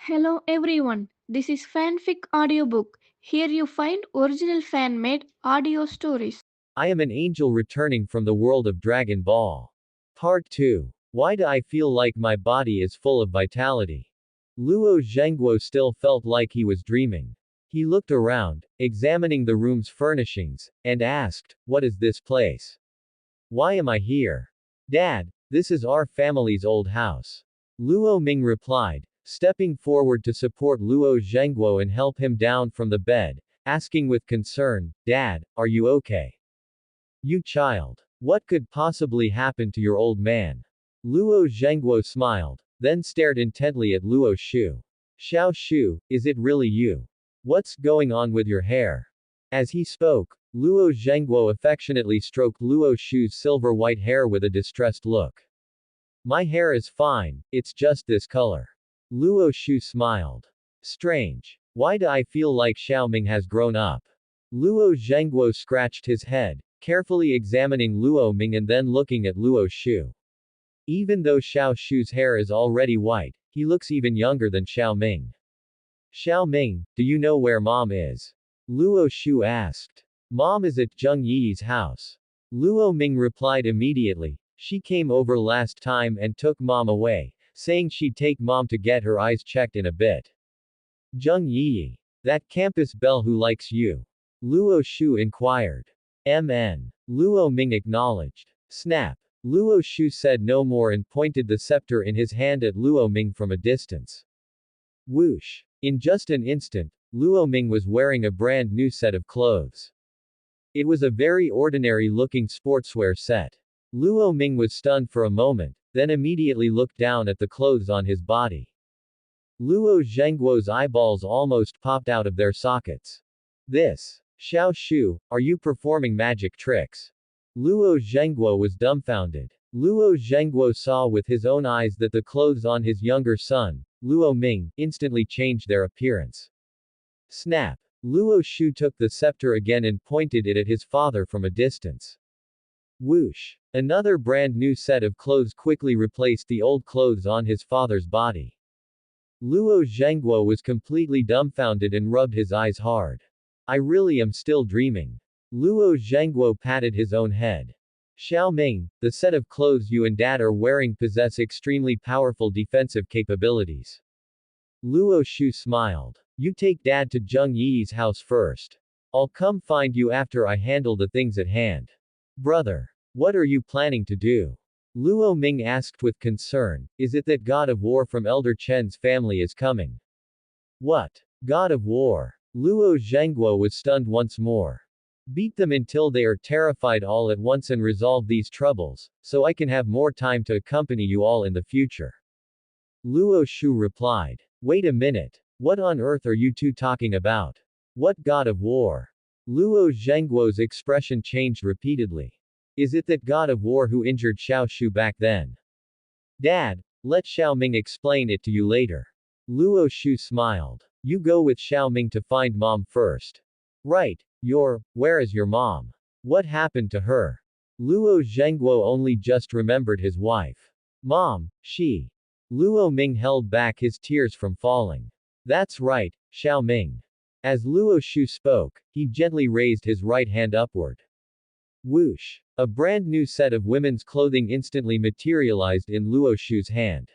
Hello everyone, this is Fanfic Audiobook. Here you find original fan made audio stories. I am an angel returning from the world of Dragon Ball. Part 2. Why do I feel like my body is full of vitality? Luo Zhengguo still felt like he was dreaming. He looked around, examining the room's furnishings, and asked, "What is this place? Why am I here?" "Dad, this is our family's old house." Luo Ming replied, stepping forward to support Luo Zhengguo and help him down from the bed, asking with concern, "Dad, are you okay? You child. What could possibly happen to your old man?" Luo Zhengguo smiled, then stared intently at Luo Shu. "Xiao Shu, is it really you? What's going on with your hair?" As he spoke, Luo Zhengguo affectionately stroked Luo Shu's silver white hair with a distressed look. "My hair is fine, it's just this color." Luo Shu smiled. "Strange. Why do I feel like Xiaoming has grown up?" Luo Zhengguo scratched his head, carefully examining Luo Ming and then looking at Luo Shu. Even though Xiao Shu's hair is already white, he looks even younger than Xiao Ming. "Xiao Ming, do you know where Mom is?" Luo Shu asked. "Mom is at Zheng Yi's house." Luo Ming replied immediately. "She came over last time and took Mom away, saying she'd take Mom to get her eyes checked in a bit." "Zheng Yi. That campus belle who likes you?" Luo Shu inquired. Luo Ming acknowledged. Snap. Luo Shu said no more and pointed the scepter in his hand at Luo Ming from a distance. Whoosh. In just an instant, Luo Ming was wearing a brand new set of clothes. It was a very ordinary looking sportswear set. Luo Ming was stunned for a moment, then immediately looked down at the clothes on his body. Luo Zhengguo's eyeballs almost popped out of their sockets. "This. Xiao Shu, are you performing magic tricks?" Luo Zhengguo was dumbfounded. Luo Zhengguo saw with his own eyes that the clothes on his younger son, Luo Ming, instantly changed their appearance. Snap. Luo Shu took the scepter again and pointed it at his father from a distance. Whoosh. Another brand new set of clothes quickly replaced the old clothes on his father's body. Luo Zhengguo was completely dumbfounded and rubbed his eyes hard. "I really am still dreaming." Luo Zhengguo patted his own head. "Xiao Ming, the set of clothes you and Dad are wearing possess extremely powerful defensive capabilities." Luo Shu smiled. "You take Dad to Zheng Yi's house first. I'll come find you after I handle the things at hand." "Brother. What are you planning to do?" Luo Ming asked with concern. "Is it that God of War from Elder Chen's family is coming?" "What? God of War?" Luo Zhengguo was stunned once more. "Beat them until they are terrified all at once and resolve these troubles, so I can have more time to accompany you all in the future." Luo Shu replied. "Wait a minute. What on earth are you two talking about? What God of War?" Luo Zhengguo's expression changed repeatedly. "Is it that God of War who injured Xiao Shu back then?" "Dad, let Xiao Ming explain it to you later." Luo Shu smiled. "You go with Xiao Ming to find Mom first." "Right. Where is your mom? What happened to her?" Luo Zhengguo only just remembered his wife. "Mom, she." Luo Ming held back his tears from falling. "That's right, Xiao Ming." As Luo Shu spoke, he gently raised his right hand upward. Whoosh. A brand new set of women's clothing instantly materialized in Luo Shu's hand.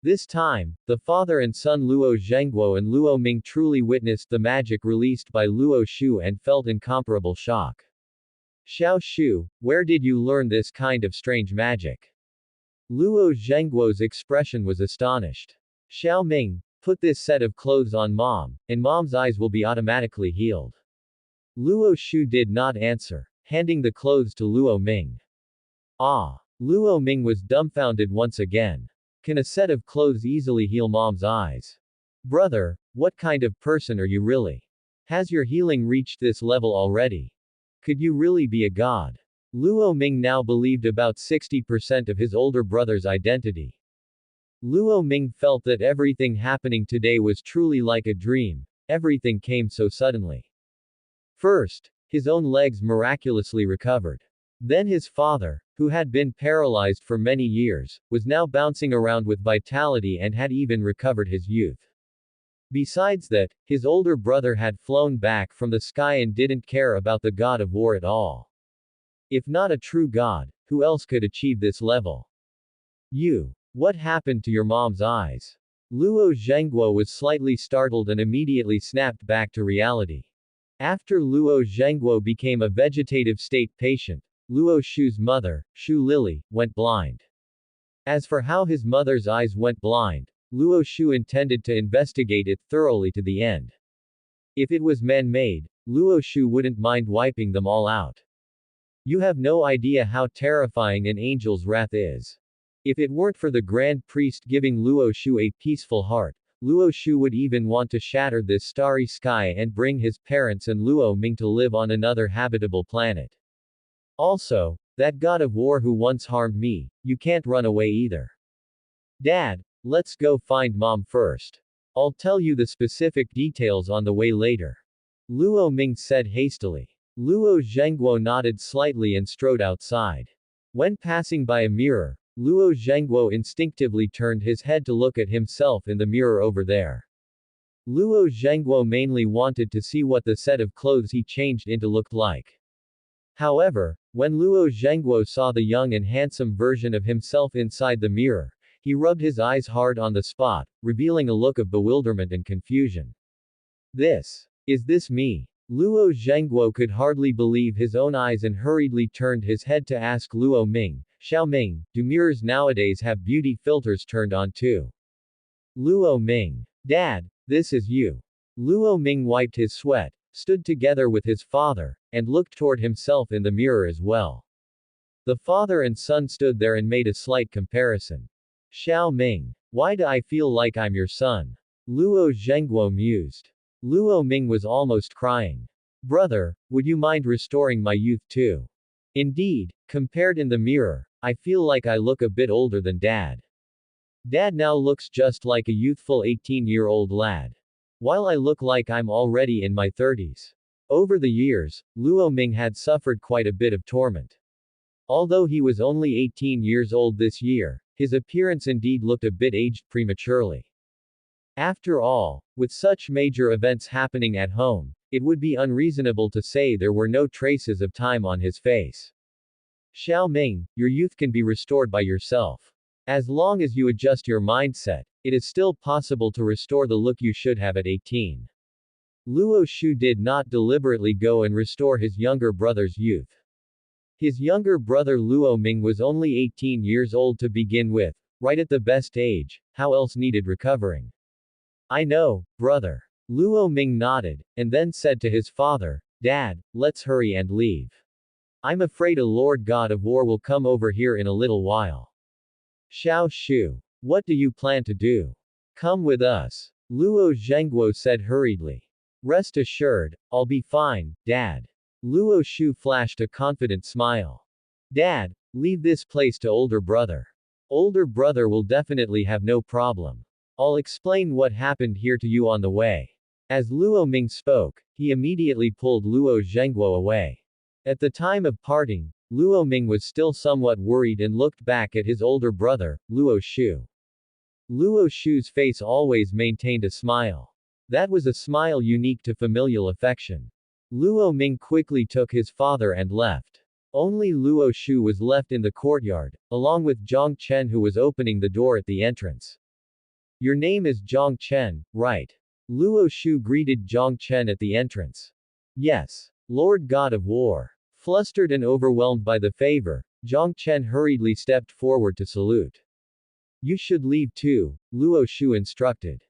This time, the father and son Luo Zhengguo and Luo Ming truly witnessed the magic released by Luo Shu and felt incomparable shock. "Xiao Shu, where did you learn this kind of strange magic?" Luo Zhengguo's expression was astonished. "Xiao Ming, put this set of clothes on Mom, and Mom's eyes will be automatically healed." Luo Shu did not answer, handing the clothes to Luo Ming. Ah! Luo Ming was dumbfounded once again. Can a set of clothes easily heal Mom's eyes? Brother, what kind of person are you really? Has your healing reached this level already? Could you really be a god? Luo Ming now believed about 60% of his older brother's identity. Luo Ming felt that everything happening today was truly like a dream. Everything came so suddenly. First, his own legs miraculously recovered. Then his father, who had been paralyzed for many years, was now bouncing around with vitality and had even recovered his youth. Besides that, his older brother had flown back from the sky and didn't care about the god of war at all. If not a true god, who else could achieve this level? What happened to your mom's eyes? Luo Zhengguo was slightly startled and immediately snapped back to reality. After Luo Zhengguo became a vegetative state patient, Luo Shu's mother, Shu Lily, went blind. As for how his mother's eyes went blind, Luo Shu intended to investigate it thoroughly to the end. If it was man-made, Luo Shu wouldn't mind wiping them all out. You have no idea how terrifying an angel's wrath is. If it weren't for the Grand Priest giving Luo Shu a peaceful heart, Luo Shu would even want to shatter this starry sky and bring his parents and Luo Ming to live on another habitable planet. Also, that god of war who once harmed me, you can't run away either. Dad, let's go find mom first. I'll tell you the specific details on the way later. Luo Ming said hastily. Luo Zhengguo nodded slightly and strode outside. When passing by a mirror, Luo Zhengguo instinctively turned his head to look at himself in the mirror over there. Luo Zhengguo mainly wanted to see what the set of clothes he changed into looked like. However, when Luo Zhengguo saw the young and handsome version of himself inside the mirror, he rubbed his eyes hard on the spot, revealing a look of bewilderment and confusion. Is this me? Luo Zhengguo could hardly believe his own eyes and hurriedly turned his head to ask Luo Ming, Xiao Ming, do mirrors nowadays have beauty filters turned on too? Luo Ming. Dad, this is you. Luo Ming wiped his sweat, stood together with his father, and looked toward himself in the mirror as well. The father and son stood there and made a slight comparison. Xiao Ming. Why do I feel like I'm your son? Luo Zhengguo mused. Luo Ming was almost crying. Brother, would you mind restoring my youth too? Indeed, compared in the mirror, I feel like I look a bit older than Dad. Dad now looks just like a youthful 18-year-old lad. While I look like I'm already in my 30s. Over the years, Luo Ming had suffered quite a bit of torment. Although he was only 18 years old this year, his appearance indeed looked a bit aged prematurely. After all, with such major events happening at home, it would be unreasonable to say there were no traces of time on his face. Xiao Ming, your youth can be restored by yourself. As long as you adjust your mindset, it is still possible to restore the look you should have at 18. Luo Shu did not deliberately go and restore his younger brother's youth. His younger brother Luo Ming was only 18 years old to begin with, right at the best age, how else needed recovering. I know, brother. Luo Ming nodded, and then said to his father, Dad, let's hurry and leave. I'm afraid a Lord God of War will come over here in a little while. Xiao Shu. What do you plan to do? Come with us. Luo Zhengguo said hurriedly. Rest assured, I'll be fine, Dad. Luo Shu flashed a confident smile. Dad, leave this place to older brother. Older brother will definitely have no problem. I'll explain what happened here to you on the way. As Luo Ming spoke, he immediately pulled Luo Zhengguo away. At the time of parting, Luo Ming was still somewhat worried and looked back at his older brother, Luo Shu. Luo Shu's face always maintained a smile. That was a smile unique to familial affection. Luo Ming quickly took his father and left. Only Luo Shu was left in the courtyard, along with Zhang Chen who was opening the door at the entrance. Your name is Zhang Chen, right? Luo Shu greeted Zhang Chen at the entrance. Yes. Lord God of War. Flustered and overwhelmed by the favor, Zhang Chen hurriedly stepped forward to salute. You should leave too, Luo Shu instructed.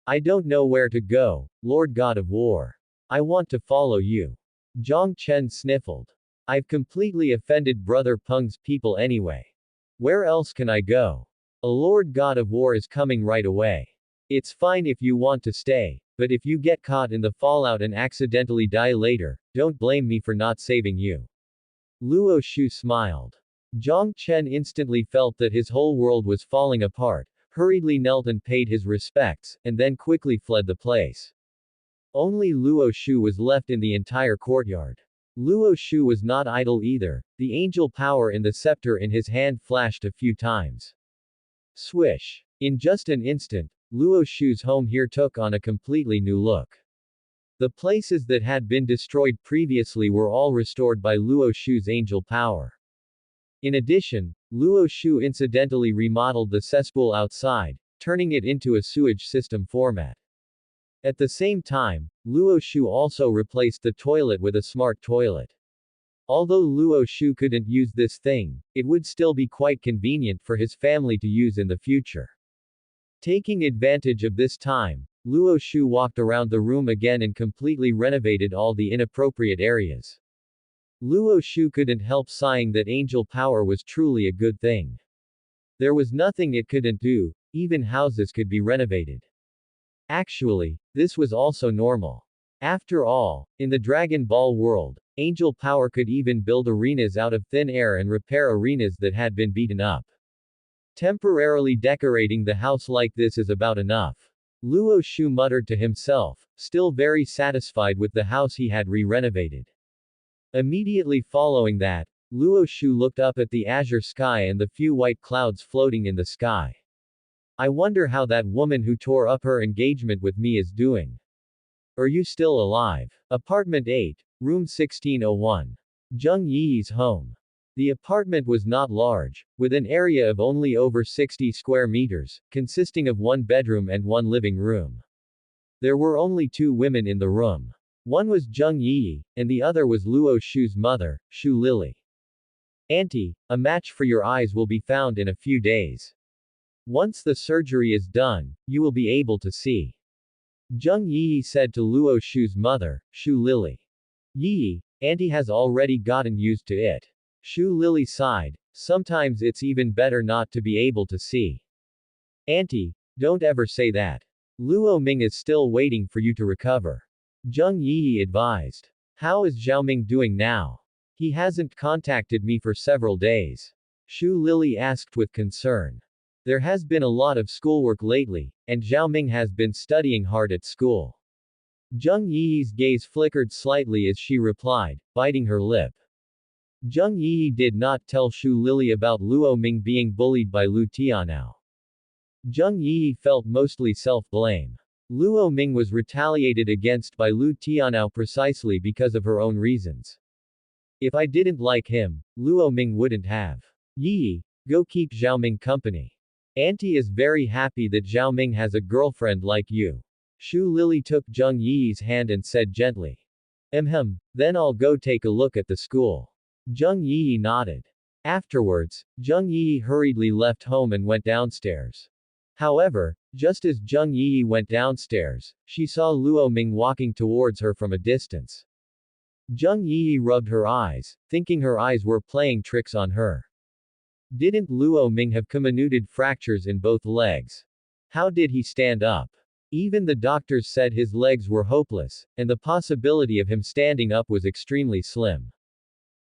I don't know where to go, Lord God of War. I want to follow you. Zhang Chen sniffled. I've completely offended Brother Peng's people anyway. Where else can I go? A Lord God of War is coming right away. It's fine if you want to stay, but if you get caught in the fallout and accidentally die later, don't blame me for not saving you. Luo Shu smiled. Zhang Chen instantly felt that his whole world was falling apart, hurriedly knelt and paid his respects, and then quickly fled the place. Only Luo Shu was left in the entire courtyard. Luo Shu was not idle either, the angel power in the scepter in his hand flashed a few times. Swish. In just an instant, Luo Shu's home here took on a completely new look. The places that had been destroyed previously were all restored by Luo Shu's angel power. In addition, Luo Shu incidentally remodeled the cesspool outside, turning it into a sewage system format. At the same time, Luo Shu also replaced the toilet with a smart toilet. Although Luo Shu couldn't use this thing, it would still be quite convenient for his family to use in the future. Taking advantage of this time, Luo Shu walked around the room again and completely renovated all the inappropriate areas. Luo Shu couldn't help sighing that angel power was truly a good thing. There was nothing it couldn't do, even houses could be renovated. Actually, this was also normal. After all, in the Dragon Ball world, angel power could even build arenas out of thin air and repair arenas that had been beaten up. Temporarily decorating the house like this is about enough. Luo Shu muttered to himself, still very satisfied with the house he had re-renovated. Immediately following that, Luo Shu looked up at the azure sky and the few white clouds floating in the sky. I wonder how that woman who tore up her engagement with me is doing. Are you still alive? Apartment 8, room 1601. Zheng Yi's home. The apartment was not large, with an area of only over 60 square meters, consisting of one bedroom and one living room. There were only 2 women in the room. One was Zheng Yi, and the other was Luo Shu's mother, Shu Lily. Auntie, a match for your eyes will be found in a few days. Once the surgery is done, you will be able to see. Zheng Yi said to Luo Shu's mother, Shu Lily. Yi, Auntie has already gotten used to it. Shu Lily sighed, sometimes it's even better not to be able to see. Auntie, don't ever say that. Luo Ming is still waiting for you to recover. Zheng Yi advised. How is Zhao Ming doing now? He hasn't contacted me for several days. Shu Lily asked with concern. There has been a lot of schoolwork lately, and Zhao Ming has been studying hard at school. Zheng Yi's gaze flickered slightly as she replied, biting her lip. Zheng Yi did not tell Shu Lily about Luo Ming being bullied by Lu Tianao. Zheng Yi felt mostly self-blame. Luo Ming was retaliated against by Lu Tianao precisely because of her own reasons. If I didn't like him, Luo Ming wouldn't have. Yi, go keep Zhao Ming company. Auntie is very happy that Zhao Ming has a girlfriend like you. Shu Lily took Zheng Yi's hand and said gently. Then I'll go take a look at the school. Zheng Yi nodded. Afterwards, Zheng Yi hurriedly left home and went downstairs. However, just as Zheng Yi went downstairs, she saw Luo Ming walking towards her from a distance. Zheng Yi rubbed her eyes, thinking her eyes were playing tricks on her. Didn't Luo Ming have comminuted fractures in both legs? How did he stand up? Even the doctors said his legs were hopeless, and the possibility of him standing up was extremely slim.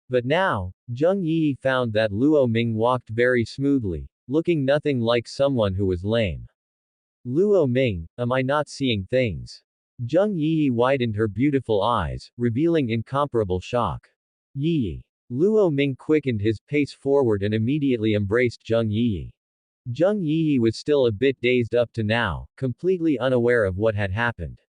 But now, Zheng Yi found that Luo Ming walked very smoothly, looking nothing like someone who was lame. Luo Ming, am I not seeing things? Zheng Yi widened her beautiful eyes, revealing incomparable shock. Yi. Luo Ming quickened his pace forward and immediately embraced Zheng Yi. Zheng Yi was still a bit dazed up to now, completely unaware of what had happened.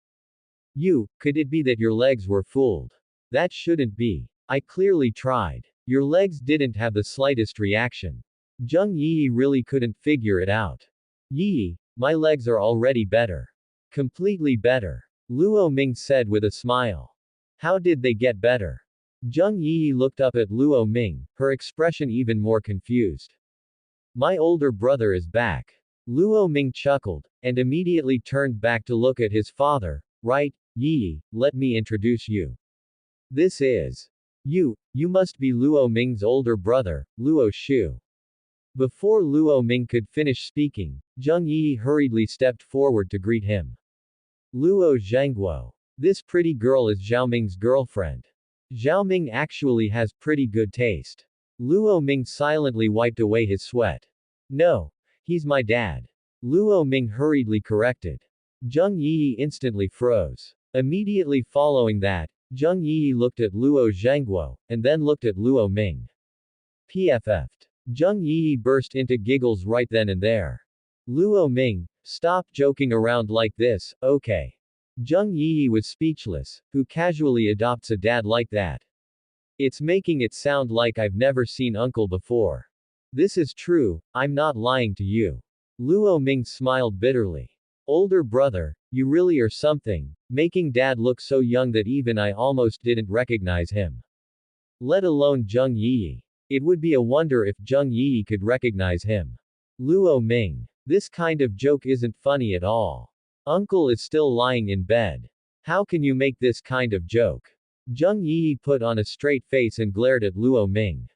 Could it be that your legs were fooled? That shouldn't be. I clearly tried. Your legs didn't have the slightest reaction. Zheng Yi really couldn't figure it out. Yi, my legs are already better. Completely better. Luo Ming said with a smile. How did they get better? Zheng Yi looked up at Luo Ming, her expression even more confused. My older brother is back. Luo Ming chuckled, and immediately turned back to look at his father. Right, Yi, let me introduce you. This is. You must be Luo Ming's older brother, Luo Shu. Before Luo Ming could finish speaking, Zheng Yi hurriedly stepped forward to greet him. Luo Zhengguo. This pretty girl is Zhao Ming's girlfriend. Zhao Ming actually has pretty good taste. Luo Ming silently wiped away his sweat. No. He's my dad. Luo Ming hurriedly corrected. Zheng Yi instantly froze. Immediately following that, Zheng Yi looked at Luo Zhengguo, and then looked at Luo Ming. PFF'd. Zheng Yi burst into giggles right then and there. Luo Ming, Stop joking around like this, okay? Zheng Yi was speechless. Who casually adopts a dad like that? It's making it sound like I've never seen uncle before. This is true, I'm not lying to you. Luo Ming smiled bitterly. Older brother, you really are something, making dad look so young that even I almost didn't recognize him. Let alone Zheng Yi. It would be a wonder if Zheng Yi could recognize him. Luo Ming. This kind of joke isn't funny at all. Uncle is still lying in bed. How can you make this kind of joke? Zheng Yi put on a straight face and glared at Luo Ming.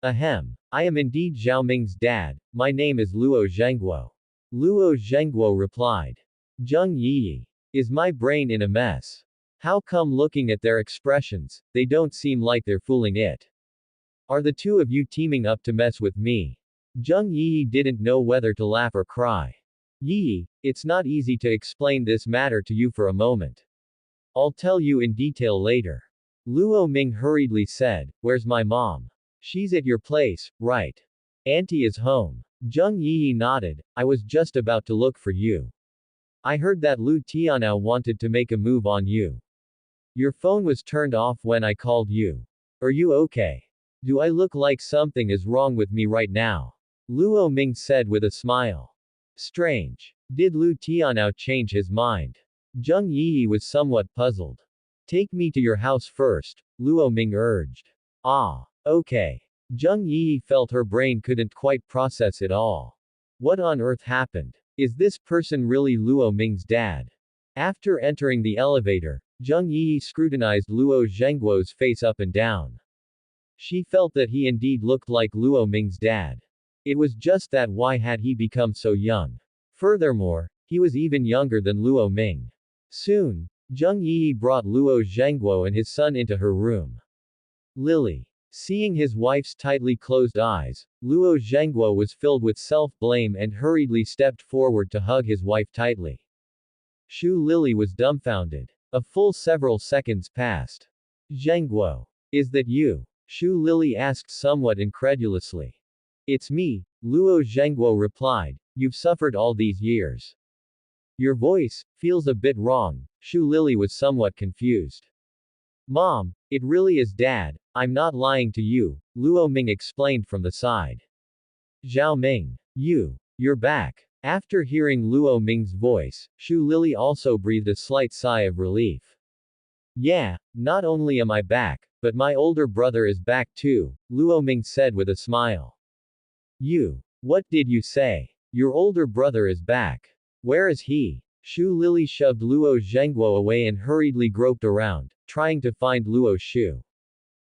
Ahem. I am indeed Zhao Ming's dad, my name is Luo Zhengguo. Luo Zhengguo replied. Zheng Yi. Is my brain in a mess? How come looking at their expressions, they don't seem like they're fooling it? Are the two of you teaming up to mess with me? Zheng Yi didn't know whether to laugh or cry. Yi, it's not easy to explain this matter to you for a moment. I'll tell you in detail later. Luo Ming hurriedly said, where's my mom? She's at your place, right? Auntie is home. Zheng Yi nodded, I was just about to look for you. I heard that Lu Tianao wanted to make a move on you. Your phone was turned off when I called you. Are you okay? Do I look like something is wrong with me right now? Luo Ming said with a smile. Strange. Did Lu Tianao change his mind? Zheng Yi was somewhat puzzled. Take me to your house first, Luo Ming urged. Ah, okay. Zheng Yi felt her brain couldn't quite process it all. What on earth happened? Is this person really Luo Ming's dad? After entering the elevator, Zheng Yi scrutinized Luo Zhengguo's face up and down. She felt that he indeed looked like Luo Ming's dad. It was just that why had he become so young? Furthermore, he was even younger than Luo Ming. Soon, Zheng Yi brought Luo Zhengguo and his son into her room. Lily. Seeing his wife's tightly closed eyes, Luo Zhengguo was filled with self-blame and hurriedly stepped forward to hug his wife tightly. Shu Lily was dumbfounded. A full several seconds passed. Zhengguo. Is that you? Shu Lily asked somewhat incredulously. It's me, Luo Zhengguo replied, you've suffered all these years. Your voice feels a bit wrong, Shu Lily was somewhat confused. Mom, it really is Dad, I'm not lying to you, Luo Ming explained from the side. Zhao Ming. You're back. After hearing Luo Ming's voice, Shu Lily also breathed a slight sigh of relief. Yeah, not only am I back, but my older brother is back too, Luo Ming said with a smile. What did you say? Your older brother is back. Where is he? Shu Lily shoved Luo Zhengguo away and hurriedly groped around, trying to find Luo Shu.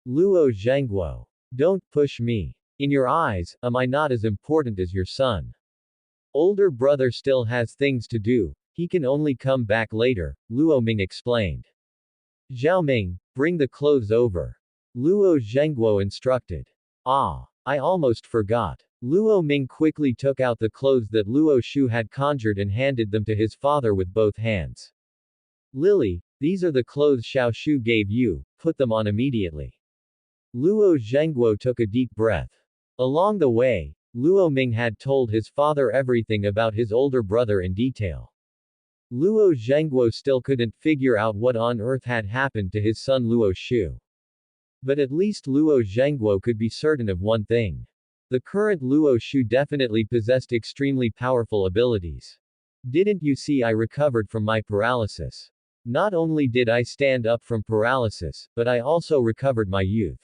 Luo Zhengguo. Don't push me. In your eyes, am I not as important as your son? Older brother still has things to do, he can only come back later, Luo Ming explained. Zhao Ming, bring the clothes over. Luo Zhengguo instructed. Ah, I almost forgot. Luo Ming quickly took out the clothes that Luo Shu had conjured and handed them to his father with both hands. Lily, these are the clothes Xiao Shu gave you, put them on immediately. Luo Zhengguo took a deep breath. Along the way, Luo Ming had told his father everything about his older brother in detail. Luo Zhengguo still couldn't figure out what on earth had happened to his son Luo Shu. But at least Luo Zhengguo could be certain of one thing. The current Luo Shu definitely possessed extremely powerful abilities. Didn't you see I recovered from my paralysis? Not only did I stand up from paralysis, but I also recovered my youth.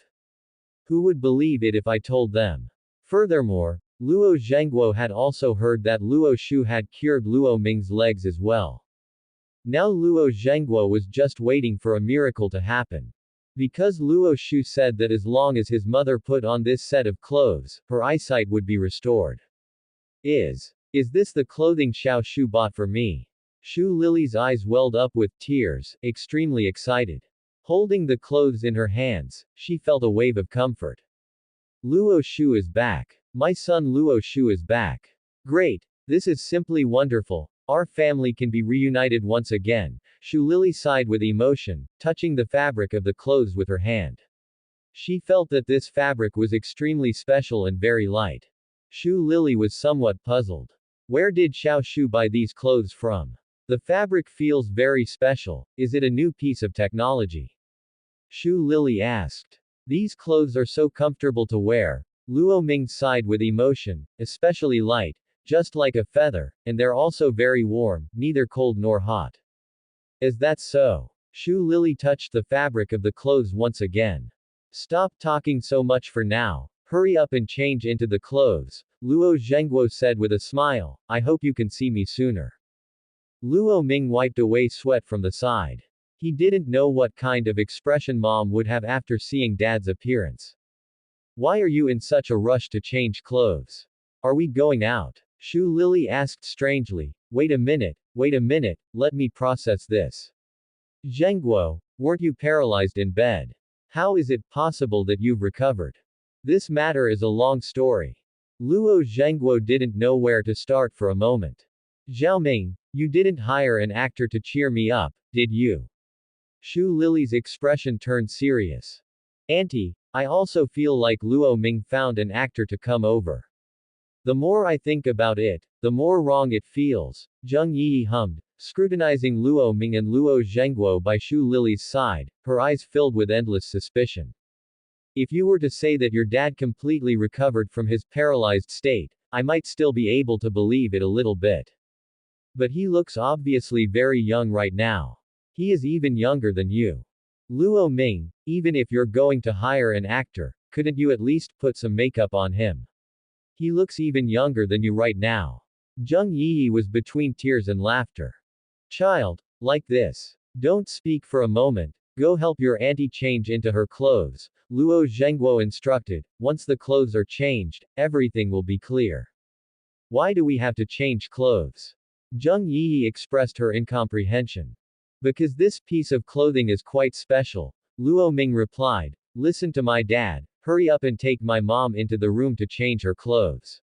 Who would believe it if I told them? Furthermore, Luo Zhengguo had also heard that Luo Shu had cured Luo Ming's legs as well. Now Luo Zhengguo was just waiting for a miracle to happen. Because Luo Shu said that as long as his mother put on this set of clothes, her eyesight would be restored. Is this the clothing Xiao Shu bought for me? Shu Lily's eyes welled up with tears, extremely excited. Holding the clothes in her hands, she felt a wave of comfort. Luo Shu is back. My son Luo Shu is back. Great. This is simply wonderful. Our family can be reunited once again. Shu Lily sighed with emotion, touching the fabric of the clothes with her hand. She felt that this fabric was extremely special and very light. Shu Lily was somewhat puzzled. Where did Xiao Shu buy these clothes from? The fabric feels very special. Is it a new piece of technology? Shu Lily asked. These clothes are so comfortable to wear. Luo Ming sighed with emotion, especially light, just like a feather, and they're also very warm, neither cold nor hot. Is that so? Shu Lily touched the fabric of the clothes once again. Stop talking so much for now. Hurry up and change into the clothes, Luo Zhengguo said with a smile. I hope you can see me sooner. Luo Ming wiped away sweat from the side. He didn't know what kind of expression mom would have after seeing dad's appearance. Why are you in such a rush to change clothes? Are we going out? Shu Lily asked strangely. Wait a minute, let me process this. Zhengguo, weren't you paralyzed in bed? How is it possible that you've recovered? This matter is a long story. Luo Zhengguo didn't know where to start for a moment. Xiaoming, you didn't hire an actor to cheer me up, did you? Shu Lily's expression turned serious. Auntie, I also feel like Luo Ming found an actor to come over. The more I think about it, the more wrong it feels, Zheng Yi hummed, scrutinizing Luo Ming and Luo Zhengguo by Shu Lily's side, her eyes filled with endless suspicion. If you were to say that your dad completely recovered from his paralyzed state, I might still be able to believe it a little bit. But he looks obviously very young right now. He is even younger than you. Luo Ming, even if you're going to hire an actor, couldn't you at least put some makeup on him? He looks even younger than you right now. Zheng Yi was between tears and laughter. Child, like this. Don't speak for a moment, go help your auntie change into her clothes, Luo Zhengguo instructed. Once the clothes are changed, everything will be clear. Why do we have to change clothes? Zheng Yi expressed her incomprehension. Because this piece of clothing is quite special, Luo Ming replied. Listen to my dad, hurry up and take my mom into the room to change her clothes.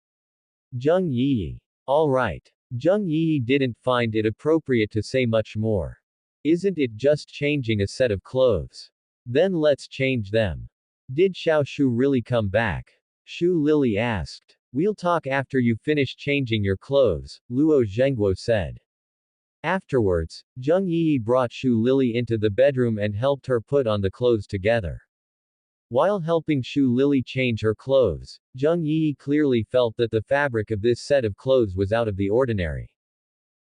Zheng Yi. Alright. Zheng Yi didn't find it appropriate to say much more. Isn't it just changing a set of clothes? Then let's change them. Did Xiao Shu really come back? Shu Lily asked. We'll talk after you finish changing your clothes, Luo Zhengguo said. Afterwards, Zheng Yi brought Shu Lily into the bedroom and helped her put on the clothes together. While helping Shu Lily change her clothes, Zheng Yi clearly felt that the fabric of this set of clothes was out of the ordinary.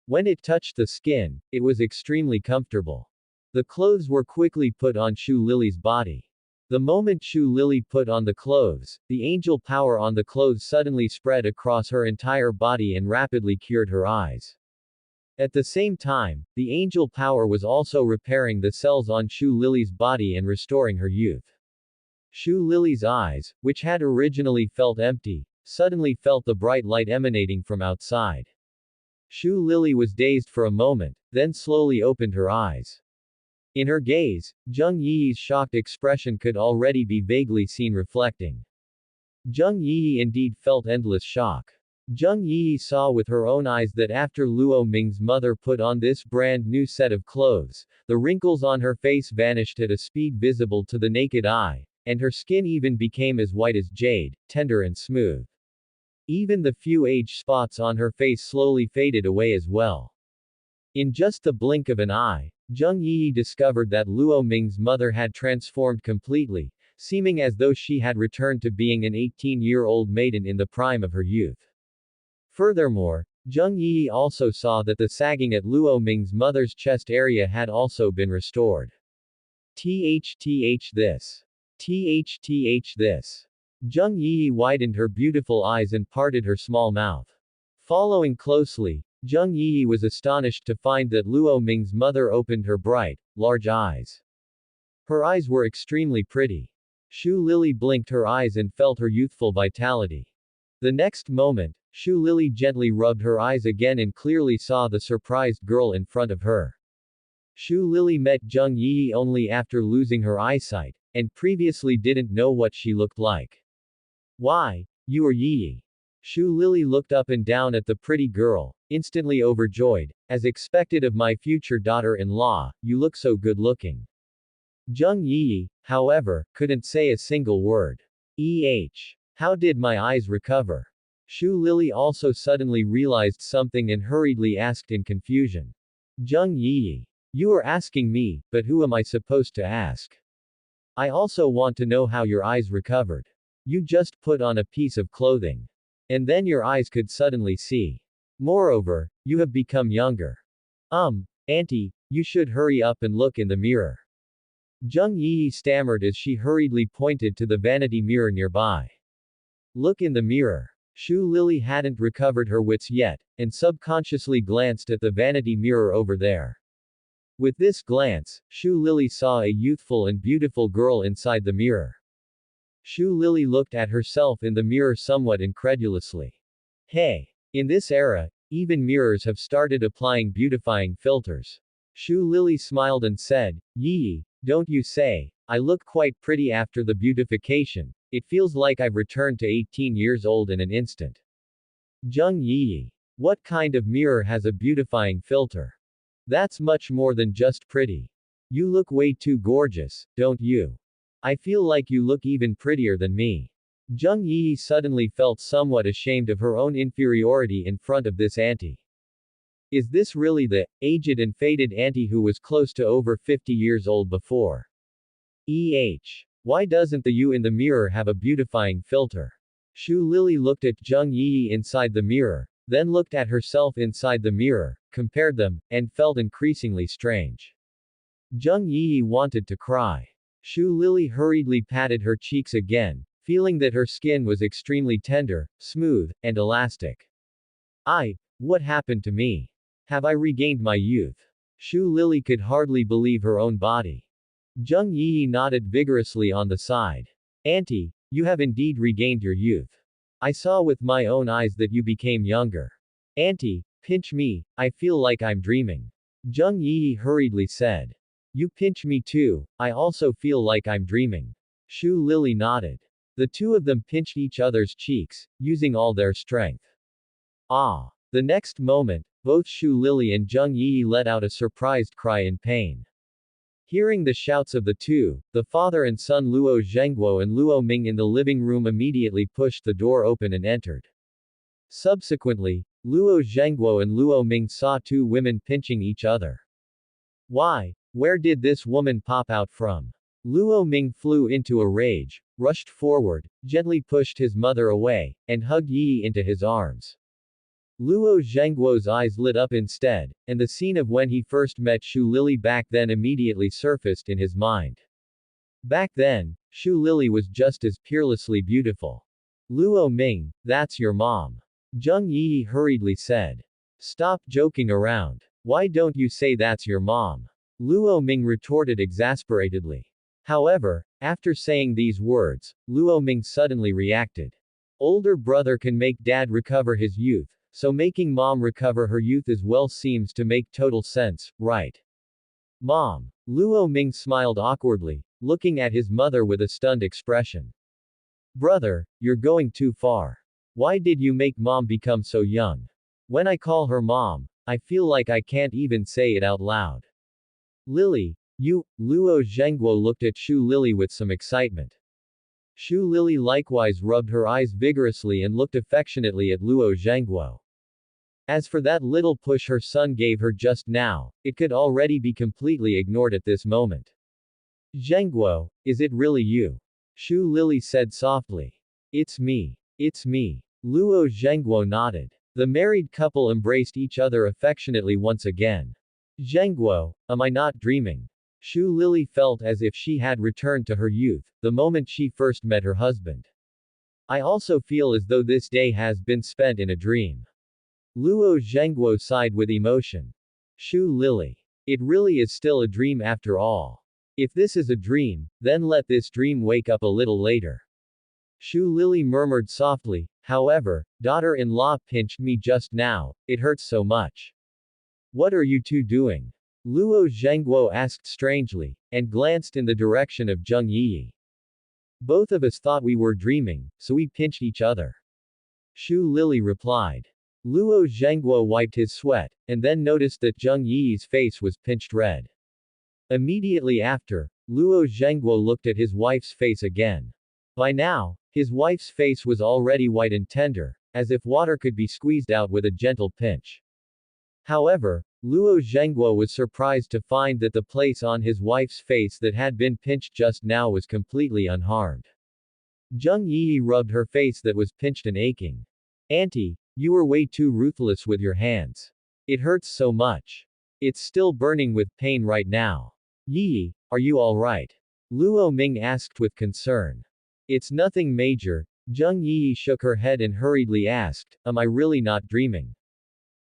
When it touched the skin, it was extremely comfortable. The clothes were quickly put on Shu Lily's body. The moment Shu Lily put on the clothes, the angel power on the clothes suddenly spread across her entire body and rapidly cured her eyes. At the same time, the angel power was also repairing the cells on Shu Lily's body and restoring her youth. Shu Lily's eyes, which had originally felt empty, suddenly felt the bright light emanating from outside. Shu Lily was dazed for a moment, then slowly opened her eyes. In her gaze, Zheng Yi's shocked expression could already be vaguely seen reflecting. Zheng Yi indeed felt endless shock. Zheng Yi saw with her own eyes that after Luo Ming's mother put on this brand new set of clothes, the wrinkles on her face vanished at a speed visible to the naked eye, and her skin even became as white as jade, tender and smooth. Even the few age spots on her face slowly faded away as well. In just the blink of an eye, Zheng Yi discovered that Luo Ming's mother had transformed completely, seeming as though she had returned to being an 18-year-old maiden in the prime of her youth. Furthermore, Zheng Yi also saw that the sagging at Luo Ming's mother's chest area had also been restored. This. This. Zheng Yi widened her beautiful eyes and parted her small mouth. Following closely, Zheng Yi was astonished to find that Luo Ming's mother opened her bright, large eyes. Her eyes were extremely pretty. Shu Lily blinked her eyes and felt her youthful vitality. The next moment, Shu Lily gently rubbed her eyes again and clearly saw the surprised girl in front of her. Shu Lily met Zheng Yi only after losing her eyesight, and previously didn't know what she looked like. Why, you are Yi. Shu Lily looked up and down at the pretty girl, instantly overjoyed. As expected of my future daughter-in-law, you look so good-looking. Zheng Yi, however, couldn't say a single word. How did my eyes recover? Shu Lily also suddenly realized something and hurriedly asked in confusion. Zheng Yi. You are asking me, but who am I supposed to ask? I also want to know how your eyes recovered. You just put on a piece of clothing. And then your eyes could suddenly see. Moreover, you have become younger. Auntie, you should hurry up and look in the mirror. Zheng Yi stammered as she hurriedly pointed to the vanity mirror nearby. Look in the mirror. Shu Lily hadn't recovered her wits yet, and subconsciously glanced at the vanity mirror over there. With this glance, Shu Lily saw a youthful and beautiful girl inside the mirror. Shu Lily looked at herself in the mirror somewhat incredulously. Hey! In this era, even mirrors have started applying beautifying filters. Shu Lily smiled and said, Yi, don't you say, I look quite pretty after the beautification. It feels like I've returned to 18 years old in an instant. Zheng Yi. What kind of mirror has a beautifying filter? That's much more than just pretty. You look way too gorgeous, don't you? I feel like you look even prettier than me. Zheng Yi suddenly felt somewhat ashamed of her own inferiority in front of this auntie. Is this really the aged and faded auntie who was close to over 50 years old before? Why doesn't the you in the mirror have a beautifying filter? Shu Lily looked at Zheng Yi inside the mirror, then looked at herself inside the mirror, compared them, and felt increasingly strange. Zheng Yi wanted to cry. Shu Lily hurriedly patted her cheeks again, feeling that her skin was extremely tender, smooth, and elastic. What happened to me? Have I regained my youth? Shu Lily could hardly believe her own body. Zheng Yi nodded vigorously on the side. Auntie, you have indeed regained your youth. I saw with my own eyes that you became younger. Auntie, pinch me, I feel like I'm dreaming. Zheng Yi hurriedly said. You pinch me too, I also feel like I'm dreaming. Shu Lily nodded. The two of them pinched each other's cheeks, using all their strength. The next moment, both Shu Lily and Zheng Yi let out a surprised cry in pain. Hearing the shouts of the two, the father and son Luo Zhengguo and Luo Ming in the living room immediately pushed the door open and entered. Subsequently, Luo Zhengguo and Luo Ming saw two women pinching each other. Where did this woman pop out from? Luo Ming flew into a rage, rushed forward, gently pushed his mother away, and hugged Yi into his arms. Luo Zhengguo's eyes lit up instead, and the scene of when he first met Shu Lily back then immediately surfaced in his mind. Back then, Shu Lily was just as peerlessly beautiful. Luo Ming, that's your mom. Zheng Yi hurriedly said. Stop joking around. Why don't you say that's your mom? Luo Ming retorted exasperatedly. However, after saying these words, Luo Ming suddenly reacted. Older brother can make dad recover his youth, so making mom recover her youth as well seems to make total sense, right? Mom. Luo Ming smiled awkwardly, looking at his mother with a stunned expression. Brother, you're going too far. Why did you make mom become so young? When I call her mom, I feel like I can't even say it out loud. Lily, Luo Zhengguo looked at Shu Lily with some excitement. Shu Lily likewise rubbed her eyes vigorously and looked affectionately at Luo Zhengguo. As for that little push her son gave her just now, it could already be completely ignored at this moment. Zhengguo, is it really you? Shu Lily said softly. It's me. It's me. Luo Zhengguo nodded. The married couple embraced each other affectionately once again. Zhengguo, am I not dreaming? Shu Lily felt as if she had returned to her youth, the moment she first met her husband. I also feel as though this day has been spent in a dream. Luo Zhengguo sighed with emotion. Shu Lily. It really is still a dream after all. If this is a dream, then let this dream wake up a little later. Shu Lily murmured softly, however, daughter-in-law pinched me just now, it hurts so much. What are you two doing? Luo Zhengguo asked strangely, and glanced in the direction of Zheng Yi. Both of us thought we were dreaming, so we pinched each other. Shu Lily replied. Luo Zhengguo wiped his sweat, and then noticed that Zheng Yi's face was pinched red. Immediately after, Luo Zhengguo looked at his wife's face again. By now, his wife's face was already white and tender, as if water could be squeezed out with a gentle pinch. However, Luo Zhengguo was surprised to find that the place on his wife's face that had been pinched just now was completely unharmed. Zheng Yi rubbed her face that was pinched and aching. Auntie, you were way too ruthless with your hands. It hurts so much. It's still burning with pain right now. Yi, are you alright? Luo Ming asked with concern. It's nothing major. Zheng Yi shook her head and hurriedly asked, am I really not dreaming?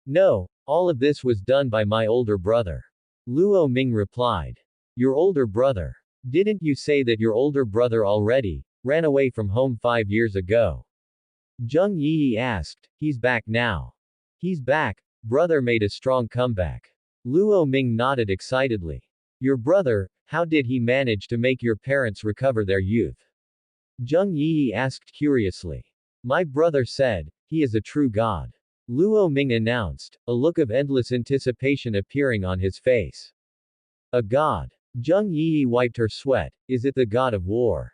No, all of this was done by my older brother. Luo Ming replied. Your older brother? Didn't you say that your older brother already ran away from home 5 years ago? Zheng Yi asked. He's back now. He's back. Brother made a strong comeback. Luo Ming nodded excitedly. Your brother, how did he manage to make your parents recover their youth? Zheng Yi asked curiously. My brother said, he is a true god. Luo Ming announced, a look of endless anticipation appearing on his face. A god. Zheng Yi wiped her sweat. Is it the god of war?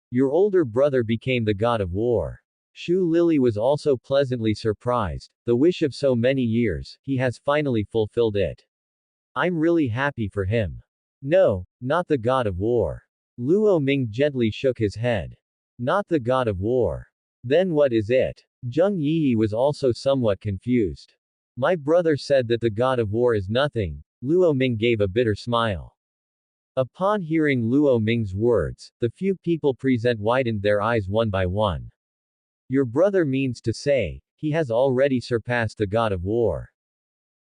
Your older brother became the god of war. Shu Lily was also pleasantly surprised. The wish of so many years, he has finally fulfilled it. I'm really happy for him. No, not the god of war. Luo Ming gently shook his head. Not the god of war. Then what is it? Zheng Yi was also somewhat confused. My brother said that the god of war is nothing. Luo Ming gave a bitter smile. Upon hearing Luo Ming's words, the few people present widened their eyes one by one. Your brother means to say, he has already surpassed the god of war.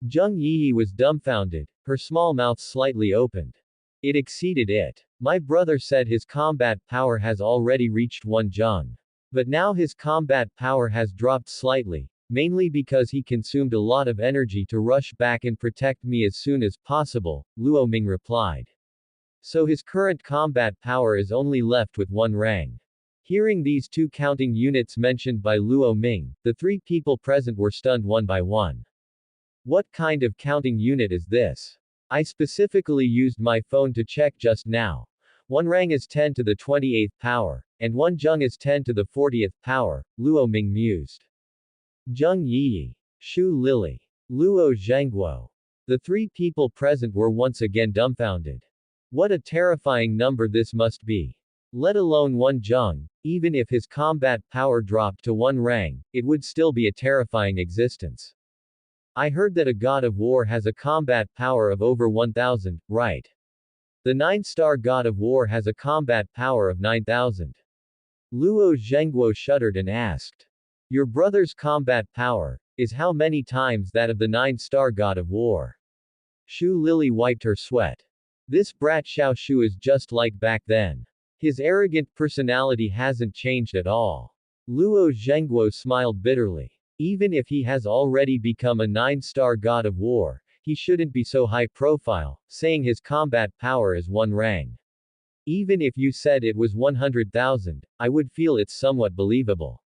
Zheng Yi was dumbfounded, her small mouth slightly opened. It exceeded it. My brother said his combat power has already reached 1 zheng. But now his combat power has dropped slightly, mainly because he consumed a lot of energy to rush back and protect me as soon as possible, Luo Ming replied. So his current combat power is only left with 1 rang. Hearing these 2 counting units mentioned by Luo Ming, the 3 people present were stunned one by one. What kind of counting unit is this? I specifically used my phone to check just now. 1 rang is 10 to the 28th power, and 1 zheng is 10 to the 40th power, Luo Ming mused. Zheng Yi, Shu Lily, Luo Zhengguo. The 3 people present were once again dumbfounded. What a terrifying number this must be. Let alone 1 zheng, even if his combat power dropped to 1 rang, it would still be a terrifying existence. I heard that a god of war has a combat power of over 1000, right? The 9-star god of war has a combat power of 9000. Luo Zhengguo shuddered and asked. Your brother's combat power is how many times that of the 9-star god of war? Shu Lily wiped her sweat. This brat Xiao Shu is just like back then. His arrogant personality hasn't changed at all. Luo Zhengguo smiled bitterly. Even if he has already become a 9-star god of war, he shouldn't be so high profile, saying his combat power is 1 rang. Even if you said it was 100,000, I would feel it's somewhat believable.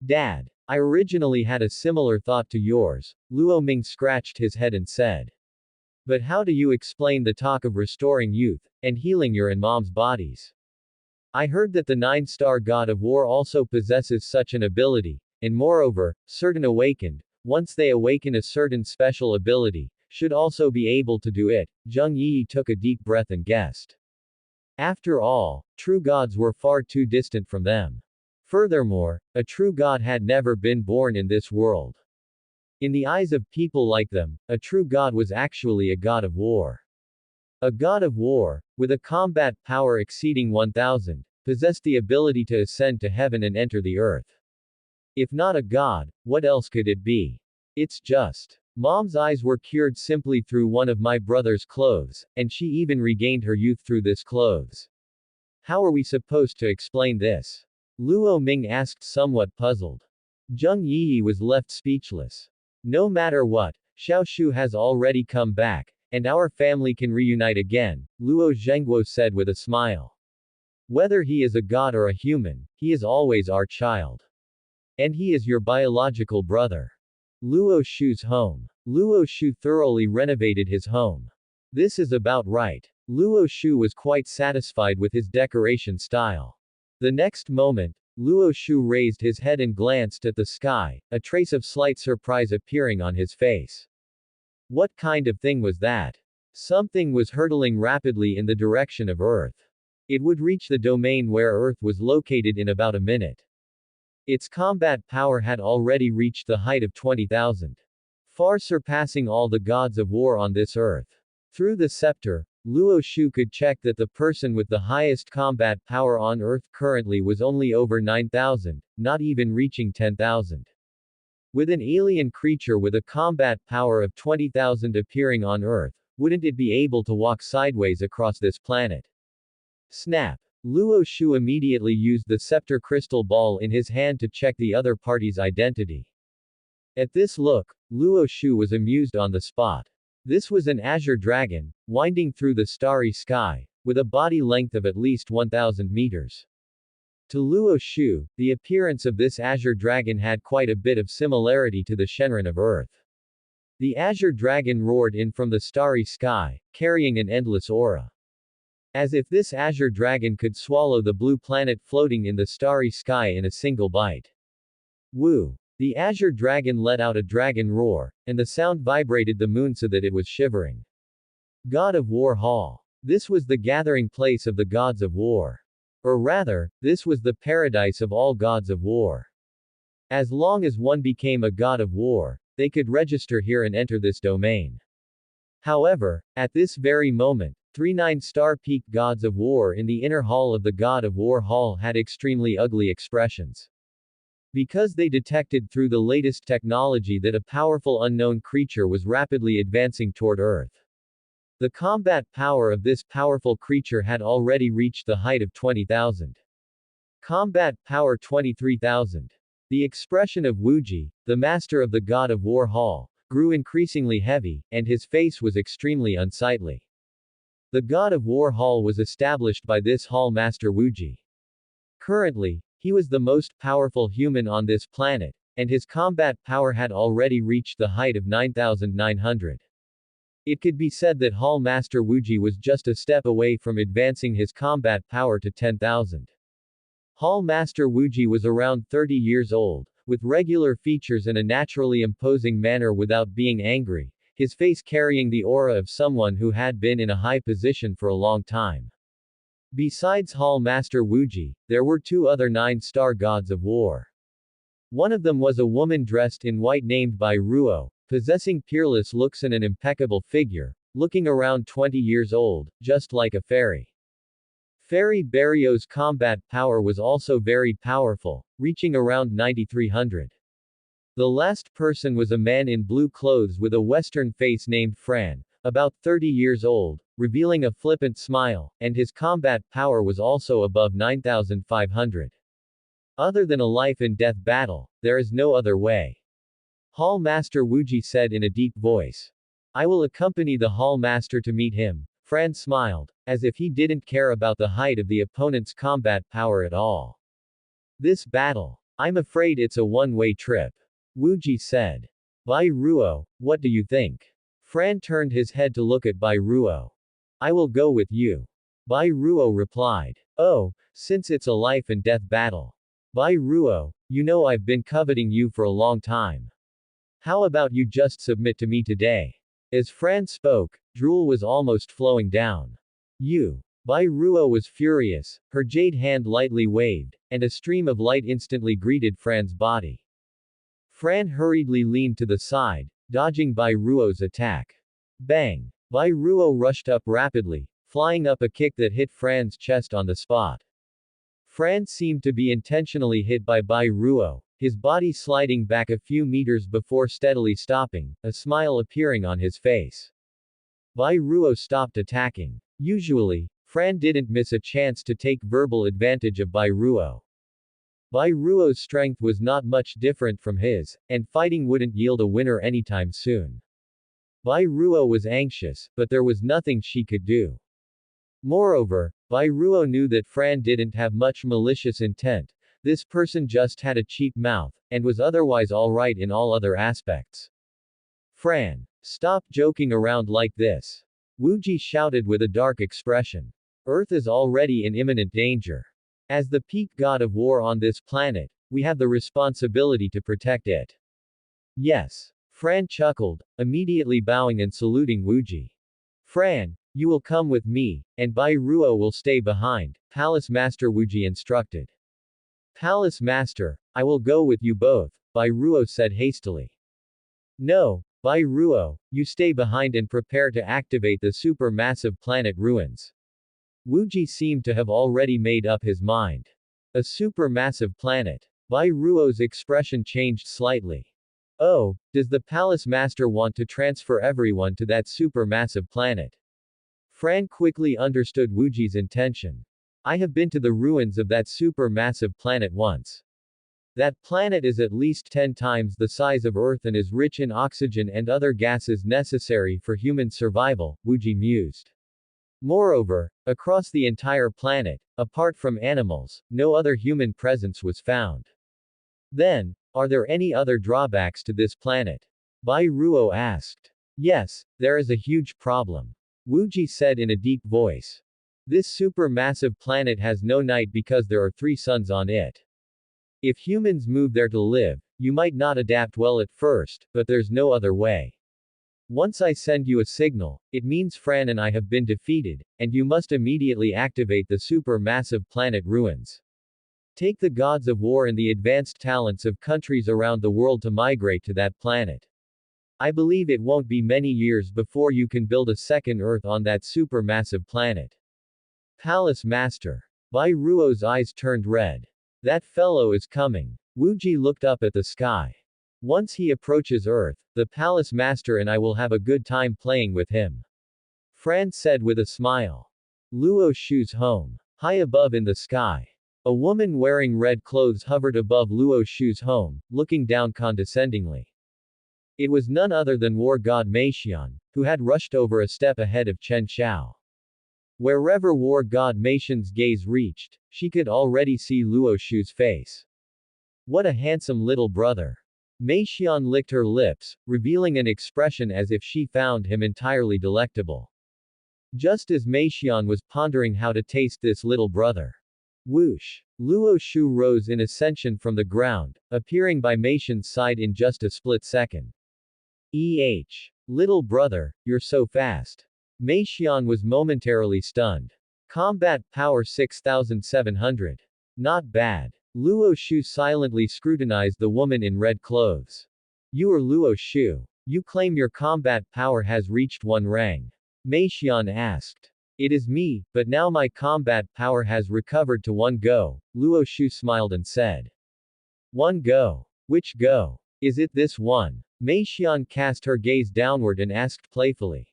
Dad, I originally had a similar thought to yours, Luo Ming scratched his head and said. But how do you explain the talk of restoring youth, and healing your and mom's bodies? I heard that the 9-star god of war also possesses such an ability, and moreover, certain awakened, once they awaken a certain special ability, should also be able to do it. Zheng Yi took a deep breath and guessed. After all, true gods were far too distant from them. Furthermore, a true god had never been born in this world. In the eyes of people like them, a true god was actually a god of war. A god of war, with a combat power exceeding 1000, possessed the ability to ascend to heaven and enter the earth. If not a god, what else could it be? It's just. Mom's eyes were cured simply through one of my brother's clothes, and she even regained her youth through this clothes. How are we supposed to explain this? Luo Ming asked, somewhat puzzled. Zheng Yi was left speechless. No matter what, Xiao Shu has already come back, and our family can reunite again, Luo Zhengguo said with a smile. Whether he is a god or a human, he is always our child. And he is your biological brother. Luo Shu's home. Luo Shu thoroughly renovated his home. This is about right. Luo Shu was quite satisfied with his decoration style. The next moment, Luo Shu raised his head and glanced at the sky, a trace of slight surprise appearing on his face. What kind of thing was that? Something was hurtling rapidly in the direction of Earth. It would reach the domain where Earth was located in about a minute. Its combat power had already reached the height of 20,000. Far surpassing all the gods of war on this Earth. Through the scepter, Luo Shu could check that the person with the highest combat power on Earth currently was only over 9,000, not even reaching 10,000. With an alien creature with a combat power of 20,000 appearing on Earth, wouldn't it be able to walk sideways across this planet? Snap! Luo Shu immediately used the scepter crystal ball in his hand to check the other party's identity. At this look, Luo Shu was amused on the spot. This was an azure dragon, winding through the starry sky, with a body length of at least 1,000 meters. To Luo Shu, the appearance of this azure dragon had quite a bit of similarity to the Shenron of Earth. The azure dragon roared in from the starry sky, carrying an endless aura. As if this azure dragon could swallow the blue planet floating in the starry sky in a single bite. Woo! The azure dragon let out a dragon roar, and the sound vibrated the moon so that it was shivering. God of War Hall. This was the gathering place of the gods of war. Or rather, this was the paradise of all gods of war. As long as one became a god of war, they could register here and enter this domain. However, at this very moment, 3 9-star peak gods of war in the inner hall of the God of War Hall had extremely ugly expressions. Because they detected through the latest technology that a powerful unknown creature was rapidly advancing toward Earth. The combat power of this powerful creature had already reached the height of 20,000. Combat power 23,000. The expression of Wuji, the master of the God of War Hall, grew increasingly heavy, and his face was extremely unsightly. The God of War Hall was established by this Hall Master Wuji. Currently, he was the most powerful human on this planet, and his combat power had already reached the height of 9,900. It could be said that Hall Master Wuji was just a step away from advancing his combat power to 10,000. Hall Master Wuji was around 30 years old, with regular features and a naturally imposing manner without being angry, his face carrying the aura of someone who had been in a high position for a long time. Besides Hall Master Wuji, there were 2 other 9-star gods of war. One of them was a woman dressed in white named Bai Ruo, possessing peerless looks and an impeccable figure, looking around 20 years old, just like a fairy. Fairy Barrio's combat power was also very powerful, reaching around 9,300. The last person was a man in blue clothes with a western face named Fran, about 30 years old, revealing a flippant smile, and his combat power was also above 9,500. Other than a life-and-death battle, there is no other way. Hall Master Wuji said in a deep voice. I will accompany the Hall Master to meet him. Fran smiled, as if he didn't care about the height of the opponent's combat power at all. This battle. I'm afraid it's a one-way trip. Wuji said. Bai Ruo, what do you think? Fran turned his head to look at Bai Ruo. I will go with you. Bai Ruo replied. Oh, since it's a life-and-death battle. Bai Ruo, you know I've been coveting you for a long time. How about you just submit to me today? As Fran spoke, drool was almost flowing down. Bai Ruo was furious, her jade hand lightly waved, and a stream of light instantly greeted Fran's body. Fran hurriedly leaned to the side, dodging Bai Ruo's attack. Bang! Bai Ruo rushed up rapidly, flying up a kick that hit Fran's chest on the spot. Fran seemed to be intentionally hit by Bai Ruo, his body sliding back a few meters before steadily stopping, a smile appearing on his face. Bai Ruo stopped attacking. Usually, Fran didn't miss a chance to take verbal advantage of Bai Ruo. Bai Ruo's strength was not much different from his, and fighting wouldn't yield a winner anytime soon. Bai Ruo was anxious, but there was nothing she could do. Moreover, Bai Ruo knew that Fran didn't have much malicious intent. This person just had a cheap mouth, and was otherwise alright in all other aspects. Fran, stop joking around like this. Wuji shouted with a dark expression. Earth is already in imminent danger. As the peak god of war on this planet, we have the responsibility to protect it. Yes. Fran chuckled, immediately bowing and saluting Wuji. Fran, you will come with me, and Bai Ruo will stay behind, Palace Master Wuji instructed. Palace Master, I will go with you both, Bai Ruo said hastily. No, Bai Ruo, you stay behind and prepare to activate the supermassive planet ruins. Wuji seemed to have already made up his mind. A supermassive planet. Bai Ruo's expression changed slightly. Oh, does the Palace Master want to transfer everyone to that supermassive planet? Fran quickly understood Wuji's intention. I have been to the ruins of that supermassive planet once. That planet is at least 10 times the size of Earth and is rich in oxygen and other gases necessary for human survival, Wuji mused. Moreover, across the entire planet, apart from animals, no other human presence was found. Then, are there any other drawbacks to this planet? Bai Ruo asked. Yes, there is a huge problem. Wuji said in a deep voice. This supermassive planet has no night because there are 3 suns on it. If humans move there to live, you might not adapt well at first, but there's no other way. Once I send you a signal, it means Fran and I have been defeated, and you must immediately activate the supermassive planet ruins. Take the gods of war and the advanced talents of countries around the world to migrate to that planet. I believe it won't be many years before you can build a second Earth on that supermassive planet. Palace Master. Bai Ruo's eyes turned red. That fellow is coming. Wuji looked up at the sky. Once he approaches Earth, the Palace Master and I will have a good time playing with him. Fran said with a smile. Luo Shu's home. High above in the sky. A woman wearing red clothes hovered above Luo Shu's home, looking down condescendingly. It was none other than war god Meixian, who had rushed over a step ahead of Chen Xiao. Wherever war god Meixian's gaze reached, she could already see Luo Shu's face. What a handsome little brother. Meixian licked her lips, revealing an expression as if she found him entirely delectable. Just as Meixian was pondering how to taste this little brother. Whoosh! Luo Shu rose in ascension from the ground, appearing by Meixian's side in just a split second. Little brother, you're so fast. Meixian was momentarily stunned. Combat power 6700. Not bad. Luo Shu silently scrutinized the woman in red clothes. You are Luo Shu. You claim your combat power has reached 1 rang. Meixian asked. It is me, but now my combat power has recovered to 1 go, Luo Shu smiled and said. 1 go. Which go? Is it this one? Meixian cast her gaze downward and asked playfully.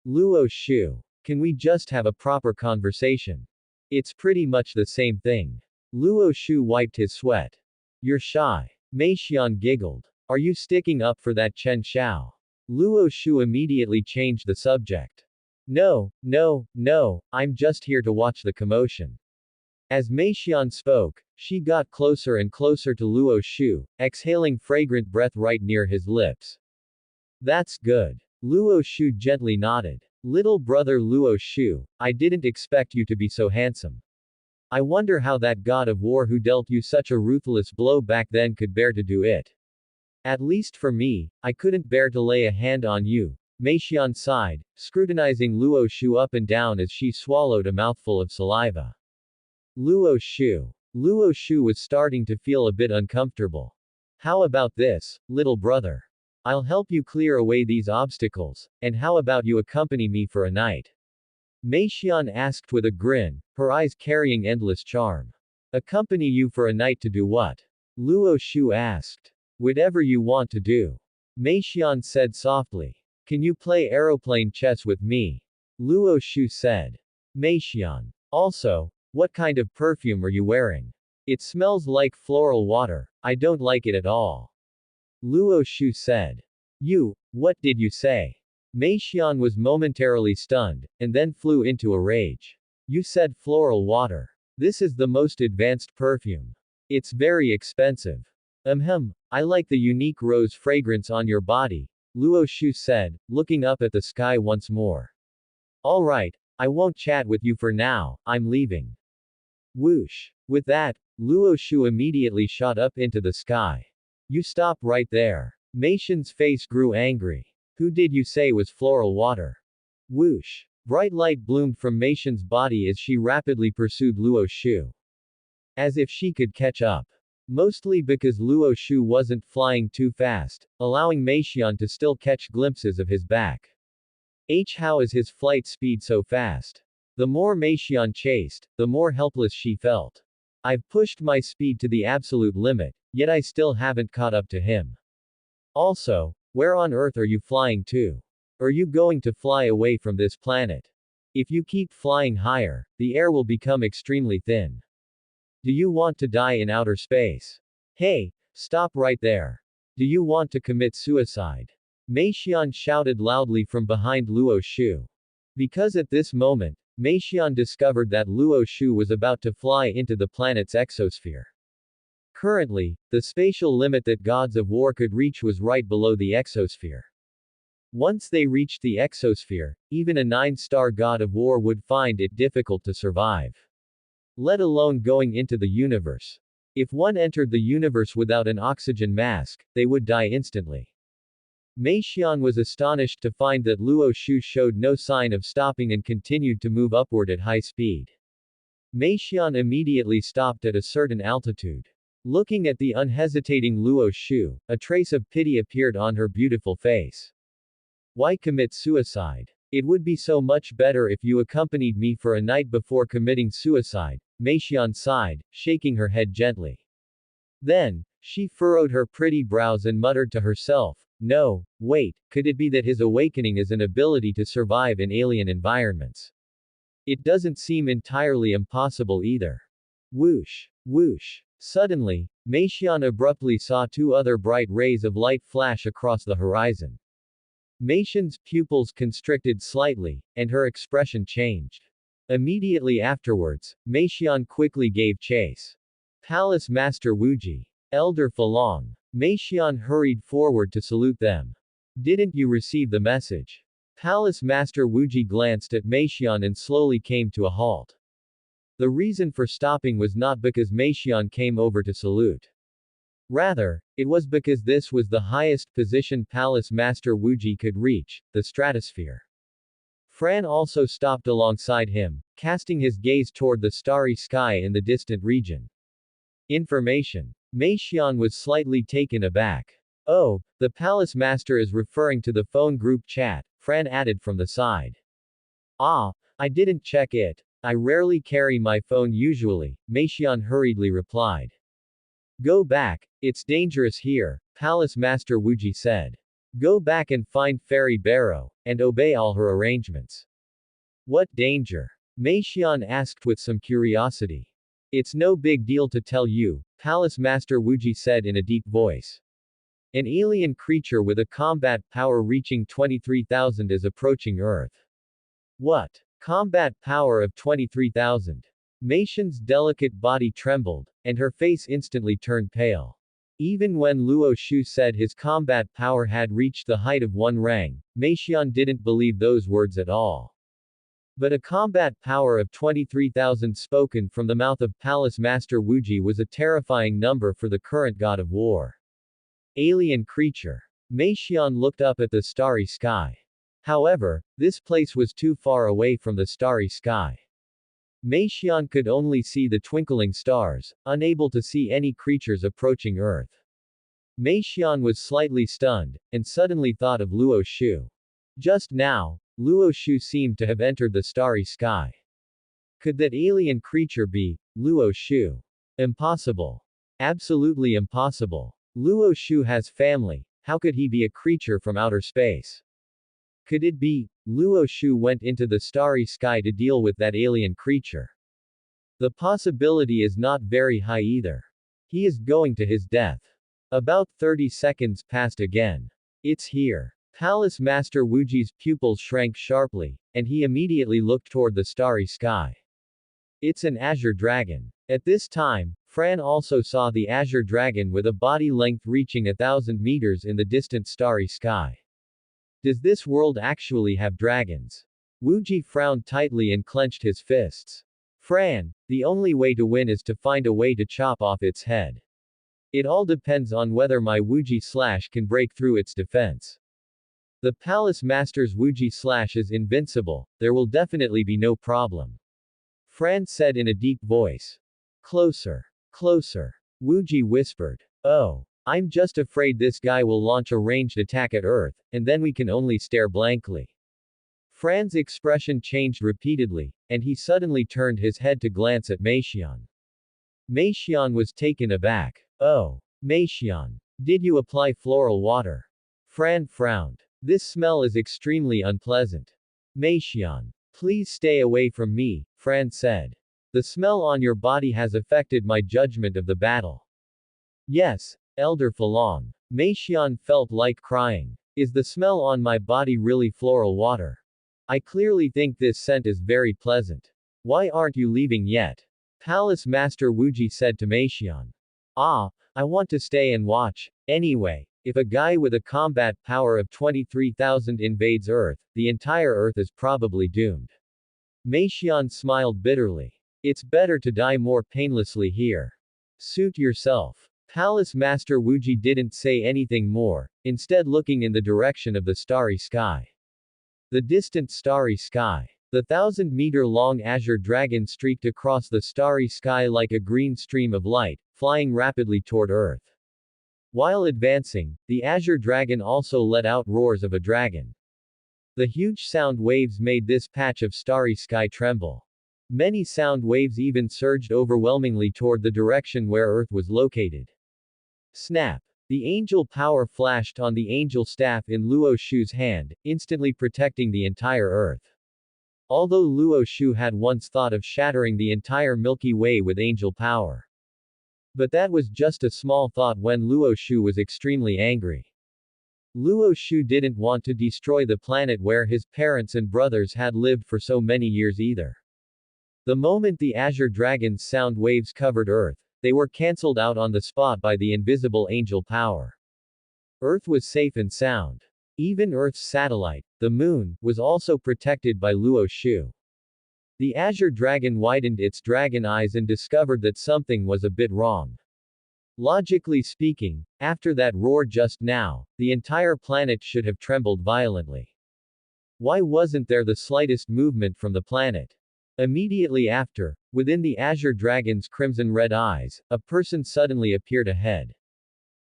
Luo Shu. Can we just have a proper conversation? It's pretty much the same thing. Luo Shu wiped his sweat. You're shy. Meixian giggled. Are you sticking up for that Chen Xiao? Luo Shu immediately changed the subject. No, I'm just here to watch the commotion. As Meixian spoke, she got closer and closer to Luo Shu, exhaling fragrant breath right near his lips. That's good. Luo Shu gently nodded. Little brother Luo Shu, I didn't expect you to be so handsome. I wonder how that god of war who dealt you such a ruthless blow back then could bear to do it. At least for me, I couldn't bear to lay a hand on you. Meixian sighed, scrutinizing Luo Shu up and down as she swallowed a mouthful of saliva. Luo Shu. Luo Shu was starting to feel a bit uncomfortable. How about this, little brother? I'll help you clear away these obstacles, and how about you accompany me for a night? Meixian asked with a grin, her eyes carrying endless charm. Accompany you for a night to do what? Luo Shu asked. Whatever you want to do. Meixian said softly. Can you play aeroplane chess with me? Luo Shu said. Meixian. Also, what kind of perfume are you wearing? It smells like floral water. I don't like it at all. Luo Shu said. What did you say? Meixian was momentarily stunned, and then flew into a rage. You said floral water. This is the most advanced perfume. It's very expensive. I like the unique rose fragrance on your body, Luo Shu said, looking up at the sky once more. Alright, I won't chat with you for now, I'm leaving. Whoosh. With that, Luo Shu immediately shot up into the sky. You stop right there. Mei Xian's face grew angry. Who did you say was floral water? Whoosh. Bright light bloomed from Mei Xian's body as she rapidly pursued Luo Shu. As if she could catch up. Mostly because Luo Shu wasn't flying too fast, allowing Mei Xian to still catch glimpses of his back. How is his flight speed so fast? The more Mei Xian chased, the more helpless she felt. I've pushed my speed to the absolute limit, yet I still haven't caught up to him. Also, where on earth are you flying to? Are you going to fly away from this planet? If you keep flying higher, the air will become extremely thin. Do you want to die in outer space? Hey, stop right there. Do you want to commit suicide? Mei Xian shouted loudly from behind Luo Shu. Because at this moment, Mei Xian discovered that Luo Shu was about to fly into the planet's exosphere. Currently, the spatial limit that gods of war could reach was right below the exosphere. Once they reached the exosphere, even a 9-star god of war would find it difficult to survive. Let alone going into the universe. If one entered the universe without an oxygen mask, they would die instantly. Mei Xian was astonished to find that Luo Shu showed no sign of stopping and continued to move upward at high speed. Mei Xian immediately stopped at a certain altitude. Looking at the unhesitating Luo Shu, a trace of pity appeared on her beautiful face. Why commit suicide? It would be so much better if you accompanied me for a night before committing suicide, Mei Xian sighed, shaking her head gently. Then, she furrowed her pretty brows and muttered to herself, no, wait, could it be that his awakening is an ability to survive in alien environments? It doesn't seem entirely impossible either. Whoosh! Whoosh! Suddenly, Mei Xian abruptly saw 2 other bright rays of light flash across the horizon. Mei Xian's pupils constricted slightly, and her expression changed. Immediately afterwards, Mei Xian quickly gave chase. Palace Master Wuji. Elder Falong. Mei Xian hurried forward to salute them. Didn't you receive the message? Palace Master Wuji glanced at Mei Xian and slowly came to a halt. The reason for stopping was not because Mei Xian came over to salute. Rather, it was because this was the highest position Palace Master Wuji could reach, the stratosphere. Fran also stopped alongside him, casting his gaze toward the starry sky in the distant region. Information. Mei Xian was slightly taken aback. Oh, the Palace Master is referring to the phone group chat, Fran added from the side. Ah, I didn't check it. I rarely carry my phone usually, Mei Xian hurriedly replied. Go back, it's dangerous here, Palace Master Wuji said. Go back and find Fairy Barrow, and obey all her arrangements. What danger? Mei Xian asked with some curiosity. It's no big deal to tell you, Palace Master Wuji said in a deep voice. An alien creature with a combat power reaching 23,000 is approaching Earth. What? Combat power of 23,000. Mei Xian's delicate body trembled, and her face instantly turned pale. Even when Luo Shu said his combat power had reached the height of 1 rang, Mei Xian didn't believe those words at all. But a combat power of 23,000 spoken from the mouth of Palace Master Wuji was a terrifying number for the current god of war. Alien creature. Mei Xian looked up at the starry sky. However, this place was too far away from the starry sky. Mei Xian could only see the twinkling stars, unable to see any creatures approaching Earth. Mei Xian was slightly stunned, and suddenly thought of Luo Shu. Just now, Luo Shu seemed to have entered the starry sky. Could that alien creature be Luo Shu? Impossible. Absolutely impossible. Luo Shu has family, how could he be a creature from outer space? Could it be Luo Shu went into the starry sky to deal with that alien creature? The possibility is not very high either. He is going to his death. About 30 seconds passed again. It's here. Palace Master Wuji's pupils shrank sharply, and he immediately looked toward the starry sky. It's an azure dragon. At this time, Fran also saw the azure dragon with a body length reaching 1,000 meters in the distant starry sky. Does this world actually have dragons? Wuji frowned tightly and clenched his fists. Fran, the only way to win is to find a way to chop off its head. It all depends on whether my Wuji slash can break through its defense. The Palace Master's Wuji slash is invincible, there will definitely be no problem. Fran said in a deep voice. Closer. Closer. Wuji whispered. Oh. I'm just afraid this guy will launch a ranged attack at Earth, and then we can only stare blankly. Fran's expression changed repeatedly, and he suddenly turned his head to glance at Meixian. Meixian was taken aback. Oh. Meixian. Did you apply floral water? Fran frowned. This smell is extremely unpleasant. Meixian. Please stay away from me, Fran said. The smell on your body has affected my judgment of the battle. Yes, Elder Falong. Meixian felt like crying. Is the smell on my body really floral water? I clearly think this scent is very pleasant. Why aren't you leaving yet? Palace Master Wuji said to Meixian. Ah, I want to stay and watch. Anyway, if a guy with a combat power of 23,000 invades Earth, the entire Earth is probably doomed. Meixian smiled bitterly. It's better to die more painlessly here. Suit yourself. Palace Master Wuji didn't say anything more, instead looking in the direction of the starry sky. The distant starry sky. The 1,000-meter-long azure dragon streaked across the starry sky like a green stream of light, flying rapidly toward Earth. While advancing, the azure dragon also let out roars of a dragon. The huge sound waves made this patch of starry sky tremble. Many sound waves even surged overwhelmingly toward the direction where Earth was located. Snap! The angel power flashed on the angel staff in Luo Shu's hand, instantly protecting the entire Earth. Although Luo Shu had once thought of shattering the entire Milky Way with angel power. But that was just a small thought when Luo Shu was extremely angry. Luo Shu didn't want to destroy the planet where his parents and brothers had lived for so many years either. The moment the azure dragon's sound waves covered Earth, they were cancelled out on the spot by the invisible angel power. Earth was safe and sound. Even Earth's satellite, the moon, was also protected by Luo Shu. The azure dragon widened its dragon eyes and discovered that something was a bit wrong. Logically speaking, after that roar just now, the entire planet should have trembled violently. Why wasn't there the slightest movement from the planet? Immediately after, within the azure dragon's crimson-red eyes, a person suddenly appeared ahead.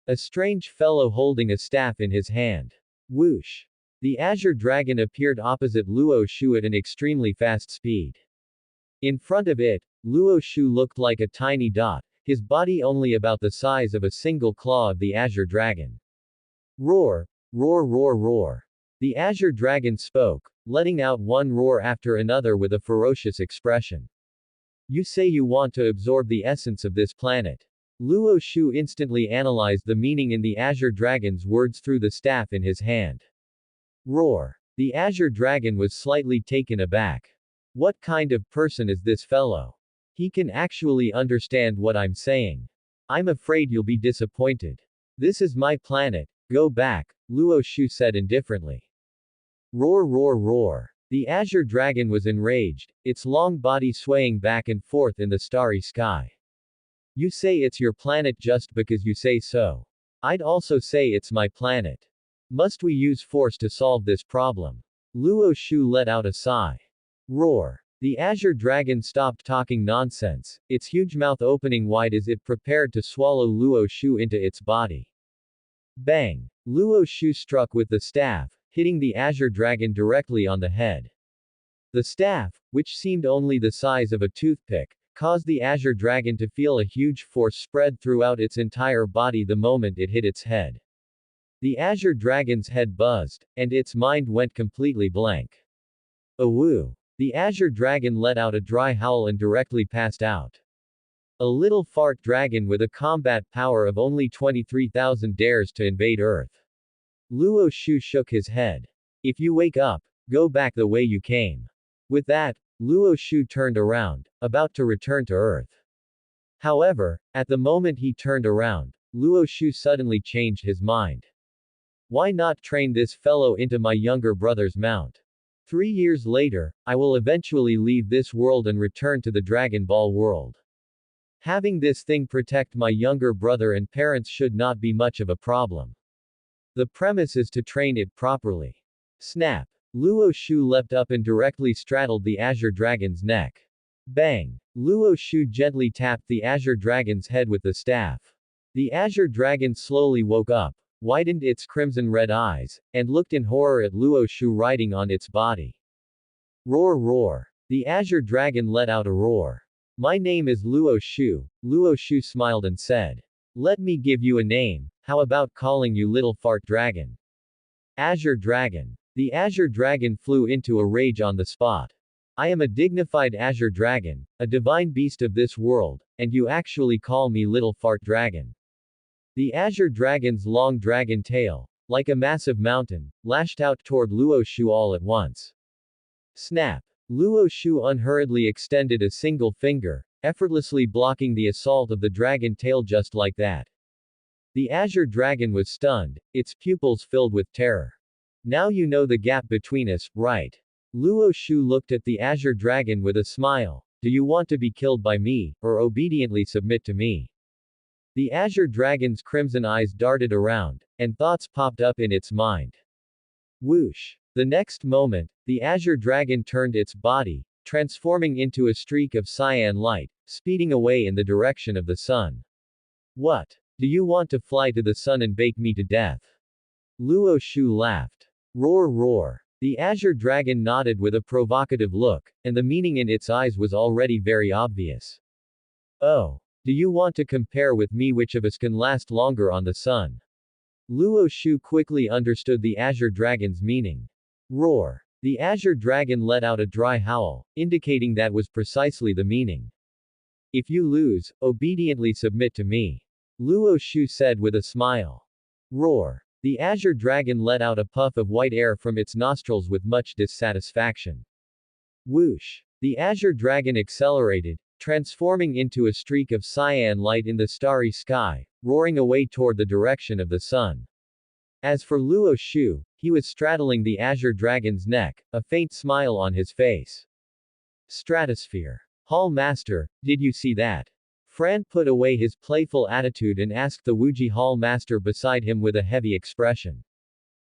A strange fellow holding a staff in his hand. Whoosh! The azure dragon appeared opposite Luo Shu at an extremely fast speed. In front of it, Luo Shu looked like a tiny dot, his body only about the size of a single claw of the azure dragon. Roar! Roar roar roar! The azure dragon spoke, letting out one roar after another with a ferocious expression. You say you want to absorb the essence of this planet. Luo Shu instantly analyzed the meaning in the azure dragon's words through the staff in his hand. Roar. The azure dragon was slightly taken aback. What kind of person is this fellow? He can actually understand what I'm saying. I'm afraid you'll be disappointed. This is my planet, go back, Luo Shu said indifferently. Roar roar roar. The azure dragon was enraged, its long body swaying back and forth in the starry sky. You say it's your planet just because you say so. I'd also say it's my planet. Must we use force to solve this problem? Luo Shu let out a sigh. Roar. The azure dragon stopped talking nonsense, its huge mouth opening wide as it prepared to swallow Luo Shu into its body. Bang! Luo Shu struck with the staff, hitting the azure dragon directly on the head. The staff, which seemed only the size of a toothpick, caused the azure dragon to feel a huge force spread throughout its entire body the moment it hit its head. The azure dragon's head buzzed, and its mind went completely blank. Awoo! The azure dragon let out a dry howl and directly passed out. A little fart dragon with a combat power of only 23,000 dares to invade Earth. Luo Shu shook his head. If you wake up, go back the way you came. With that, Luo Shu turned around, about to return to Earth. However, at the moment he turned around, Luo Shu suddenly changed his mind. Why not train this fellow into my younger brother's mount? 3 years later, I will eventually leave this world and return to the Dragon Ball world. Having this thing protect my younger brother and parents should not be much of a problem. The premise is to train it properly. Snap. Luo Shu leapt up and directly straddled the Azure Dragon's neck. Bang. Luo Shu gently tapped the Azure Dragon's head with the staff. The Azure Dragon slowly woke up, widened its crimson-red eyes, and looked in horror at Luo Shu riding on its body. Roar roar. The Azure Dragon let out a roar. My name is Luo Shu. Luo Shu smiled and said. Let me give you a name, how about calling you Little Fart Dragon? Azure Dragon. The Azure Dragon flew into a rage on the spot. I am a dignified Azure Dragon, a divine beast of this world, and you actually call me Little Fart Dragon. The Azure Dragon's long dragon tail, like a massive mountain, lashed out toward Luo Shu all at once. Snap. Luo Shu unhurriedly extended a single finger, effortlessly blocking the assault of the dragon tail just like that. The Azure Dragon was stunned, its pupils filled with terror. Now you know the gap between us, right? Luo Shu looked at the Azure Dragon with a smile. Do you want to be killed by me, or obediently submit to me? The Azure Dragon's crimson eyes darted around, and thoughts popped up in its mind. Whoosh! The next moment, the Azure Dragon turned its body, transforming into a streak of cyan light, speeding away in the direction of the sun. What? Do you want to fly to the sun and bake me to death? Luo Shu laughed. Roar roar. The Azure Dragon nodded with a provocative look, and the meaning in its eyes was already very obvious. Oh. Do you want to compare with me which of us can last longer on the sun? Luo Shu quickly understood the Azure Dragon's meaning. Roar. The Azure Dragon let out a dry howl, indicating that was precisely the meaning. If you lose, obediently submit to me. Luo Shu said with a smile. Roar. The Azure Dragon let out a puff of white air from its nostrils with much dissatisfaction. Whoosh. The Azure Dragon accelerated, transforming into a streak of cyan light in the starry sky, roaring away toward the direction of the sun. As for Luo Shu, he was straddling the Azure Dragon's neck, a faint smile on his face. Stratosphere. Hall Master, did you see that? Fran put away his playful attitude and asked the Wuji Hall Master beside him with a heavy expression.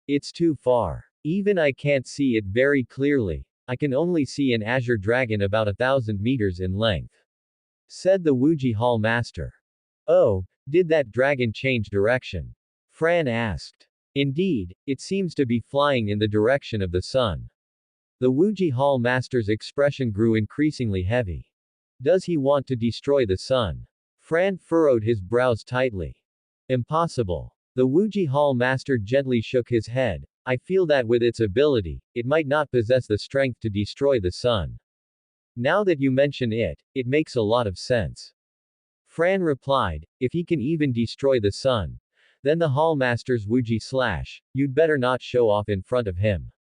It's too far. Even I can't see it very clearly. I can only see an Azure Dragon about 1,000 meters in length. Said the Wuji Hall Master. Oh, did that dragon change direction? Fran asked. Indeed, it seems to be flying in the direction of the sun. The Wuji Hall Master's expression grew increasingly heavy. Does he want to destroy the sun? Fran furrowed his brows tightly. Impossible. The Wuji Hall Master gently shook his head. I feel that with its ability, it might not possess the strength to destroy the sun. Now that you mention it, it makes a lot of sense. Fran replied, if he can even destroy the sun, then the Hall Master's Wuji slash, you'd better not show off in front of him.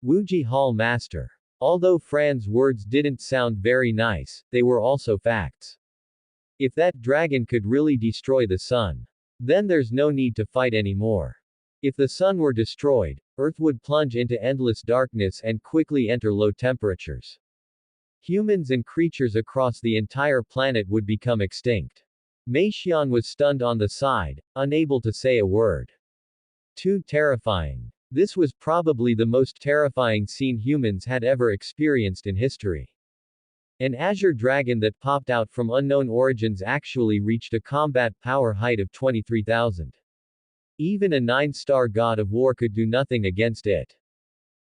Wuji Hall Master. Although Fran's words didn't sound very nice, they were also facts. If that dragon could really destroy the sun, then there's no need to fight anymore. If the sun were destroyed, Earth would plunge into endless darkness and quickly enter low temperatures. Humans and creatures across the entire planet would become extinct. Mei Xian was stunned on the side, unable to say a word. Too terrifying. This was probably the most terrifying scene humans had ever experienced in history. An Azure Dragon that popped out from unknown origins actually reached a combat power height of 23,000. Even a 9-star god of war could do nothing against it.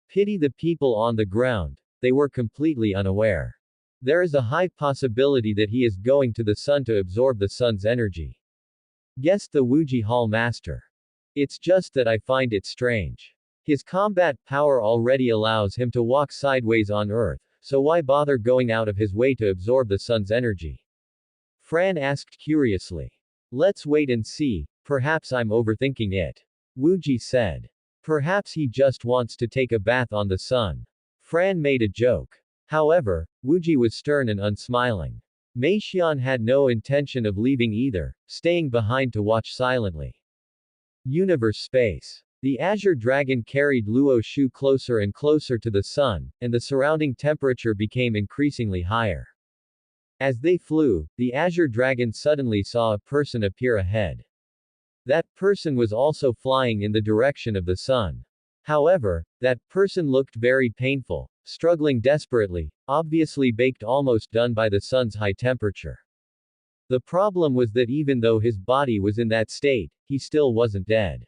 Pity the people on the ground, they were completely unaware. There is a high possibility that he is going to the sun to absorb the sun's energy. Guessed the Wuji Hall Master. It's just that I find it strange. His combat power already allows him to walk sideways on Earth, so why bother going out of his way to absorb the sun's energy? Fran asked curiously. Let's wait and see, perhaps I'm overthinking it. Wuji said. Perhaps he just wants to take a bath on the sun. Fran made a joke. However, Wuji was stern and unsmiling. Mei Xian had no intention of leaving either, staying behind to watch silently. Universe space. The azure dragon carried Luo Shu closer and closer to the sun, and the surrounding temperature became increasingly higher. As they flew, the azure dragon suddenly saw a person appear ahead. That person was also flying in the direction of the sun. However, that person looked very painful, struggling desperately, obviously baked almost done by the sun's high temperature. The problem was that even though his body was in that state, he still wasn't dead.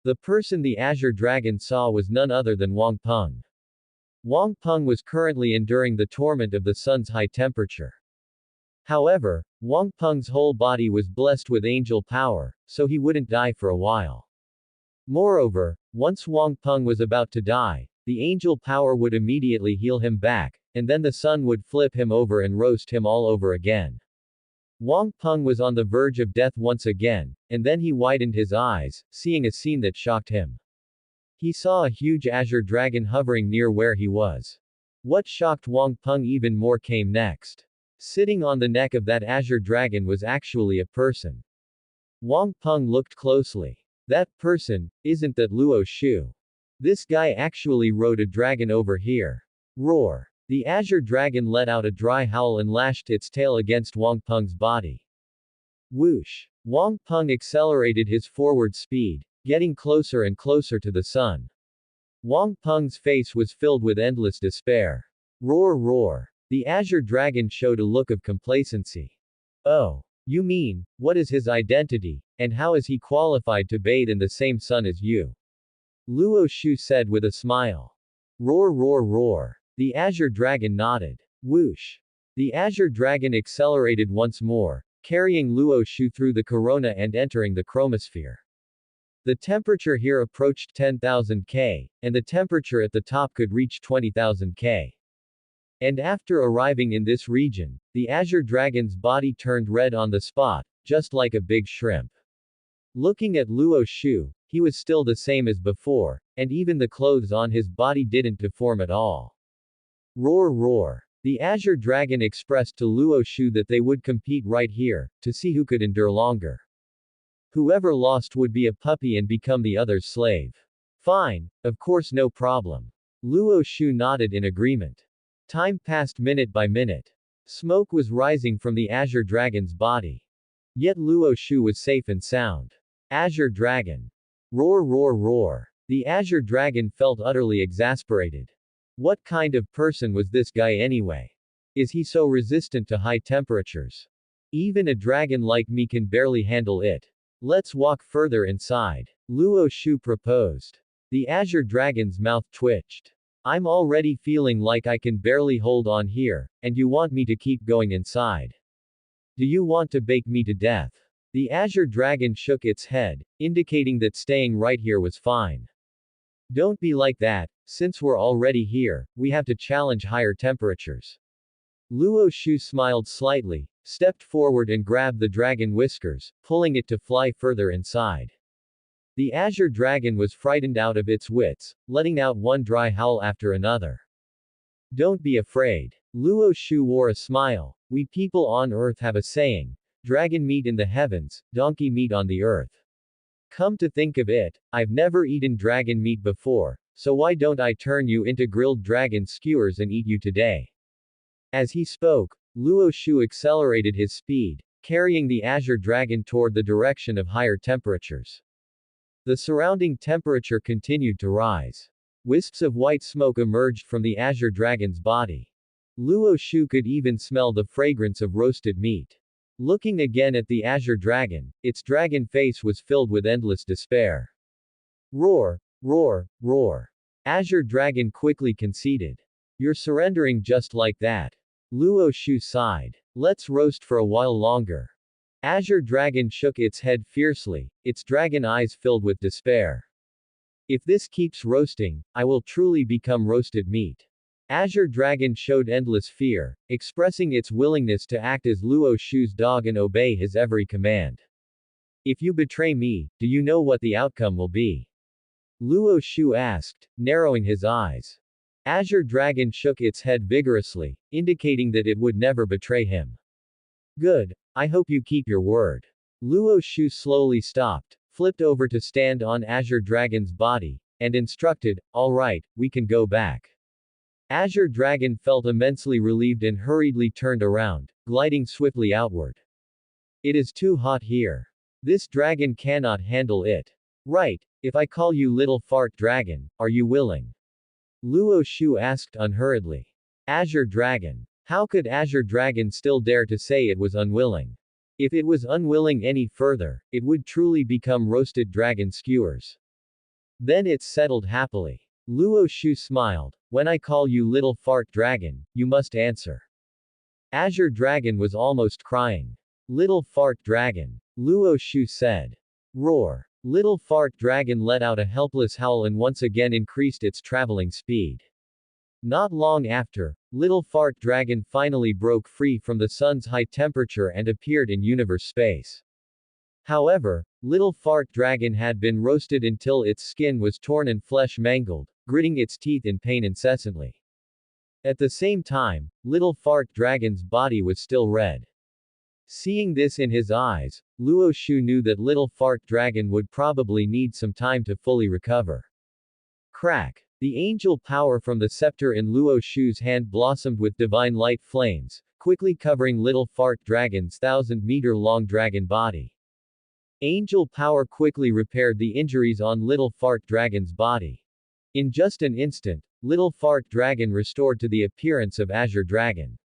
The person the azure dragon saw was none other than Wang Peng. Wang Peng was currently enduring the torment of the sun's high temperature. However, Wang Peng's whole body was blessed with angel power, so he wouldn't die for a while. Moreover, once Wang Peng was about to die, the angel power would immediately heal him back, and then the sun would flip him over and roast him all over again. Wang Peng was on the verge of death once again, and then he widened his eyes, seeing a scene that shocked him. He saw a huge azure dragon hovering near where he was. What shocked Wang Peng even more came next. Sitting on the neck of that azure dragon was actually a person. Wang Peng looked closely. That person, isn't that Luo Shu? This guy actually rode a dragon over here. Roar. The azure dragon let out a dry howl and lashed its tail against Wang Peng's body. Whoosh. Wang Peng accelerated his forward speed, getting closer and closer to the sun. Wang Peng's face was filled with endless despair. Roar roar. The azure dragon showed a look of complacency. Oh. You mean, what is his identity, and how is he qualified to bathe in the same sun as you? Luo Shu said with a smile. Roar roar roar. The azure dragon nodded. Whoosh. The azure dragon accelerated once more, carrying Luo Shu through the corona and entering the chromosphere. The temperature here approached 10,000 K, and the temperature at the top could reach 20,000 K. And after arriving in this region, the azure dragon's body turned red on the spot, just like a big shrimp. Looking at Luo Shu, he was still the same as before, and even the clothes on his body didn't deform at all. Roar roar. The azure dragon expressed to Luo Shu that they would compete right here, to see who could endure longer. Whoever lost would be a puppy and become the other's slave. Fine, of course no problem. Luo Shu nodded in agreement. Time passed minute by minute. Smoke was rising from the azure dragon's body. Yet Luo Shu was safe and sound. Azure dragon. Roar roar roar. The azure dragon felt utterly exasperated. What kind of person was this guy anyway? Is he so resistant to high temperatures? Even a dragon like me can barely handle it. Let's walk further inside. Luo Shu proposed. The azure dragon's mouth twitched. I'm already feeling like I can barely hold on here, and you want me to keep going inside. Do you want to bake me to death? The azure dragon shook its head, indicating that staying right here was fine. Don't be like that, since we're already here, we have to challenge higher temperatures. Luo Shu smiled slightly, stepped forward and grabbed the dragon whiskers, pulling it to fly further inside. The azure dragon was frightened out of its wits, letting out one dry howl after another. Don't be afraid. Luo Shu wore a smile. We people on earth have a saying, dragon meat in the heavens, donkey meat on the earth. Come to think of it, I've never eaten dragon meat before, so why don't I turn you into grilled dragon skewers and eat you today? As he spoke, Luo Shu accelerated his speed, carrying the azure dragon toward the direction of higher temperatures. The surrounding temperature continued to rise. Wisps of white smoke emerged from the azure dragon's body. Luo Shu could even smell the fragrance of roasted meat. Looking again at the azure dragon, its dragon face was filled with endless despair. Roar, roar, roar. Azure dragon quickly conceded. You're surrendering just like that. Luo Shu sighed. Let's roast for a while longer. Azure dragon shook its head fiercely, its dragon eyes filled with despair. If this keeps roasting, I will truly become roasted meat. Azure dragon showed endless fear, expressing its willingness to act as Luo Shu's dog and obey his every command. If you betray me, do you know what the outcome will be? Luo Shu asked, narrowing his eyes. Azure dragon shook its head vigorously, indicating that it would never betray him. Good. I hope you keep your word. Luo Shu slowly stopped, flipped over to stand on Azure Dragon's body, and instructed, "All right, we can go back." Azure Dragon felt immensely relieved and hurriedly turned around, gliding swiftly outward. "It is too hot here. This dragon cannot handle it. Right, if I call you Little Fart Dragon, are you willing?" Luo Shu asked unhurriedly. Azure Dragon. How could Azure Dragon still dare to say it was unwilling? If it was unwilling any further, it would truly become roasted dragon skewers. Then it settled happily. Luo Shu smiled. "When I call you Little Fart Dragon, you must answer." Azure Dragon was almost crying. "Little Fart Dragon," Luo Shu said. Roar. Little Fart Dragon let out a helpless howl and once again increased its traveling speed. Not long after, Little Fart Dragon finally broke free from the sun's high temperature and appeared in universe space. However, Little Fart Dragon had been roasted until its skin was torn and flesh mangled, gritting its teeth in pain incessantly. At the same time, Little Fart Dragon's body was still red. Seeing this in his eyes, Luo Shu knew that Little Fart Dragon would probably need some time to fully recover. Crack. The angel power from the scepter in Luo Shu's hand blossomed with divine light flames, quickly covering Little Fart Dragon's 1,000-meter-long dragon body. Angel power quickly repaired the injuries on Little Fart Dragon's body. In just an instant, Little Fart Dragon restored to the appearance of Azure Dragon.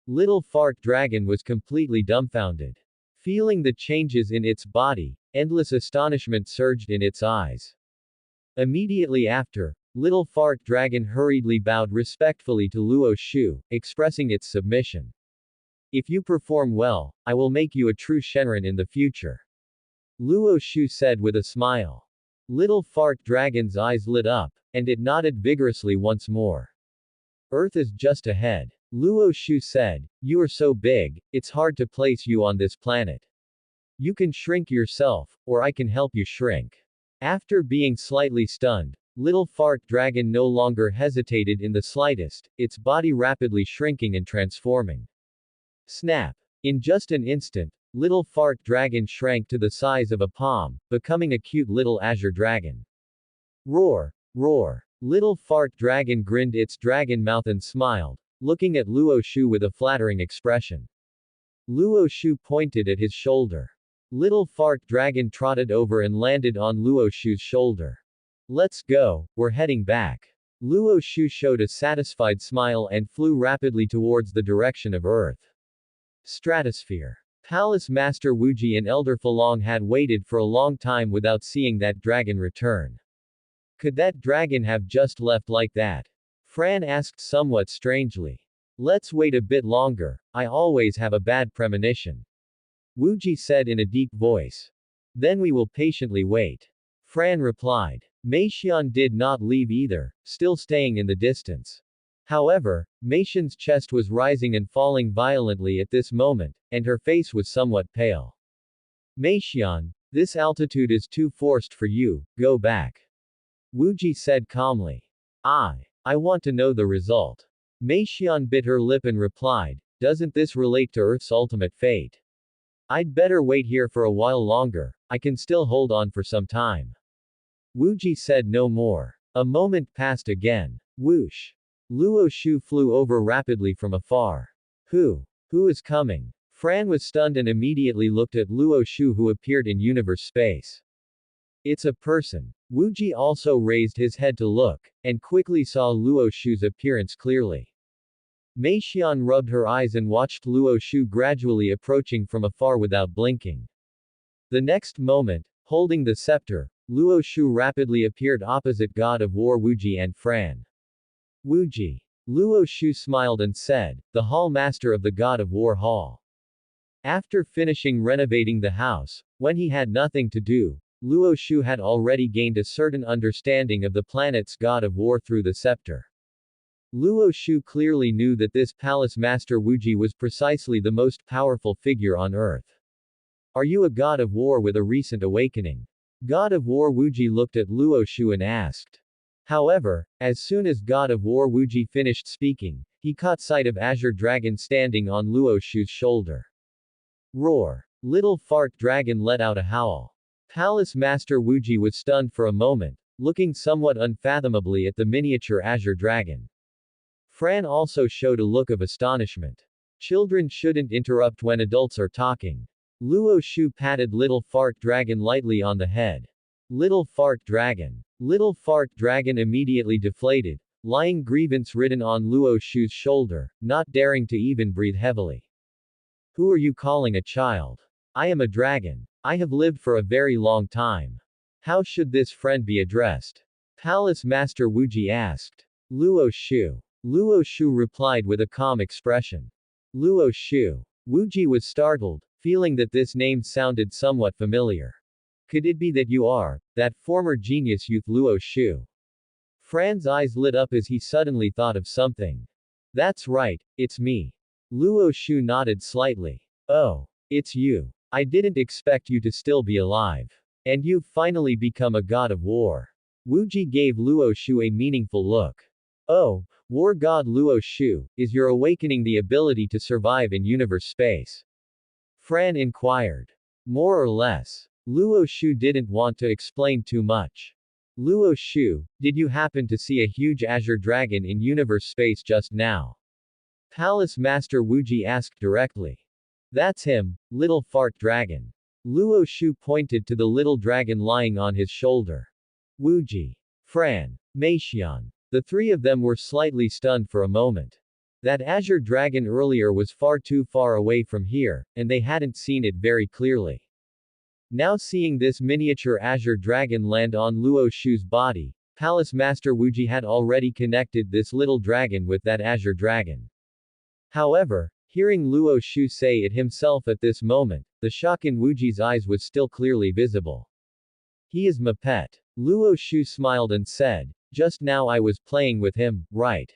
Little Fart Dragon was completely dumbfounded. Feeling the changes in its body, endless astonishment surged in its eyes. Immediately after, Little Fart Dragon hurriedly bowed respectfully to Luo Shu, expressing its submission. "If you perform well, I will make you a true Shenron in the future," Luo Shu said with a smile. Little Fart Dragon's eyes lit up, and it nodded vigorously once more. "Earth is just ahead," Luo Shu said. "You are so big, it's hard to place you on this planet. You can shrink yourself, or I can help you shrink." After being slightly stunned, Little Fart Dragon no longer hesitated in the slightest, its body rapidly shrinking and transforming. Snap! In just an instant, Little Fart Dragon shrank to the size of a palm, becoming a cute little Azure Dragon. Roar! Roar! Little Fart Dragon grinned its dragon mouth and smiled, looking at Luo Shu with a flattering expression. Luo Shu pointed at his shoulder. Little Fart Dragon trotted over and landed on Luo Shu's shoulder. "Let's go, we're heading back." Luo Shu showed a satisfied smile and flew rapidly towards the direction of Earth. Stratosphere. Palace Master Wuji and Elder Falong had waited for a long time without seeing that dragon return. Could that dragon have just left like that? Fran asked somewhat strangely. "Let's wait a bit longer, I always have a bad premonition," Wuji said in a deep voice. "Then we will patiently wait," Fran replied. Meixian did not leave either, still staying in the distance. However, Meixian's chest was rising and falling violently at this moment, and her face was somewhat pale. "Meixian, this altitude is too forced for you, go back," Wuji said calmly. I want to know the result." Meixian bit her lip and replied, "Doesn't this relate to Earth's ultimate fate? I'd better wait here for a while longer, I can still hold on for some time." Wuji said no more. A moment passed again. Whoosh! Luo Shu flew over rapidly from afar. Who is coming?" Fran was stunned and immediately looked at Luo Shu, who appeared in universe space. "It's a person." Wuji also raised his head to look, and quickly saw Luo Shu's appearance clearly. Meixian rubbed her eyes and watched Luo Shu gradually approaching from afar without blinking. The next moment, holding the scepter, Luo Shu rapidly appeared opposite God of War Wuji and Fran. "Wuji." Luo Shu smiled and said, "The Hall Master of the God of War Hall." After finishing renovating the house, when he had nothing to do, Luo Shu had already gained a certain understanding of the planet's God of War through the scepter. Luo Shu clearly knew that this Palace Master Wuji was precisely the most powerful figure on Earth. "Are you a God of War with a recent awakening?" God of War Wuji looked at Luo Shu and asked. However, as soon as God of War Wuji finished speaking, he caught sight of Azure Dragon standing on Luo Shu's shoulder. Roar! Little Fart Dragon let out a howl. Palace Master Wuji was stunned for a moment, looking somewhat unfathomably at the miniature azure dragon. Fran also showed a look of astonishment. Children shouldn't interrupt when adults are talking. Luo Shu patted Little Fart Dragon lightly on the head. Little Fart Dragon. Little Fart Dragon immediately deflated, lying grievance ridden on Luo Shu's shoulder, not daring to even breathe heavily. Who are you calling a child? I am a dragon. I have lived for a very long time. How should this friend be addressed? Palace Master Wuji asked. Luo Shu. Luo Shu replied with a calm expression. Luo Shu. Wuji was startled, feeling that this name sounded somewhat familiar. Could it be that you are, that former genius youth Luo Shu? Fran's eyes lit up as he suddenly thought of something. That's right, it's me. Luo Shu nodded slightly. Oh, it's you. I didn't expect you to still be alive. And you've finally become a god of war. Wuji gave Luo Shu a meaningful look. Oh, war god Luo Shu, is your awakening the ability to survive in universe space? Fran inquired. More or less. Luo Shu didn't want to explain too much. Luo Shu, did you happen to see a huge azure dragon in universe space just now? Palace Master Wuji asked directly. That's him, Little Fart Dragon. Luo Shu pointed to the little dragon lying on his shoulder. Wuji. Fran. Meixian. The three of them were slightly stunned for a moment. That azure dragon earlier was far too far away from here, and they hadn't seen it very clearly. Now seeing this miniature azure dragon land on Luo Shu's body, Palace Master Wuji had already connected this little dragon with that azure dragon. However, hearing Luo Shu say it himself at this moment, the shock in Wuji's eyes was still clearly visible. He is my pet. Luo Shu smiled and said, just now I was playing with him, right?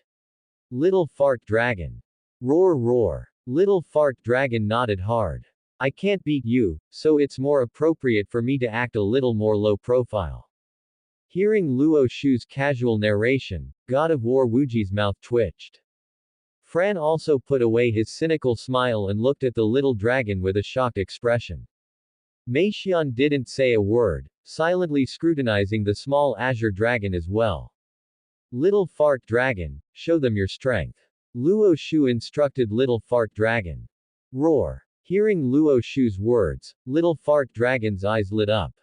Little Fart Dragon. Roar roar. Little Fart Dragon nodded hard. I can't beat you, so it's more appropriate for me to act a little more low profile. Hearing Luo Shu's casual narration, God of War Wuji's mouth twitched. Fran also put away his cynical smile and looked at the little dragon with a shocked expression. Meixian didn't say a word, silently scrutinizing the small azure dragon as well. Little Fart Dragon, show them your strength. Luo Shu instructed Little Fart Dragon. Roar. Hearing Luo Shu's words, Little Fart Dragon's eyes lit up.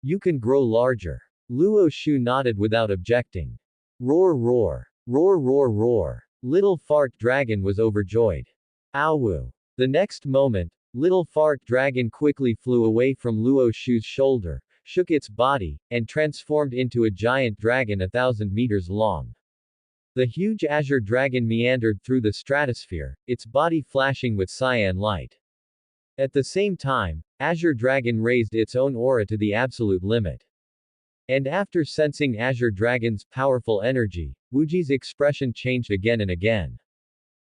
You can grow larger. Luo Shu nodded without objecting. Roar roar. Roar roar roar. Little Fart Dragon was overjoyed. Ow! The next moment, Little Fart Dragon quickly flew away from Luo Shu's shoulder, shook its body, and transformed into a giant dragon 1,000 meters long. The huge azure dragon meandered through the stratosphere, its body flashing with cyan light. At the same time, Azure Dragon raised its own aura to the absolute limit. And after sensing Azure Dragon's powerful energy, Wuji's expression changed again and again.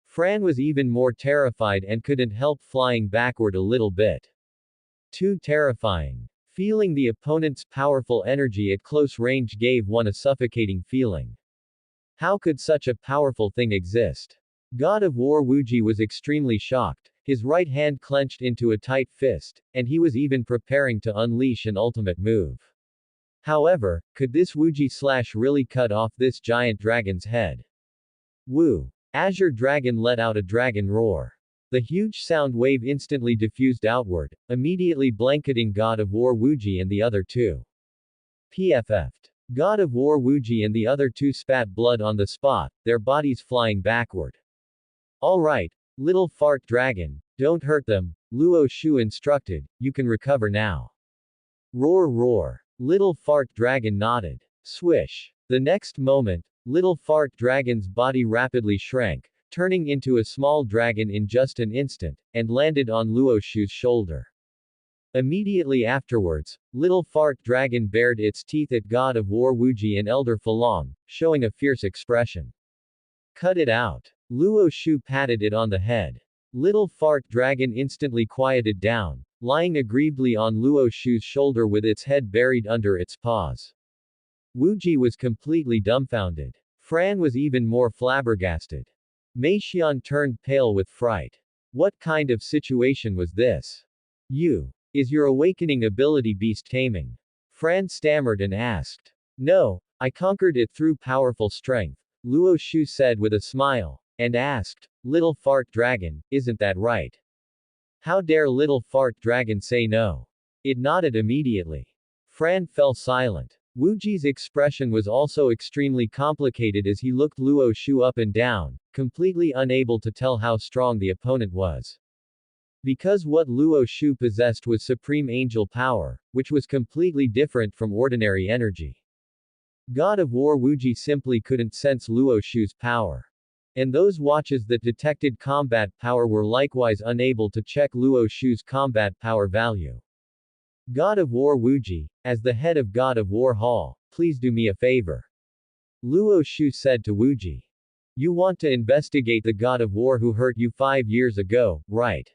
Fran was even more terrified and couldn't help flying backward a little bit. Too terrifying. Feeling the opponent's powerful energy at close range gave one a suffocating feeling. How could such a powerful thing exist? God of War Wuji was extremely shocked, his right hand clenched into a tight fist, and he was even preparing to unleash an ultimate move. However, could this Wuji slash really cut off this giant dragon's head? Woo! Azure Dragon let out a dragon roar. The huge sound wave instantly diffused outward, immediately blanketing God of War Wuji and the other two. PFF'd. God of War Wuji and the other two spat blood on the spot, their bodies flying backward. Alright, Little Fart Dragon, don't hurt them, Luo Shu instructed, you can recover now. Roar roar. Little Fart Dragon nodded. Swish. The next moment, Little Fart Dragon's body rapidly shrank, turning into a small dragon in just an instant, and landed on Luo Shu's shoulder. Immediately afterwards, Little Fart Dragon bared its teeth at God of War Wuji and Elder Falong, showing a fierce expression. Cut it out. Luo Shu patted it on the head. Little Fart Dragon instantly quieted down, lying aggrievedly on Luo Shu's shoulder with its head buried under its paws. Wuji was completely dumbfounded. Fran was even more flabbergasted. Meixian turned pale with fright. What kind of situation was this? You. Is your awakening ability beast taming? Fran stammered and asked. No, I conquered it through powerful strength, Luo Shu said with a smile, and asked, Little fart dragon, isn't that right? How dare little fart dragon say no? It nodded immediately. Fran fell silent. Wuji's expression was also extremely complicated as he looked Luo Shu up and down, completely unable to tell how strong the opponent was. Because what Luo Shu possessed was supreme angel power, which was completely different from ordinary energy. God of War Wuji simply couldn't sense Luo Shu's power. And those watches that detected combat power were likewise unable to check Luo Shu's combat power value. God of War Wuji, as the head of God of War Hall, please do me a favor. Luo Shu said to Wuji. You want to investigate the God of War who hurt you 5 years ago, right?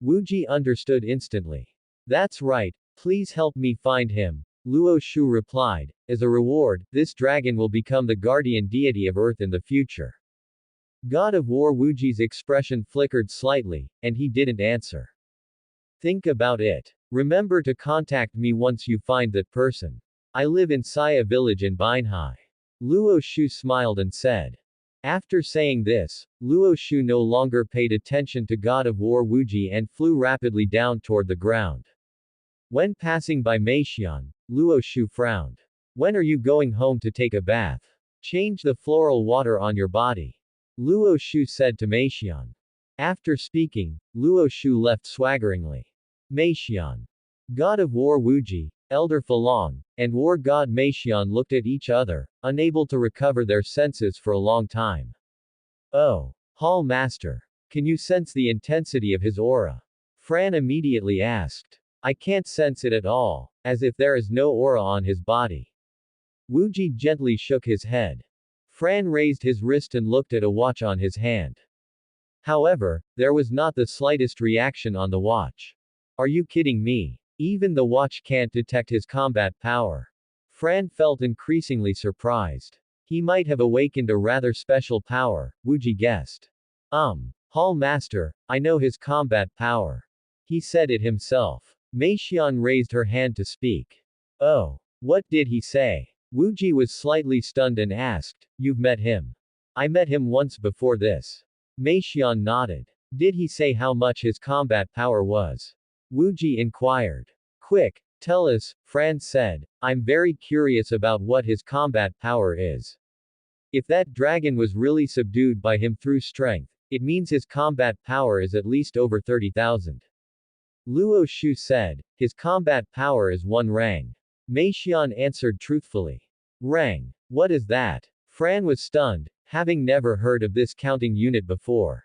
Wuji understood instantly. That's right, please help me find him, Luo Shu replied. As a reward, this dragon will become the guardian deity of Earth in the future. God of War Wuji's expression flickered slightly, and he didn't answer. Think about it. Remember to contact me once you find that person. I live in Saya village in Binhai. Luo Shu smiled and said. After saying this, Luo Shu no longer paid attention to God of War Wuji and flew rapidly down toward the ground. When passing by Meixian, Luo Shu frowned. When are you going home to take a bath? Change the floral water on your body. Luo Shu said to Meixian. After speaking, Luo Shu left swaggeringly. Meixian. God of War Wuji, Elder Falong, and War God Meixian looked at each other, unable to recover their senses for a long time. Oh. Hall Master. Can you sense the intensity of his aura? Fran immediately asked. I can't sense it at all, as if there is no aura on his body. Wuji gently shook his head. Fran raised his wrist and looked at a watch on his hand. However, there was not the slightest reaction on the watch. Are you kidding me? Even the watch can't detect his combat power. Fran felt increasingly surprised. He might have awakened a rather special power, Wuji guessed. Hall Master, I know his combat power. He said it himself. Meixian raised her hand to speak. Oh. What did he say? Wuji was slightly stunned and asked, You've met him? I met him once before this. Meixian nodded. Did he say how much his combat power was? Wuji inquired. Quick, tell us, Fran said. I'm very curious about what his combat power is. If that dragon was really subdued by him through strength, it means his combat power is at least over 30,000. Luo Shu said, his combat power is 1 rang. Meixian answered truthfully. Rang. What is that? Fran was stunned, having never heard of this counting unit before.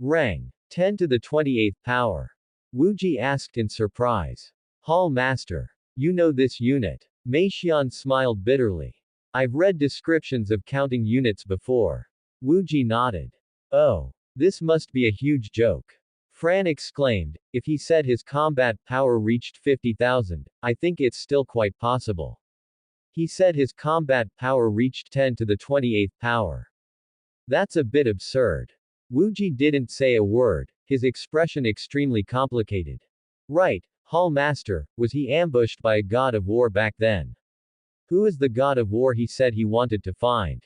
Rang. 10 to the 28th power. Wuji asked in surprise. Hall Master. You know this unit? Meixian smiled bitterly. I've read descriptions of counting units before. Wuji nodded. Oh. This must be a huge joke. Fran exclaimed, if he said his combat power reached 50,000, I think it's still quite possible. He said his combat power reached 10 to the 28th power. That's a bit absurd. Wuji didn't say a word, his expression extremely complicated. Right, Hall Master, was he ambushed by a god of war back then? Who is the god of war he said he wanted to find?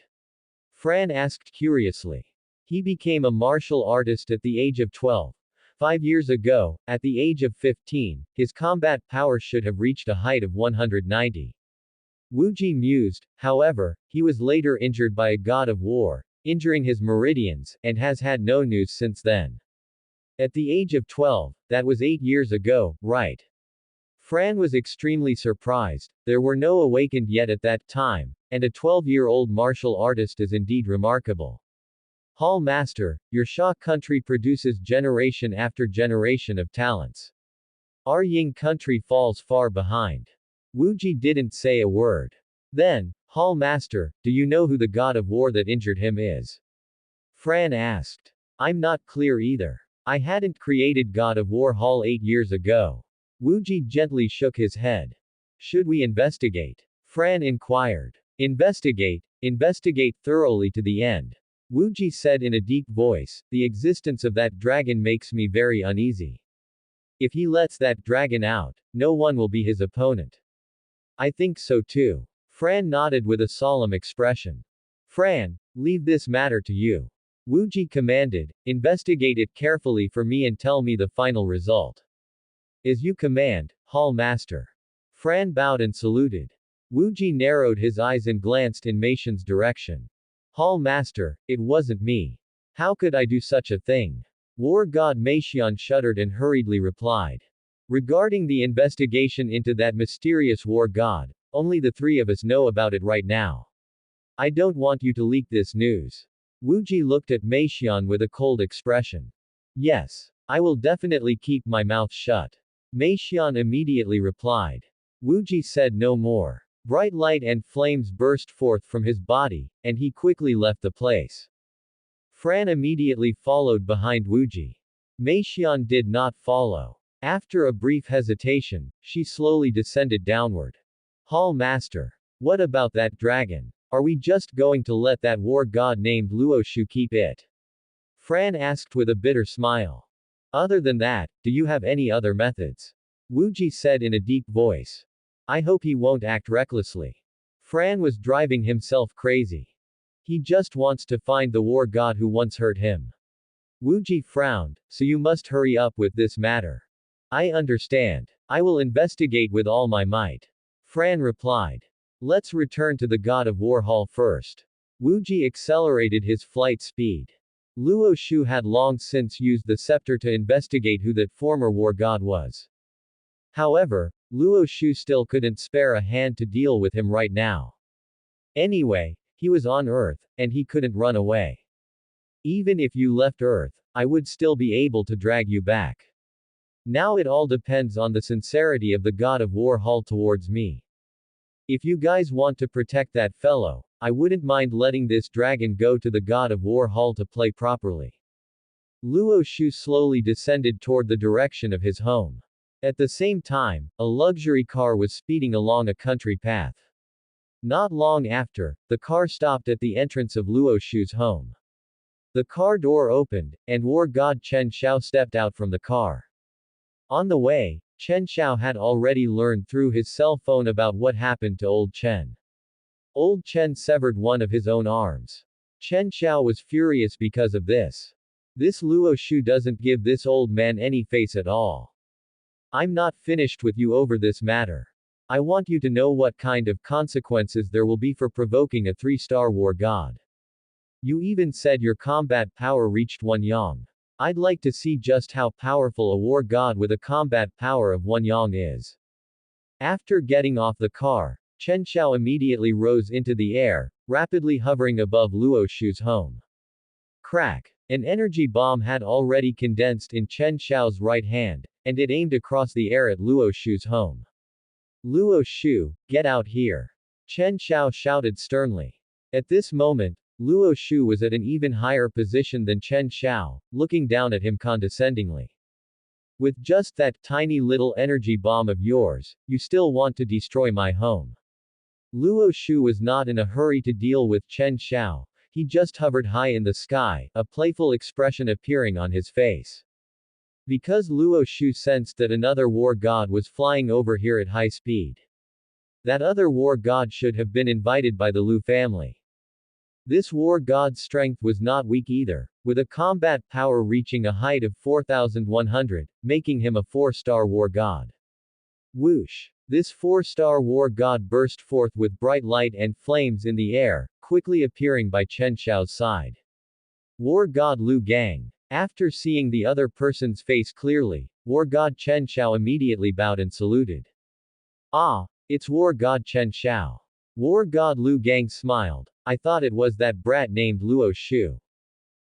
Fran asked curiously. He became a martial artist at the age of 12. 5 years ago, at the age of 15, his combat power should have reached a height of 190. Wuji mused, however, he was later injured by a god of war, injuring his meridians, and has had no news since then. At the age of 12, that was 8 years ago, right? Fran was extremely surprised, there were no awakened yet at that time, and a 12-year-old martial artist is indeed remarkable. Hall Master, your Xia country produces generation after generation of talents. Our Ying country falls far behind. Wuji didn't say a word. Then, Hall Master, do you know who the god of war that injured him is? Fran asked. I'm not clear either. I hadn't created God of War Hall 8 years ago. Wuji gently shook his head. Should we investigate? Fran inquired. Investigate thoroughly to the end. Wuji said in a deep voice, the existence of that dragon makes me very uneasy. If he lets that dragon out, no one will be his opponent. I think so too. Fran nodded with a solemn expression. Fran, leave this matter to you. Wuji commanded, investigate it carefully for me and tell me the final result. As you command, Hall Master. Fran bowed and saluted. Wuji narrowed his eyes and glanced in Meishan's direction. Hall Master, it wasn't me. How could I do such a thing? War God Meishan shuddered and hurriedly replied. Regarding the investigation into that mysterious war god, only the three of us know about it right now. I don't want you to leak this news. Wuji looked at Meishan with a cold expression. Yes. I will definitely keep my mouth shut. Meishan immediately replied. Wuji said no more. Bright light and flames burst forth from his body, and he quickly left the place. Fran immediately followed behind Wuji. Meishan did not follow. After a brief hesitation, she slowly descended downward. Hall Master. What about that dragon? Are we just going to let that war god named Luoshu keep it? Fran asked with a bitter smile. Other than that, do you have any other methods? Wuji said in a deep voice. I hope he won't act recklessly. Fran was driving himself crazy. He just wants to find the war god who once hurt him. Wuji frowned, so you must hurry up with this matter. I understand. I will investigate with all my might. Fran replied. Let's return to the god of war hall first. Wuji accelerated his flight speed. Luo Shu had long since used the scepter to investigate who that former war god was. However, Luo Shu still couldn't spare a hand to deal with him right now. Anyway, he was on Earth, and he couldn't run away. Even if you left Earth, I would still be able to drag you back. Now it all depends on the sincerity of the god of war hall towards me. If you guys want to protect that fellow, I wouldn't mind letting this dragon go to the god of war hall to play properly. Luo Shu slowly descended toward the direction of his home. At the same time, a luxury car was speeding along a country path. Not long after, the car stopped at the entrance of Luo Shu's home. The car door opened, and war god Chen Xiao stepped out from the car. On the way, Chen Xiao had already learned through his cell phone about what happened to old Chen. Old Chen severed one of his own arms. Chen Xiao was furious because of this. This Luo Shu doesn't give this old man any face at all. I'm not finished with you over this matter. I want you to know what kind of consequences there will be for provoking a 3-star war god. You even said your combat power reached 1 yang. I'd like to see just how powerful a war god with a combat power of 1 yang is. After getting off the car, Chen Xiao immediately rose into the air, rapidly hovering above Luo Shu's home. Crack! An energy bomb had already condensed in Chen Xiao's right hand, and it aimed across the air at Luo Shu's home. Luo Shu, get out here! Chen Xiao shouted sternly. At this moment, Luo Shu was at an even higher position than Chen Xiao, looking down at him condescendingly. With just that tiny little energy bomb of yours, you still want to destroy my home. Luo Shu was not in a hurry to deal with Chen Xiao, he just hovered high in the sky, a playful expression appearing on his face. Because Luo Shu sensed that another war god was flying over here at high speed. That other war god should have been invited by the Lu family. This war god's strength was not weak either, with a combat power reaching a height of 4,100, making him a 4-star war god. Whoosh! This 4-star war god burst forth with bright light and flames in the air, quickly appearing by Chen Xiao's side. War god Lu Gang. After seeing the other person's face clearly, war god Chen Xiao immediately bowed and saluted. Ah, it's war god Chen Xiao. War god Lu Gang smiled. I thought it was that brat named Luo Shu.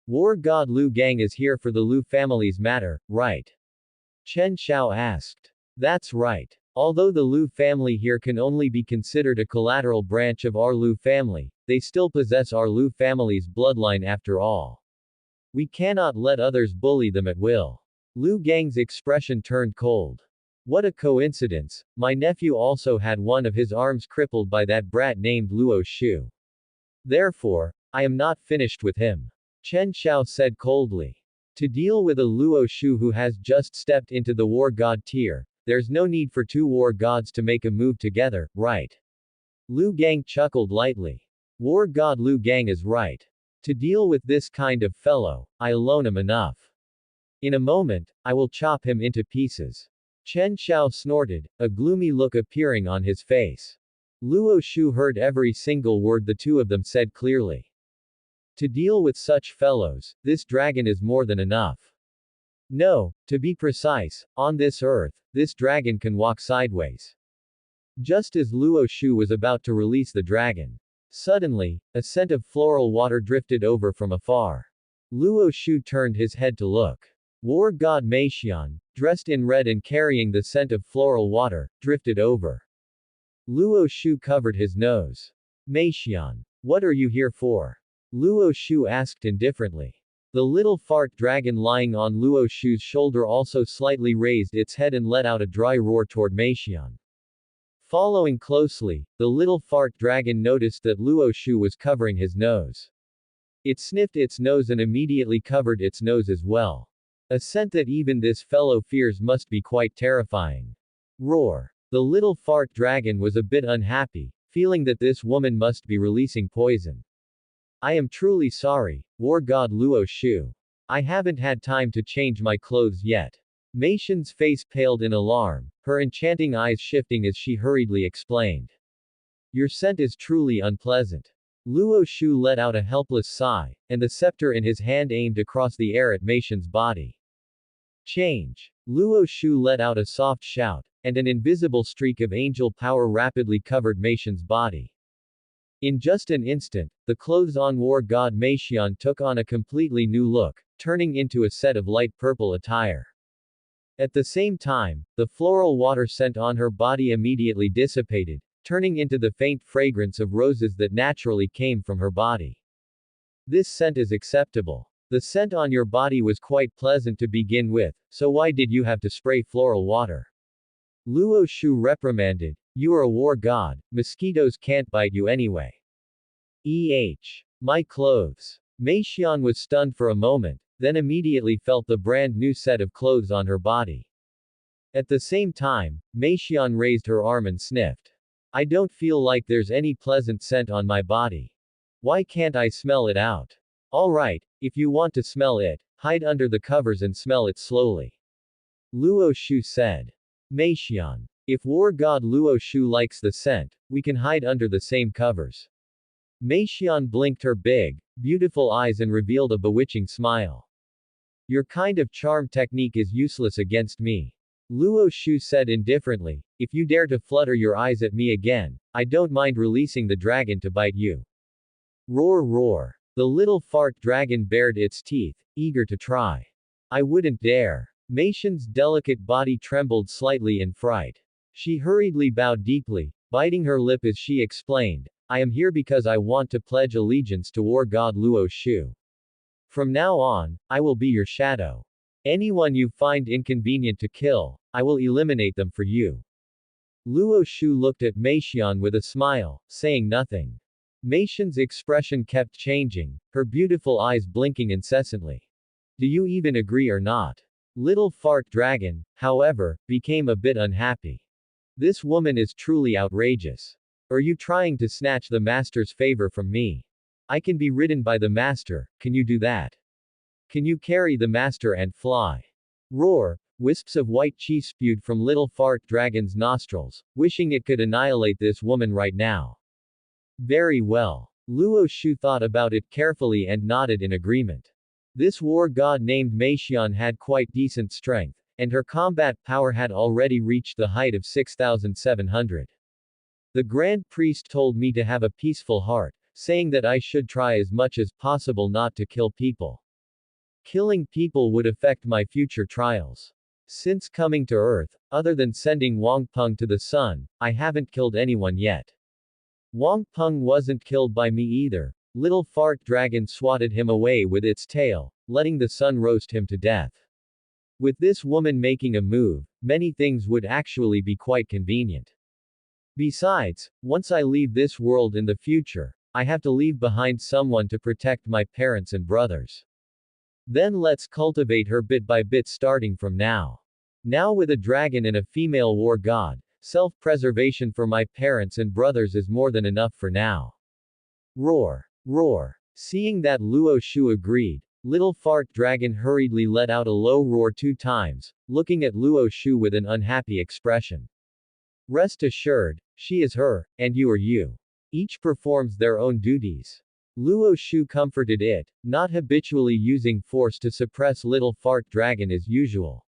War god Lu Gang is here for the Lu family's matter, right? Chen Xiao asked. That's right. Although the Lu family here can only be considered a collateral branch of our Lu family, they still possess our Lu family's bloodline after all. We cannot let others bully them at will. Lu Gang's expression turned cold. What a coincidence, my nephew also had one of his arms crippled by that brat named Luo Shu. Therefore, I am not finished with him. Chen Xiao said coldly. To deal with a Luo Shu who has just stepped into the war god tier, there's no need for two war gods to make a move together, right? Lu Gang chuckled lightly. War god Lu Gang is right. To deal with this kind of fellow, I alone am enough. In a moment, I will chop him into pieces. Chen Xiao snorted, a gloomy look appearing on his face. Luo Shu heard every single word the two of them said clearly. To deal with such fellows, this dragon is more than enough. No, to be precise, on this earth, this dragon can walk sideways. Just as Luo Shu was about to release the dragon, suddenly, a scent of floral water drifted over from afar. Luo Shu turned his head to look. War god Meixian, dressed in red and carrying the scent of floral water, drifted over. Luo Shu covered his nose. Meixian, what are you here for? Luo Shu asked indifferently. The little fart dragon lying on Luo Shu's shoulder also slightly raised its head and let out a dry roar toward Meixian. Following closely, the little fart dragon noticed that Luo Shu was covering his nose. It sniffed its nose and immediately covered its nose as well. A scent that even this fellow fears must be quite terrifying. Roar. The little fart dragon was a bit unhappy, feeling that this woman must be releasing poison. I am truly sorry, war god Luo Shu. I haven't had time to change my clothes yet. Meixian's face paled in alarm, her enchanting eyes shifting as she hurriedly explained. Your scent is truly unpleasant. Luo Shu let out a helpless sigh, and the scepter in his hand aimed across the air at Meixian's body. Change. Luo Shu let out a soft shout, and an invisible streak of angel power rapidly covered Meixian's body. In just an instant, the clothes on war god Meixian took on a completely new look, turning into a set of light purple attire. At the same time, the floral water scent on her body immediately dissipated, turning into the faint fragrance of roses that naturally came from her body. This scent is acceptable. The scent on your body was quite pleasant to begin with, so why did you have to spray floral water? Luo Shu reprimanded, you are a war god, mosquitoes can't bite you anyway. My clothes. Meixian was stunned for a moment, then immediately felt the brand new set of clothes on her body. At the same time, Meixian raised her arm and sniffed. I don't feel like there's any pleasant scent on my body. Why can't I smell it out? Alright, if you want to smell it, hide under the covers and smell it slowly. Luo Shu said. Meixian. If war god Luo Shu likes the scent, we can hide under the same covers. Meixian blinked her big, beautiful eyes and revealed a bewitching smile. Your kind of charm technique is useless against me. Luo Shu said indifferently, if you dare to flutter your eyes at me again, I don't mind releasing the dragon to bite you. Roar roar. The little fart dragon bared its teeth, eager to try. I wouldn't dare. Meixian's delicate body trembled slightly in fright. She hurriedly bowed deeply, biting her lip as she explained, I am here because I want to pledge allegiance to war god Luo Shu. From now on, I will be your shadow. Anyone you find inconvenient to kill, I will eliminate them for you. Luo Shu looked at Meixian with a smile, saying nothing. Meixian's expression kept changing, her beautiful eyes blinking incessantly. Do you even agree or not? Little fart dragon, however, became a bit unhappy. This woman is truly outrageous. Are you trying to snatch the master's favor from me? I can be ridden by the master, can you do that? Can you carry the master and fly? Roar, wisps of white chi spewed from little fart dragon's nostrils, wishing it could annihilate this woman right now. Very well. Luo Shu thought about it carefully and nodded in agreement. This war god named Meixian had quite decent strength, and her combat power had already reached the height of 6,700. The Grand Priest told me to have a peaceful heart, saying that I should try as much as possible not to kill people. Killing people would affect my future trials. Since coming to Earth, other than sending Wang Peng to the sun, I haven't killed anyone yet. Wang Peng wasn't killed by me either. Little fart dragon swatted him away with its tail, letting the sun roast him to death. With this woman making a move, many things would actually be quite convenient. Besides, once I leave this world in the future, I have to leave behind someone to protect my parents and brothers. Then let's cultivate her bit by bit starting from now. Now with a dragon and a female war god, self-preservation for my parents and brothers is more than enough for now. Roar. Roar. Seeing that Luo Shu agreed, little fart dragon hurriedly let out a low roar 2 times, looking at Luo Shu with an unhappy expression. Rest assured, she is her, and you are you. Each performs their own duties. Luo Shu comforted it, not habitually using force to suppress little fart dragon as usual.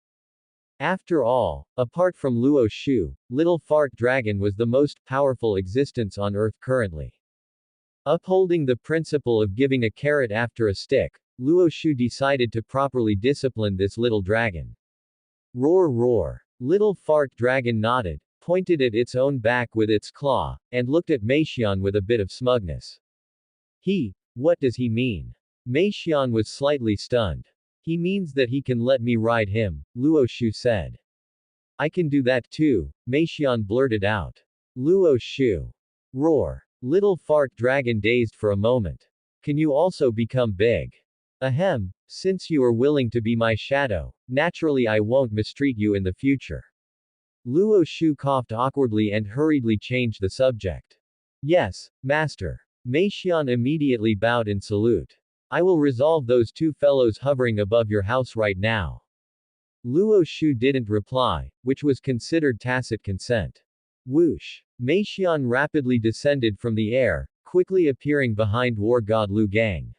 After all, apart from Luo Shu, little fart dragon was the most powerful existence on Earth currently. Upholding the principle of giving a carrot after a stick, Luo Shu decided to properly discipline this little dragon. Roar roar. Little fart dragon nodded, pointed at its own back with its claw, and looked at Meixian with a bit of smugness. What does he mean? Meixian was slightly stunned. He means that he can let me ride him, Luo Shu said. I can do that too, Meixian blurted out. Luo Shu. Roar. Little fart dragon dazed for a moment. Can you also become big? Ahem, since you are willing to be my shadow, naturally I won't mistreat you in the future. Luo Shu coughed awkwardly and hurriedly changed the subject. Yes, master. Meixian immediately bowed in salute. I will resolve those 2 fellows hovering above your house right now. Luo Shu didn't reply, which was considered tacit consent. Whoosh. Meixian rapidly descended from the air, quickly appearing behind war god Lu Gang.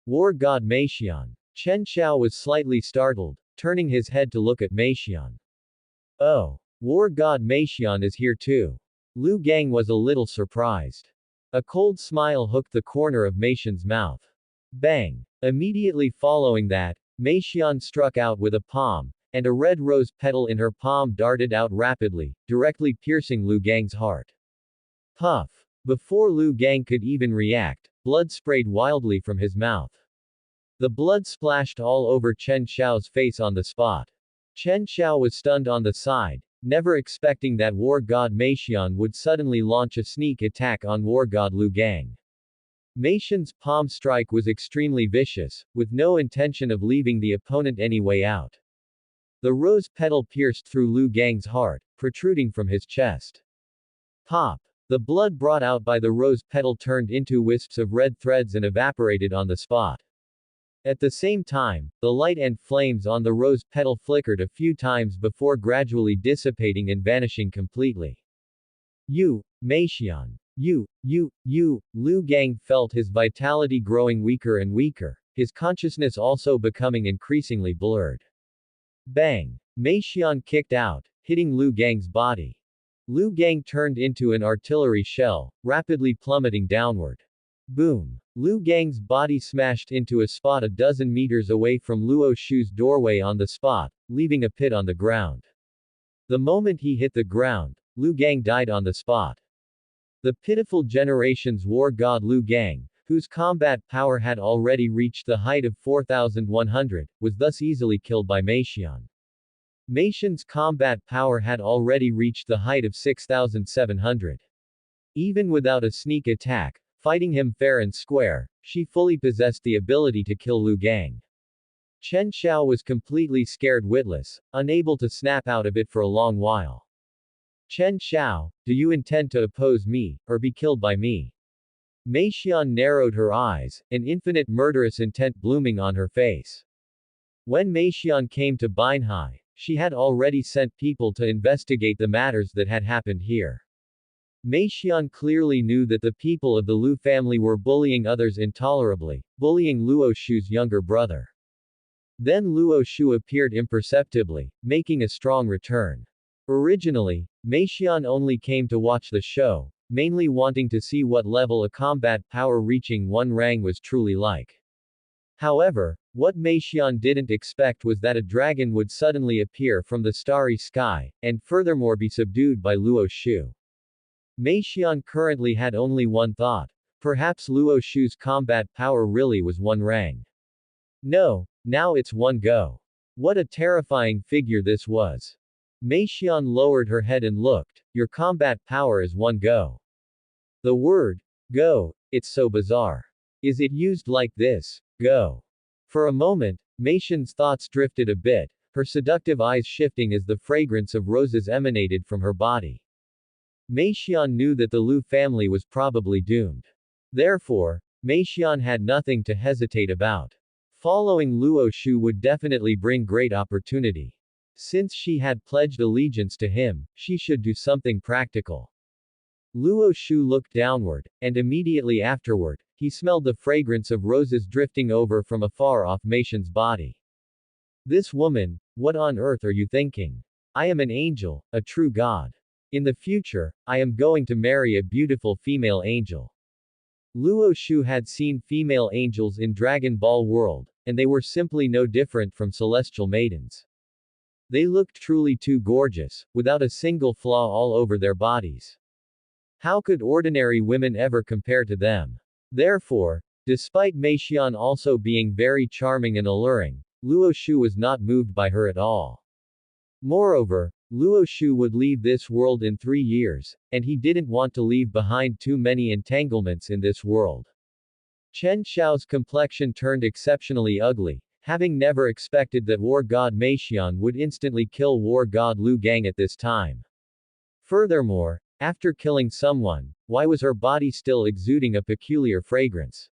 War god Meixian. Chen Xiao was slightly startled, turning his head to look at Meixian. Oh. War god Meixian is here too. Lu Gang was a little surprised. A cold smile hooked the corner of Meixian's mouth. Bang. Immediately following that, Meixian struck out with a palm, and a red rose petal in her palm darted out rapidly, directly piercing Lu Gang's heart. Puff. Before Lu Gang could even react, blood sprayed wildly from his mouth. The blood splashed all over Chen Xiao's face on the spot. Chen Xiao was stunned on the side, never expecting that war god Meixian would suddenly launch a sneak attack on war god Lu Gang. Meixian's palm strike was extremely vicious, with no intention of leaving the opponent any way out. The rose petal pierced through Lu Gang's heart, protruding from his chest. Pop! The blood brought out by the rose petal turned into wisps of red threads and evaporated on the spot. At the same time, the light and flames on the rose petal flickered a few times before gradually dissipating and vanishing completely. You, Meixian. You, Lu Gang felt his vitality growing weaker and weaker, his consciousness also becoming increasingly blurred. Bang! Meixian kicked out, hitting Lu Gang's body. Lu Gang turned into an artillery shell, rapidly plummeting downward. Boom! Lu Gang's body smashed into a spot a dozen meters away from Luo Shu's doorway on the spot, leaving a pit on the ground. The moment he hit the ground, Lu Gang died on the spot. The pitiful generation's war god Lu Gang, whose combat power had already reached the height of 4,100, was thus easily killed by Meixian. Meixian's combat power had already reached the height of 6,700. Even without a sneak attack, fighting him fair and square, she fully possessed the ability to kill Lu Gang. Chen Xiao was completely scared witless, unable to snap out of it for a long while. Chen Xiao, do you intend to oppose me, or be killed by me? Meixian narrowed her eyes, an infinite murderous intent blooming on her face. When Meixian came to Binhai, she had already sent people to investigate the matters that had happened here. Meixian clearly knew that the people of the Lu family were bullying others intolerably, bullying Luo Shu's younger brother. Then Luo Shu appeared imperceptibly, making a strong return. Originally, Meixian only came to watch the show, mainly wanting to see what level a combat power reaching 1 rang was truly like. However, what Meixian didn't expect was that a dragon would suddenly appear from the starry sky, and furthermore be subdued by Luo Shu. Meixian currently had only one thought. Perhaps Luo Shu's combat power really was 1 rang. No, now it's 1 go. What a terrifying figure this was. Meixian lowered her head and looked. Your combat power is 1 go. The word, go, it's so bizarre. Is it used like this, go? For a moment, Mei Xian's thoughts drifted a bit, her seductive eyes shifting as the fragrance of roses emanated from her body. Mei Xian knew that the Lu family was probably doomed. Therefore, Mei Xian had nothing to hesitate about. Following Luo Shu would definitely bring great opportunity. Since she had pledged allegiance to him, she should do something practical. Luo Shu looked downward, and immediately afterward, he smelled the fragrance of roses drifting over from afar off Mei Xian's body. This woman, what on earth are you thinking? I am an angel, a true god. In the future, I am going to marry a beautiful female angel. Luo Shu had seen female angels in Dragon Ball world, and they were simply no different from celestial maidens. They looked truly too gorgeous, without a single flaw all over their bodies. How could ordinary women ever compare to them? Therefore, despite Mei Xian also being very charming and alluring, Luo Shu was not moved by her at all. Moreover, Luo Shu would leave this world in 3 years, and he didn't want to leave behind too many entanglements in this world. Chen Xiao's complexion turned exceptionally ugly, having never expected that war god Mei Xian would instantly kill war god Lu Gang at this time. Furthermore, after killing someone, why was her body still exuding a peculiar fragrance?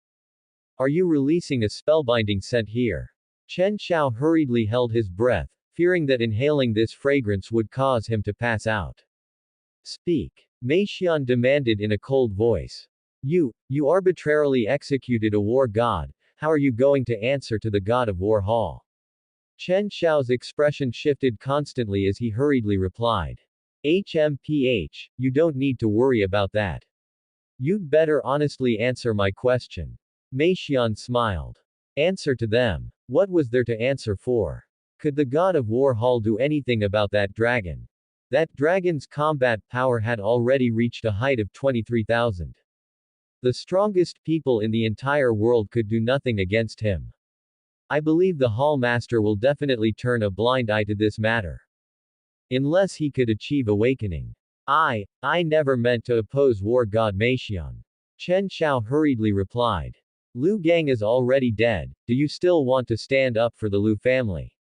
Are you releasing a spellbinding scent here? Chen Xiao hurriedly held his breath, fearing that inhaling this fragrance would cause him to pass out. Speak. Mei Xian demanded in a cold voice. You arbitrarily executed a war god, how are you going to answer to the god of war hall? Chen Xiao's expression shifted constantly as he hurriedly replied. HMPH, you don't need to worry about that. You'd better honestly answer my question. Mei Xian smiled. Answer to them. What was there to answer for? Could the god of war hall do anything about that dragon? That dragon's combat power had already reached a height of 23,000. The strongest people in the entire world could do nothing against him. I believe the hall master will definitely turn a blind eye to this matter. Unless he could achieve awakening. I never meant to oppose war god Mei Xian. Chen Xiao hurriedly replied. Lu Gang is already dead, do you still want to stand up for the Lu family?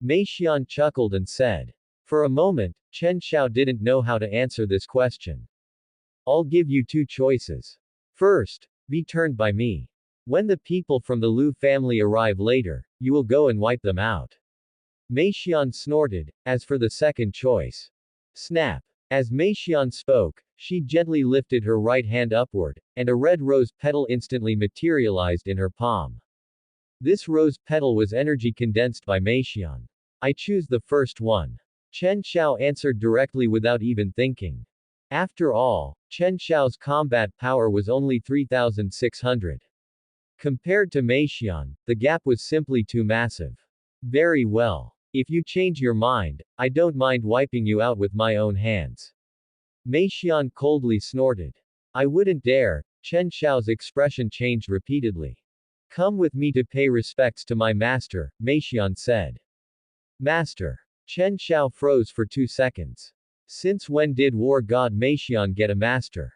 Mei Xian chuckled and said. For a moment, Chen Xiao didn't know how to answer this question. I'll give you 2 choices. First, be turned by me. When the people from the Lu family arrive later, you will go and wipe them out. Mei Xian snorted, as for the second choice. Snap. As Mei Xian spoke, she gently lifted her right hand upward, and a red rose petal instantly materialized in her palm. This rose petal was energy condensed by Mei Xian. I choose the first one. Chen Xiao answered directly without even thinking. After all, Chen Xiao's combat power was only 3,600. Compared to Mei Xian, the gap was simply too massive. Very well. If you change your mind, I don't mind wiping you out with my own hands. Mei Xian coldly snorted. I wouldn't dare. Chen Xiao's expression changed repeatedly. Come with me to pay respects to my master, Mei Xian said. Master. Chen Xiao froze for 2 seconds. Since when did war god Mei Xian get a master?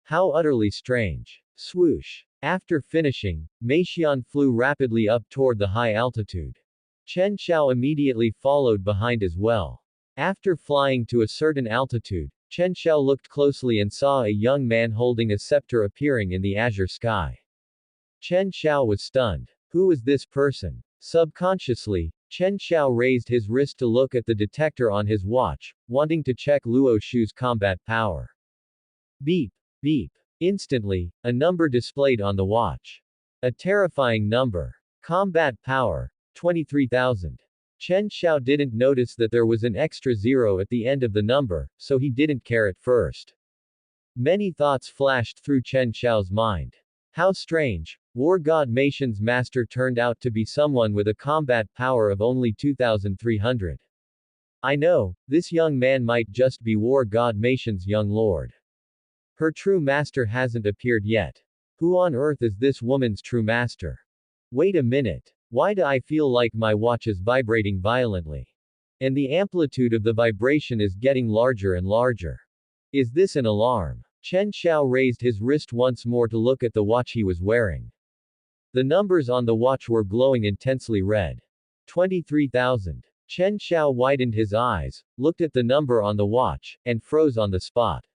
How utterly strange. Swoosh. After finishing, Mei Xian flew rapidly up toward the high altitude. Chen Xiao immediately followed behind as well. After flying to a certain altitude, Chen Xiao looked closely and saw a young man holding a scepter appearing in the azure sky. Chen Xiao was stunned. Who was this person? Subconsciously, Chen Xiao raised his wrist to look at the detector on his watch, wanting to check Luo Shu's combat power. Beep. Beep. Instantly, a number displayed on the watch. A terrifying number. Combat power. 23,000. Chen Xiao didn't notice that there was an extra zero at the end of the number, so he didn't care at first. Many thoughts flashed through Chen Xiao's mind. How strange. War god Mei Xian's master turned out to be someone with a combat power of only 2,300. I know, this young man might just be war god Mei Xian's young lord. Her true master hasn't appeared yet. Who on earth is this woman's true master? Wait a minute. Why do I feel like my watch is vibrating violently? And the amplitude of the vibration is getting larger and larger. Is this an alarm? Chen Xiao raised his wrist once more to look at the watch he was wearing. The numbers on the watch were glowing intensely red. 23,000. Chen Xiao widened his eyes, looked at the number on the watch, and froze on the spot.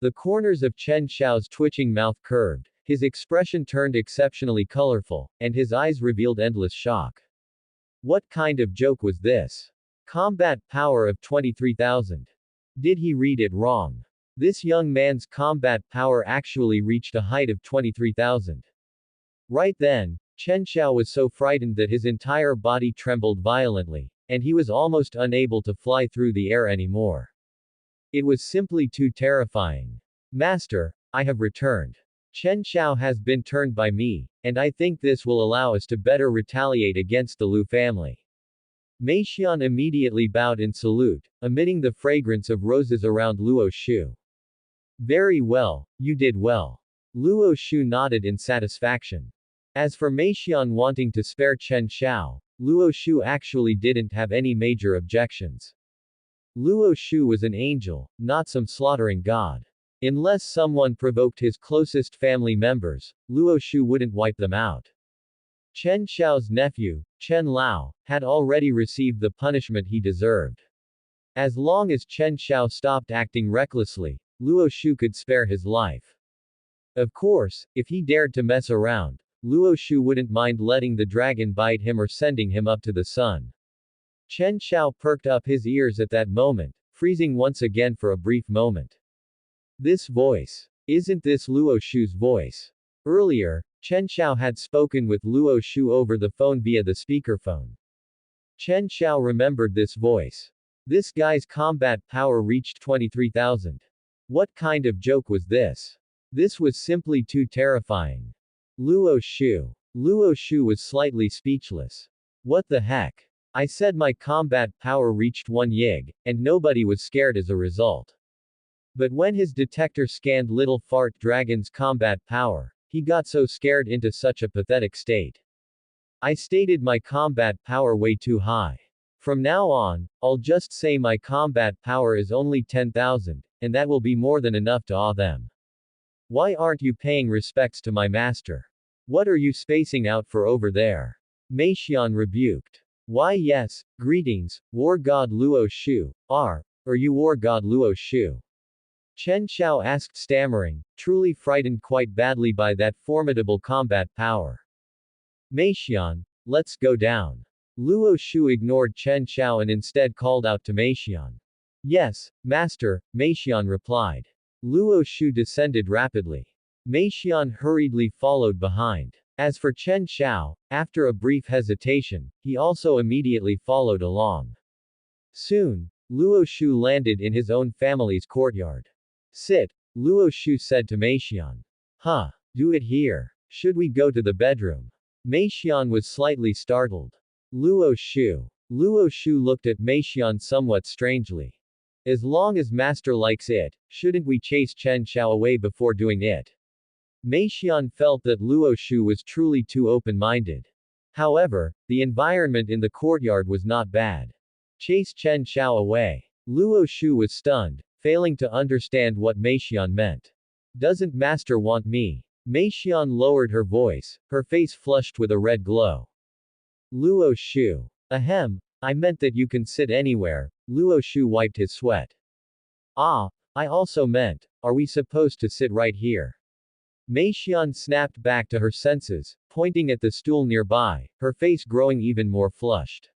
The corners of Chen Xiao's twitching mouth curved, his expression turned exceptionally colorful, and his eyes revealed endless shock. What kind of joke was this? Combat power of 23,000. Did he read it wrong? This young man's combat power actually reached a height of 23,000. Right then, Chen Xiao was so frightened that his entire body trembled violently, and he was almost unable to fly through the air anymore. It was simply too terrifying. Master, I have returned. Chen Xiao has been turned by me, and I think this will allow us to better retaliate against the Lu family. Mei Xian immediately bowed in salute, emitting the fragrance of roses around Luo Shu. Very well, you did well. Luo Shu nodded in satisfaction. As for Mei Xian wanting to spare Chen Xiao, Luo Shu actually didn't have any major objections. Luo Shu was an angel, not some slaughtering god. Unless someone provoked his closest family members, Luo Shu wouldn't wipe them out. Chen Xiao's nephew, Chen Lao, had already received the punishment he deserved. As long as Chen Xiao stopped acting recklessly, Luo Shu could spare his life. Of course, if he dared to mess around, Luo Shu wouldn't mind letting the dragon bite him or sending him up to the sun. Chen Xiao perked up his ears at that moment, freezing once again for a brief moment. This voice. Isn't this Luo Shu's voice? Earlier, Chen Xiao had spoken with Luo Shu over the phone via the speakerphone. Chen Xiao remembered this voice. This guy's combat power reached 23,000. What kind of joke was this? This was simply too terrifying. Luo Shu. Luo Shu was slightly speechless. What the heck? I said my combat power reached 1 yig, and nobody was scared as a result. But when his detector scanned Little Fart Dragon's combat power, he got so scared into such a pathetic state. I stated my combat power way too high. From now on, I'll just say my combat power is only 10,000, and that will be more than enough to awe them. Why aren't you paying respects to my master? What are you spacing out for over there? Mei Xian rebuked. Why yes, greetings, War God Luo Shu, are you War God Luo Shu? Chen Xiao asked stammering, truly frightened quite badly by that formidable combat power. Mei Xian, let's go down. Luo Shu ignored Chen Xiao and instead called out to Mei Xian. Yes, master, Mei Xian replied. Luo Shu descended rapidly. Mei Xian hurriedly followed behind. As for Chen Xiao, after a brief hesitation, he also immediately followed along. Soon, Luo Shu landed in his own family's courtyard. Sit, Luo Shu said to Mei Xian. Huh, do it here. Should we go to the bedroom? Mei Xian was slightly startled. Luo Shu. Luo Shu looked at Mei Xian somewhat strangely. As long as master likes it, shouldn't we chase Chen Xiao away before doing it? Mei Xian felt that Luo Shu was truly too open-minded. However, the environment in the courtyard was not bad. Chase Chen Xiao away. Luo Shu was stunned, failing to understand what Mei Xian meant. Doesn't master want me? Mei Xian lowered her voice, her face flushed with a red glow. Luo Shu. Ahem, I meant that you can sit anywhere. Luo Shu wiped his sweat. Ah, I also meant, are we supposed to sit right here? Mei Xian snapped back to her senses, pointing at the stool nearby, her face growing even more flushed.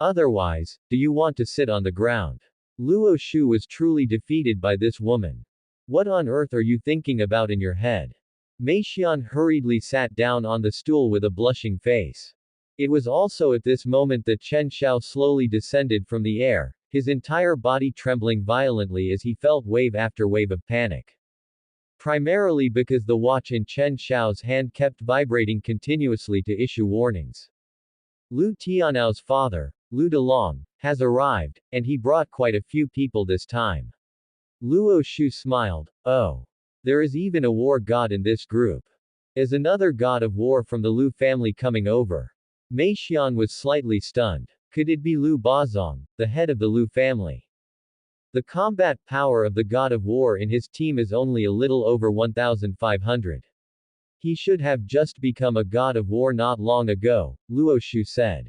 Otherwise, do you want to sit on the ground? Luo Shu was truly defeated by this woman. What on earth are you thinking about in your head? Mei Xian hurriedly sat down on the stool with a blushing face. It was also at this moment that Chen Xiao slowly descended from the air, his entire body trembling violently as he felt wave after wave of panic. Primarily because the watch in Chen Xiao's hand kept vibrating continuously to issue warnings. Lu Tianao's father, Lu Delong, has arrived, and he brought quite a few people this time. Luo Shu smiled. Oh. There is even a war god in this group. Is another god of war from the Lu family coming over? Mei Xian was slightly stunned. Could it be Lu Bazong, the head of the Lu family? The combat power of the god of war in his team is only a little over 1,500. He should have just become a god of war not long ago, Luo Shu said.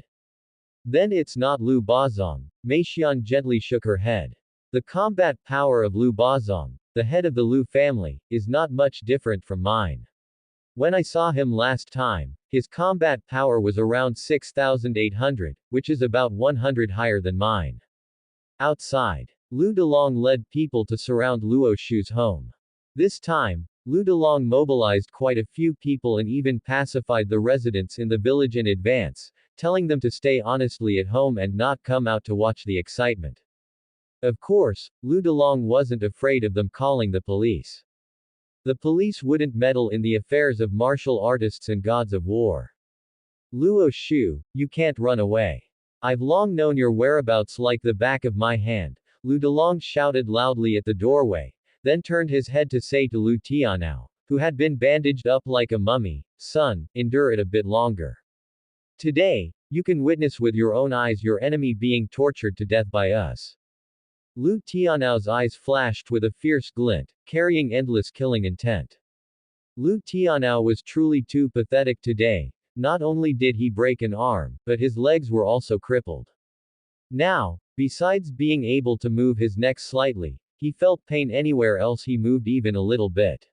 Then it's not Lu Bazong, Mei Xian gently shook her head. The combat power of Lu Bazong, the head of the Lu family, is not much different from mine. When I saw him last time, his combat power was around 6,800, which is about 100 higher than mine. Outside, Lu Delong led people to surround Luo Shu's home. This time, Lu Delong mobilized quite a few people and even pacified the residents in the village in advance, telling them to stay honestly at home and not come out to watch the excitement. Of course, Lu Delong wasn't afraid of them calling the police. The police wouldn't meddle in the affairs of martial artists and gods of war. Luo Shu, you can't run away. I've long known your whereabouts like the back of my hand, Lu Delong shouted loudly at the doorway, then turned his head to say to Lu Tianao, who had been bandaged up like a mummy, son, endure it a bit longer. Today, you can witness with your own eyes your enemy being tortured to death by us. Lu Tianao's eyes flashed with a fierce glint, carrying endless killing intent. Lu Tianao was truly too pathetic today. Not only did he break an arm, but his legs were also crippled. Now, besides being able to move his neck slightly, he felt pain anywhere else he moved even a little bit.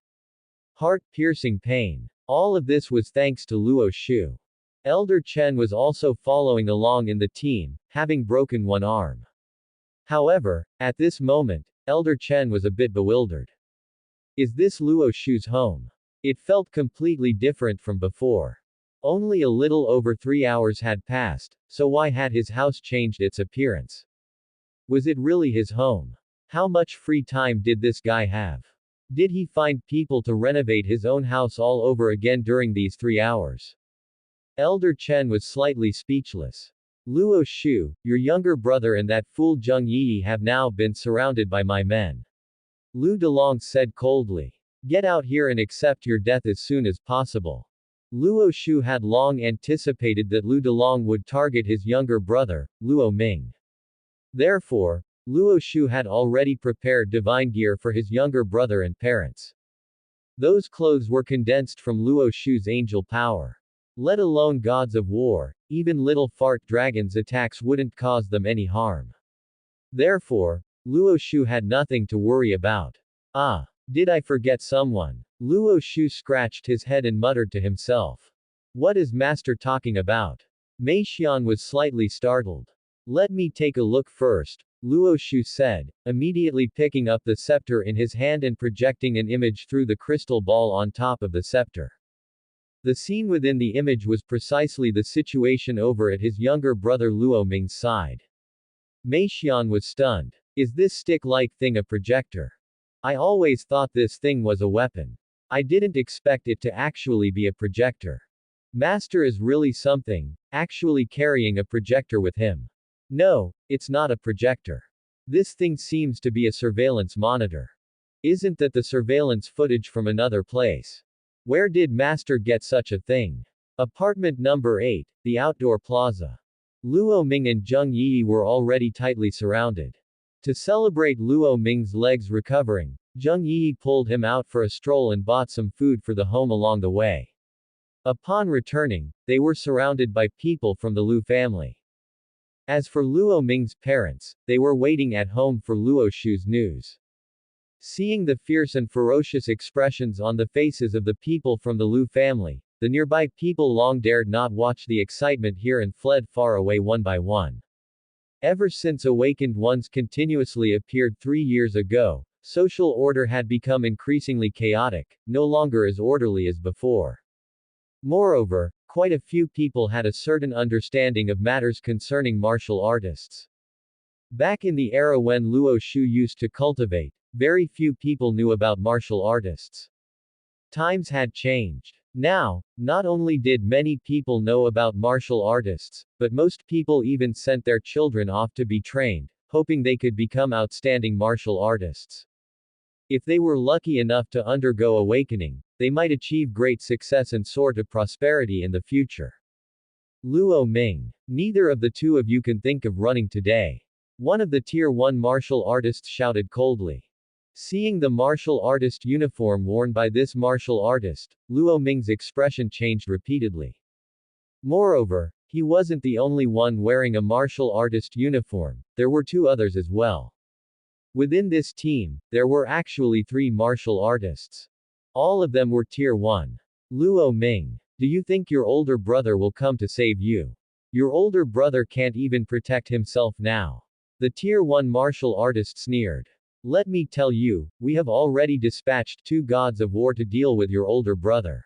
Heart-piercing pain. All of this was thanks to Luo Shu. Elder Chen was also following along in the team, having broken one arm. However, at this moment, Elder Chen was a bit bewildered. Is this Luo Shu's home? It felt completely different from before. Only a little over 3 hours had passed, so why had his house changed its appearance? Was it really his home? How much free time did this guy have? Did he find people to renovate his own house all over again during these 3 hours? Elder Chen was slightly speechless. Luo Shu, your younger brother and that fool Zheng Yi have now been surrounded by my men. Lu Delong said coldly. Get out here and accept your death as soon as possible. Luo Shu had long anticipated that Lu Delong would target his younger brother, Luo Ming. Therefore, Luo Shu had already prepared divine gear for his younger brother and parents. Those clothes were condensed from Luo Shu's angel power. Let alone gods of war, even little fart dragons' attacks wouldn't cause them any harm. Therefore, Luo Shu had nothing to worry about. Ah, did I forget someone? Luo Shu scratched his head and muttered to himself. What is Master talking about? Mei Xian was slightly startled. Let me take a look first, Luo Shu said, immediately picking up the scepter in his hand and projecting an image through the crystal ball on top of the scepter. The scene within the image was precisely the situation over at his younger brother Luo Ming's side. Mei Xian was stunned. Is this stick-like thing a projector? I always thought this thing was a weapon. I didn't expect it to actually be a projector. Master is really something, actually carrying a projector with him. No, it's not a projector. This thing seems to be a surveillance monitor. Isn't that the surveillance footage from another place? Where did Master get such a thing? Apartment number 8, the outdoor plaza. Luo Ming and Zheng Yi were already tightly surrounded. To celebrate Luo Ming's legs recovering, Zheng Yi pulled him out for a stroll and bought some food for the home along the way. Upon returning, they were surrounded by people from the Lu family. As for Luo Ming's parents, they were waiting at home for Luo Shu's news. Seeing the fierce and ferocious expressions on the faces of the people from the Lu family, the nearby people long dared not watch the excitement here and fled far away one by one. Ever since awakened ones continuously appeared 3 years ago, social order had become increasingly chaotic, no longer as orderly as before. Moreover, quite a few people had a certain understanding of matters concerning martial artists. Back in the era when Luo Shu used to cultivate, very few people knew about martial artists. Times had changed. Now, not only did many people know about martial artists, but most people even sent their children off to be trained, hoping they could become outstanding martial artists. If they were lucky enough to undergo awakening, they might achieve great success and soar to prosperity in the future. Luo Ming. Neither of the two of you can think of running today. One of the Tier 1 martial artists shouted coldly. Seeing the martial artist uniform worn by this martial artist, Luo Ming's expression changed repeatedly. Moreover, he wasn't the only one wearing a martial artist uniform, there were two others as well. Within this team, there were actually three martial artists. All of them were Tier 1. Luo Ming, do you think your older brother will come to save you? Your older brother can't even protect himself now. The Tier 1 martial artist sneered. Let me tell you, we have already dispatched two gods of war to deal with your older brother.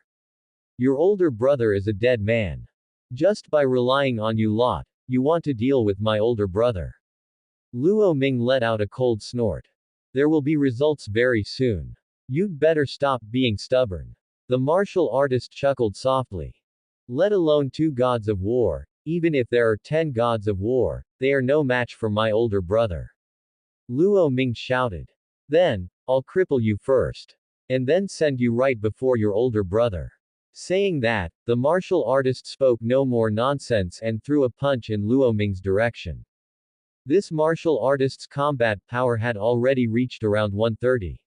Your older brother is a dead man. Just by relying on you lot, you want to deal with my older brother. Luo Ming let out a cold snort. There will be results very soon. You'd better stop being stubborn. The martial artist chuckled softly. Let alone two gods of war, even if there are 10 gods of war, they are no match for my older brother. Luo Ming shouted. Then, I'll cripple you first. And then send you right before your older brother. Saying that, the martial artist spoke no more nonsense and threw a punch in Luo Ming's direction. This martial artist's combat power had already reached around 130.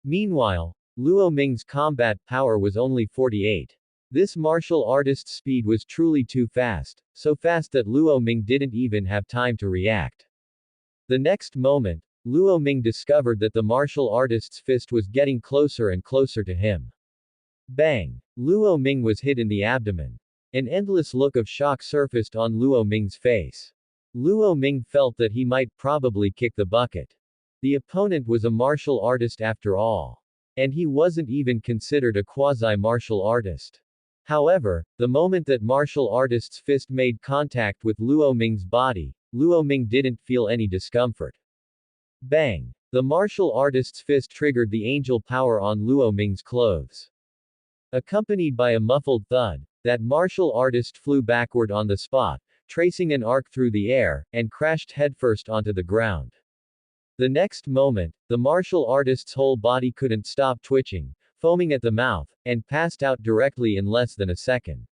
Meanwhile, Luo Ming's combat power was only 48. This martial artist's speed was truly too fast, so fast that Luo Ming didn't even have time to react. The next moment, Luo Ming discovered that the martial artist's fist was getting closer and closer to him. Bang! Luo Ming was hit in the abdomen. An endless look of shock surfaced on Luo Ming's face. Luo Ming felt that he might probably kick the bucket. The opponent was a martial artist after all. And he wasn't even considered a quasi-martial artist. However, the moment that martial artist's fist made contact with Luo Ming's body, Luo Ming didn't feel any discomfort. Bang! The martial artist's fist triggered the angel power on Luo Ming's clothes. Accompanied by a muffled thud, that martial artist flew backward on the spot, tracing an arc through the air, and crashed headfirst onto the ground. The next moment, the martial artist's whole body couldn't stop twitching, foaming at the mouth, and passed out directly in less than a second.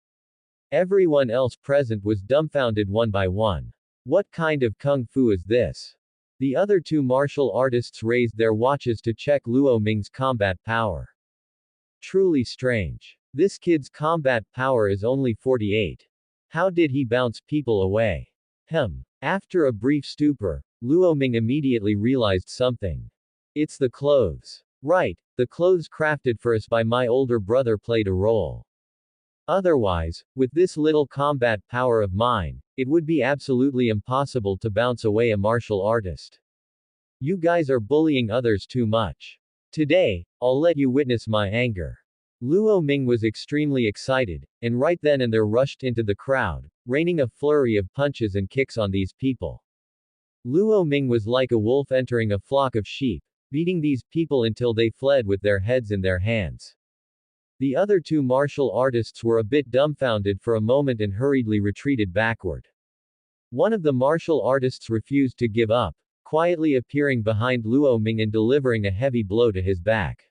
Everyone else present was dumbfounded one by one. What kind of kung fu is this? The other two martial artists raised their watches to check Luo Ming's combat power. Truly strange. This kid's combat power is only 48. How did he bounce people away? After a brief stupor, Luo Ming immediately realized something. It's the clothes. Right, the clothes crafted for us by my older brother played a role. Otherwise, with this little combat power of mine, it would be absolutely impossible to bounce away a martial artist. You guys are bullying others too much. Today, I'll let you witness my anger. Luo Ming was extremely excited, and right then and there rushed into the crowd, raining a flurry of punches and kicks on these people. Luo Ming was like a wolf entering a flock of sheep, beating these people until they fled with their heads in their hands. The other two martial artists were a bit dumbfounded for a moment and hurriedly retreated backward. One of the martial artists refused to give up, quietly appearing behind Luo Ming and delivering a heavy blow to his back.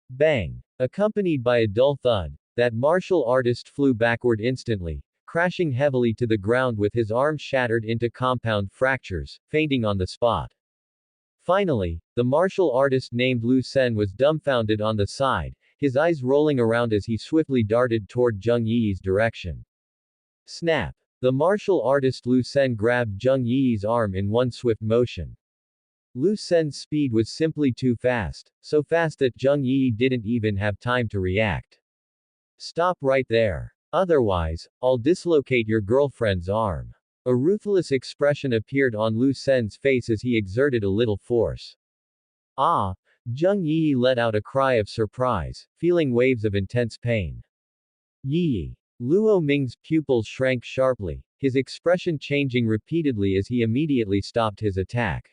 Bang! Accompanied by a dull thud, that martial artist flew backward instantly, crashing heavily to the ground with his arm shattered into compound fractures, fainting on the spot. Finally, the martial artist named Lu Sen was dumbfounded on the side, his eyes rolling around as he swiftly darted toward Zheng Yi's direction. Snap! The martial artist Lu Sen grabbed Zheng Yi's arm in one swift motion. Lu Sen's speed was simply too fast, so fast that Zheng Yi didn't even have time to react. Stop right there. Otherwise, I'll dislocate your girlfriend's arm. A ruthless expression appeared on Lu Sen's face as he exerted a little force. Ah! Zheng Yi let out a cry of surprise, feeling waves of intense pain. Yi! Luo Ming's pupils shrank sharply, his expression changing repeatedly as he immediately stopped his attack.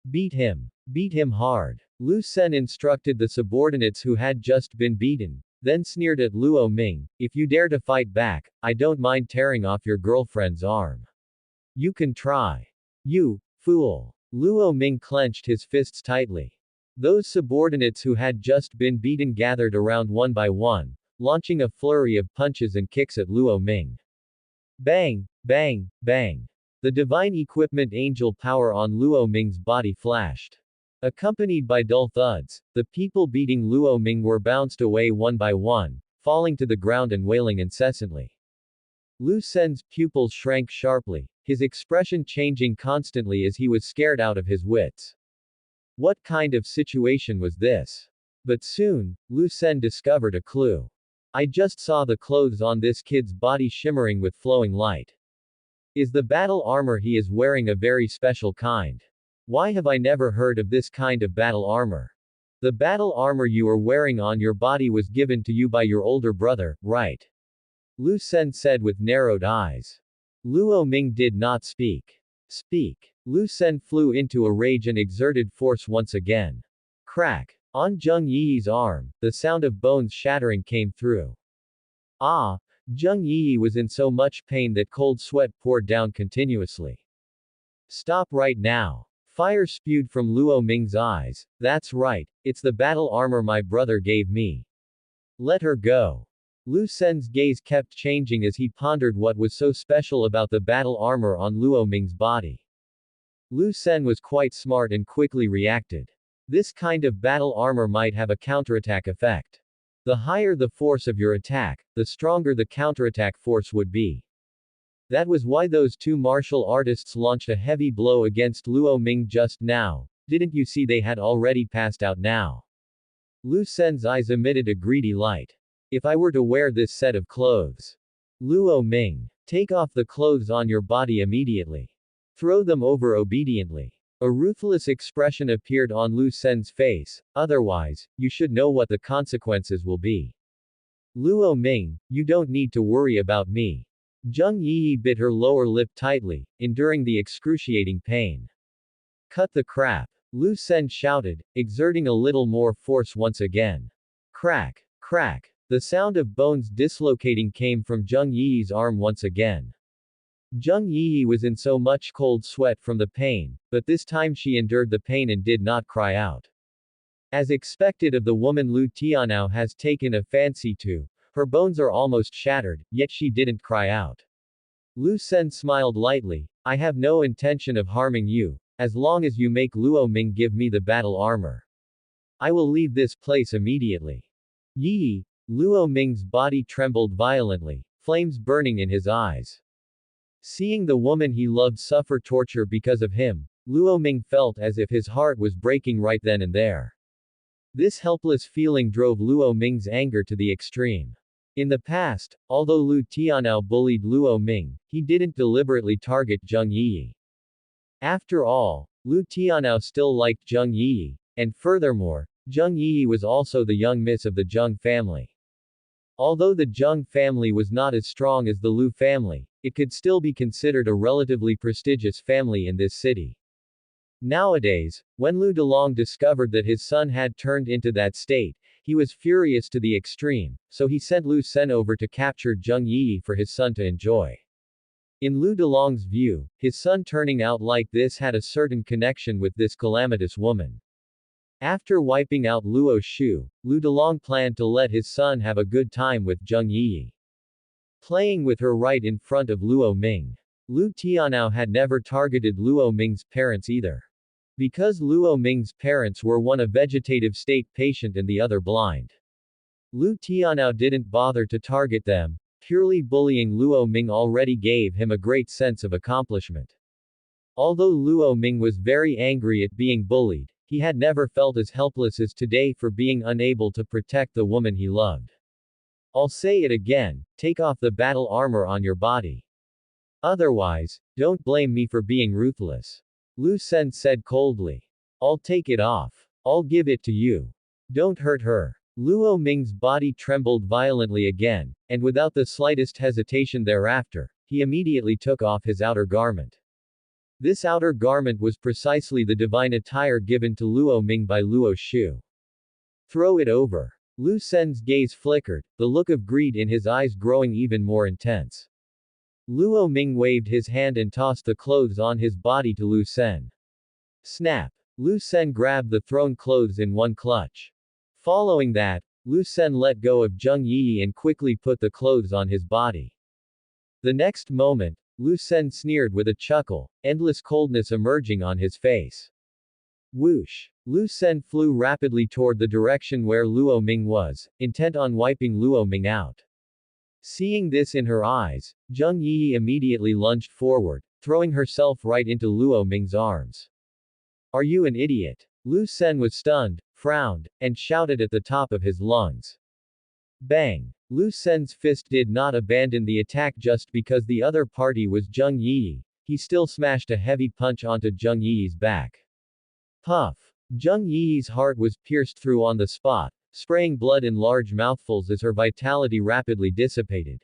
Beat him. Beat him hard. Lu Sen instructed the subordinates who had just been beaten, then sneered at Luo Ming, if you dare to fight back, I don't mind tearing off your girlfriend's arm. You can try. You, fool. Luo Ming clenched his fists tightly. Those subordinates who had just been beaten gathered around one by one, launching a flurry of punches and kicks at Luo Ming. Bang, bang, bang. The divine equipment angel power on Luo Ming's body flashed. Accompanied by dull thuds, the people beating Luo Ming were bounced away one by one, falling to the ground and wailing incessantly. Lu Sen's pupils shrank sharply, his expression changing constantly as he was scared out of his wits. What kind of situation was this? But soon, Lu Sen discovered a clue. I just saw the clothes on this kid's body shimmering with flowing light. Is the battle armor he is wearing a very special kind? Why have I never heard of this kind of battle armor? The battle armor you are wearing on your body was given to you by your older brother, right? Lu Sen said with narrowed eyes. Luo Ming did not speak. Lu Sen flew into a rage and exerted force once again. Crack. On Zheng Yi's arm, the sound of bones shattering came through. Ah! Zheng Yi was in so much pain that cold sweat poured down continuously. Stop right now. Fire spewed from Luo Ming's eyes. That's right, it's the battle armor my brother gave me. Let her go. Lu Sen's gaze kept changing as he pondered what was so special about the battle armor on Luo Ming's body. Lu Sen was quite smart and quickly reacted. This kind of battle armor might have a counterattack effect. The higher the force of your attack, the stronger the counterattack force would be. That was why those two martial artists launched a heavy blow against Luo Ming just now. Didn't you see they had already passed out now? Lu Sen's eyes emitted a greedy light. If I were to wear this set of clothes. Luo Ming. Take off the clothes on your body immediately. Throw them over obediently. A ruthless expression appeared on Lu Sen's face, otherwise, you should know what the consequences will be. Luo Ming, you don't need to worry about me. Zheng Yi bit her lower lip tightly, enduring the excruciating pain. Cut the crap. Lu Sen shouted, exerting a little more force once again. Crack. Crack. The sound of bones dislocating came from Zheng Yi's arm once again. Zheng Yi was in so much cold sweat from the pain, but this time she endured the pain and did not cry out. As expected of the woman Lu Tianao has taken a fancy to, her bones are almost shattered, yet she didn't cry out. Lu Sen smiled lightly, I have no intention of harming you, as long as you make Luo Ming give me the battle armor. I will leave this place immediately. Yi! Luo Ming's body trembled violently, flames burning in his eyes. Seeing the woman he loved suffer torture because of him, Luo Ming felt as if his heart was breaking right then and there. This helpless feeling drove Luo Ming's anger to the extreme. In the past, although Lu Tianao bullied Luo Ming, he didn't deliberately target Zheng Yi. After all, Lu Tianao still liked Zheng Yi, and furthermore, Zheng Yi was also the young miss of the Zheng family. Although the Zheng family was not as strong as the Lu family, it could still be considered a relatively prestigious family in this city. Nowadays, when Lu Delong discovered that his son had turned into that state, he was furious to the extreme, so he sent Lu Sen over to capture Zheng Yi for his son to enjoy. In Lu Delong's view, his son turning out like this had a certain connection with this calamitous woman. After wiping out Luo Shu, Lu Delong planned to let his son have a good time with Zheng Yi. Playing with her right in front of Luo Ming. Lu Tianao had never targeted Luo Ming's parents either. Because Luo Ming's parents were one a vegetative state patient and the other blind. Lu Tianao didn't bother to target them, purely bullying Luo Ming already gave him a great sense of accomplishment. Although Luo Ming was very angry at being bullied, he had never felt as helpless as today for being unable to protect the woman he loved. I'll say it again, take off the battle armor on your body. Otherwise, don't blame me for being ruthless. Lu Sen said coldly. I'll take it off. I'll give it to you. Don't hurt her. Luo Ming's body trembled violently again, and without the slightest hesitation thereafter, he immediately took off his outer garment. This outer garment was precisely the divine attire given to Luo Ming by Luo Shu. Throw it over. Lu Sen's gaze flickered, the look of greed in his eyes growing even more intense. Luo Ming waved his hand and tossed the clothes on his body to Lu Sen. Snap! Lu Sen grabbed the thrown clothes in one clutch. Following that, Lu Sen let go of Zheng Yi and quickly put the clothes on his body. The next moment, Lu Sen sneered with a chuckle, endless coldness emerging on his face. Whoosh! Lu Sen flew rapidly toward the direction where Luo Ming was, intent on wiping Luo Ming out. Seeing this in her eyes, Zheng Yi immediately lunged forward, throwing herself right into Luo Ming's arms. Are you an idiot? Lu Sen was stunned, frowned, and shouted at the top of his lungs. Bang! Lu Sen's fist did not abandon the attack just because the other party was Zheng Yi. He still smashed a heavy punch onto Zheng Yi's back. Puff! Zheng Yi's heart was pierced through on the spot, spraying blood in large mouthfuls as her vitality rapidly dissipated.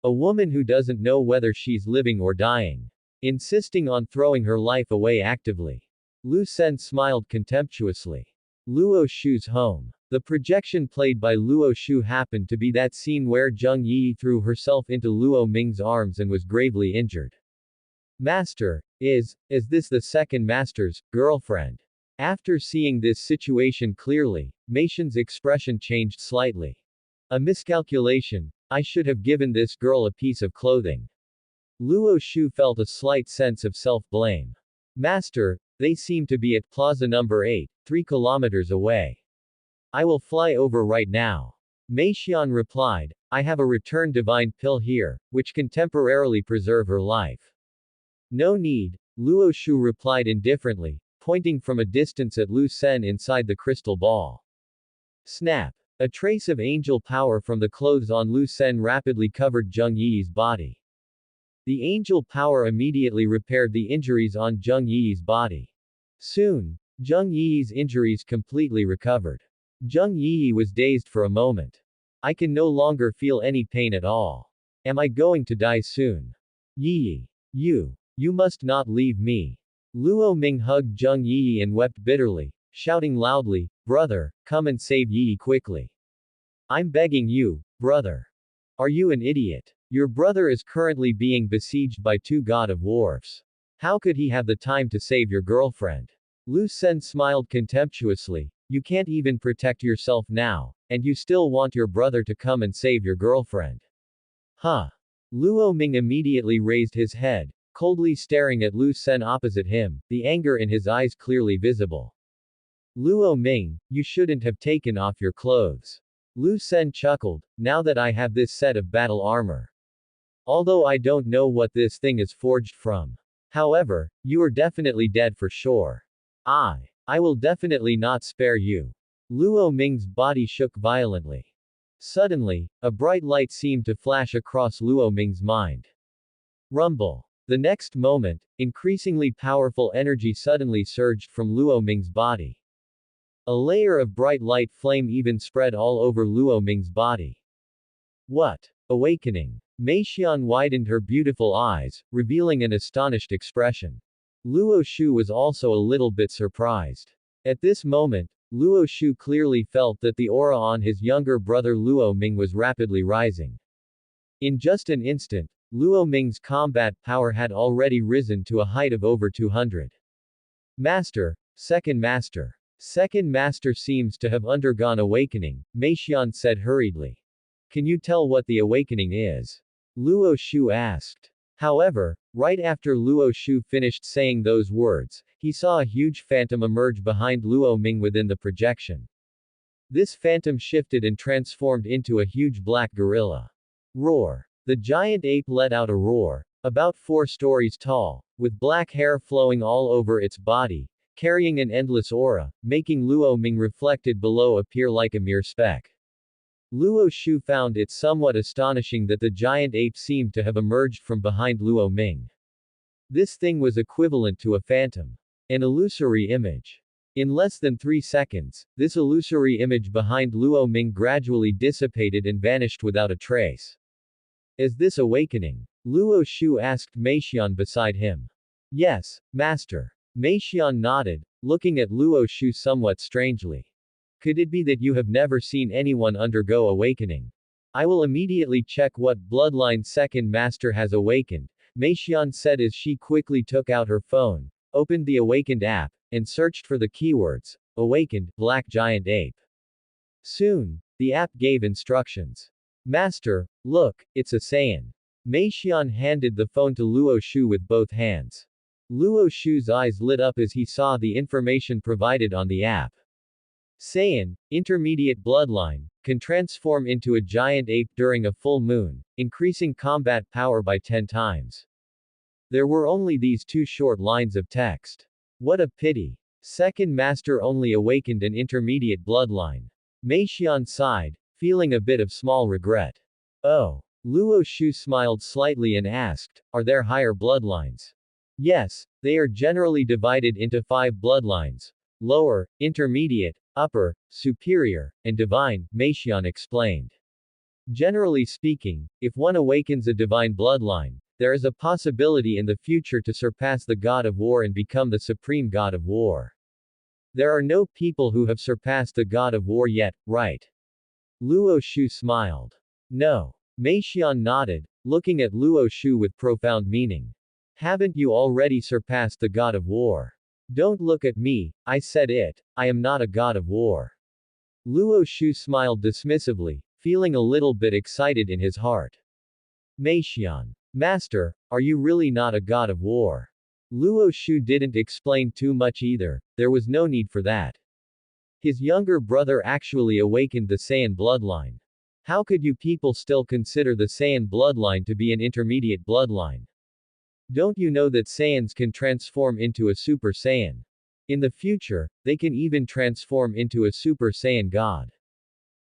A woman who doesn't know whether she's living or dying. Insisting on throwing her life away actively. Lu Sen smiled contemptuously. Luo Shu's home. The projection played by Luo Shu happened to be that scene where Zheng Yi threw herself into Luo Ming's arms and was gravely injured. Master, is this the second master's girlfriend? After seeing this situation clearly, Mei Xian's expression changed slightly. A miscalculation, I should have given this girl a piece of clothing. Luo Shu felt a slight sense of self-blame. Master, they seem to be at Plaza number 8, 3 kilometers away. I will fly over right now. Mei Xian replied, I have a return divine pill here, which can temporarily preserve her life. No need, Luo Shu replied indifferently, pointing from a distance at Lu Sen inside the crystal ball. Snap! A trace of angel power from the clothes on Lu Sen rapidly covered Zheng Yi's body. The angel power immediately repaired the injuries on Zheng Yi's body. Soon, Zheng Yi's injuries completely recovered. Zheng Yi was dazed for a moment. I can no longer feel any pain at all. Am I going to die soon? Yi. You must not leave me. Luo Ming hugged Zheng Yi and wept bitterly, shouting loudly, Brother, come and save Yi quickly. I'm begging you, brother. Are you an idiot? Your brother is currently being besieged by 2 god of wars. How could he have the time to save your girlfriend? Lu Sen smiled contemptuously, you can't even protect yourself now, and you still want your brother to come and save your girlfriend. Huh? Luo Ming immediately raised his head, coldly staring at Lu Sen opposite him, the anger in his eyes clearly visible. Luo Ming, you shouldn't have taken off your clothes. Lu Sen chuckled, now that I have this set of battle armor. Although I don't know what this thing is forged from. However, you are definitely dead for sure. I will definitely not spare you. Luo Ming's body shook violently. Suddenly, a bright light seemed to flash across Luo Ming's mind. Rumble. The next moment, increasingly powerful energy suddenly surged from Luo Ming's body. A layer of bright light flame even spread all over Luo Ming's body. What? Awakening. Mei Xian widened her beautiful eyes, revealing an astonished expression. Luo Shu was also a little bit surprised. At this moment, Luo Shu clearly felt that the aura on his younger brother Luo Ming was rapidly rising. In just an instant, Luo Ming's combat power had already risen to a height of over 200. Master, Second Master. Second Master seems to have undergone awakening, Mei Xian said hurriedly. Can you tell what the awakening is? Luo Shu asked. However, right after Luo Shu finished saying those words, he saw a huge phantom emerge behind Luo Ming within the projection. This phantom shifted and transformed into a huge black gorilla. Roar. The giant ape let out a roar, about 4 stories tall, with black hair flowing all over its body, carrying an endless aura, making Luo Ming reflected below appear like a mere speck. Luo Shu found it somewhat astonishing that the giant ape seemed to have emerged from behind Luo Ming. This thing was equivalent to a phantom. An illusory image. In less than 3 seconds, this illusory image behind Luo Ming gradually dissipated and vanished without a trace. Is this awakening? Luo Shu asked Mei Xian beside him. Yes, Master. Mei Xian nodded, looking at Luo Shu somewhat strangely. Could it be that you have never seen anyone undergo awakening? I will immediately check what bloodline Second Master has awakened, Mei Xian said as she quickly took out her phone, opened the Awakened app, and searched for the keywords, Awakened, Black Giant Ape. Soon, the app gave instructions. Master, look, it's a Saiyan. Mei Xian handed the phone to Luo Shu with both hands. Luo Shu's eyes lit up as he saw the information provided on the app. Saiyan, intermediate bloodline, can transform into a giant ape during a full moon, increasing combat power by 10 times. There were only these two short lines of text. What a pity. Second master only awakened an intermediate bloodline. Mei Xian sighed, feeling a bit of small regret. Oh. Luo Shu smiled slightly and asked, are there higher bloodlines? Yes, they are generally divided into 5 bloodlines. Lower, intermediate, upper, superior, and divine, Mei Xian explained. Generally speaking, if one awakens a divine bloodline, there is a possibility in the future to surpass the god of war and become the supreme god of war. There are no people who have surpassed the god of war yet, right? Luo Shu smiled. No. Mei Xian nodded, looking at Luo Shu with profound meaning. Haven't you already surpassed the god of war? Don't look at me, I said it, I am not a god of war. Luo Shu smiled dismissively, feeling a little bit excited in his heart. Mei Xian. Master, are you really not a god of war? Luo Shu didn't explain too much either, there was no need for that. His younger brother actually awakened the Saiyan bloodline. How could you people still consider the Saiyan bloodline to be an intermediate bloodline? Don't you know that Saiyans can transform into a Super Saiyan? In the future, they can even transform into a Super Saiyan God.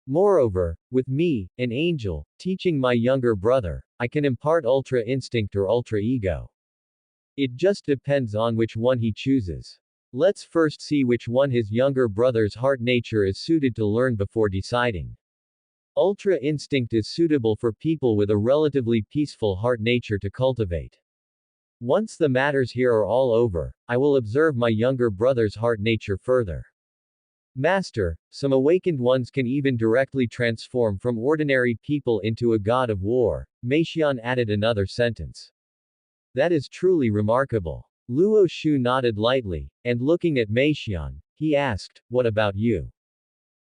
Moreover, with me, an angel, teaching my younger brother, I can impart Ultra Instinct or Ultra Ego. It just depends on which one he chooses. Let's first see which one his younger brother's heart nature is suited to learn before deciding. Ultra Instinct is suitable for people with a relatively peaceful heart nature to cultivate. Once the matters here are all over, I will observe my younger brother's heart nature further. Master, some awakened ones can even directly transform from ordinary people into a god of war, Mei Xian added another sentence. That is truly remarkable. Luo Shu nodded lightly, and looking at Mei Xian, he asked, what about you?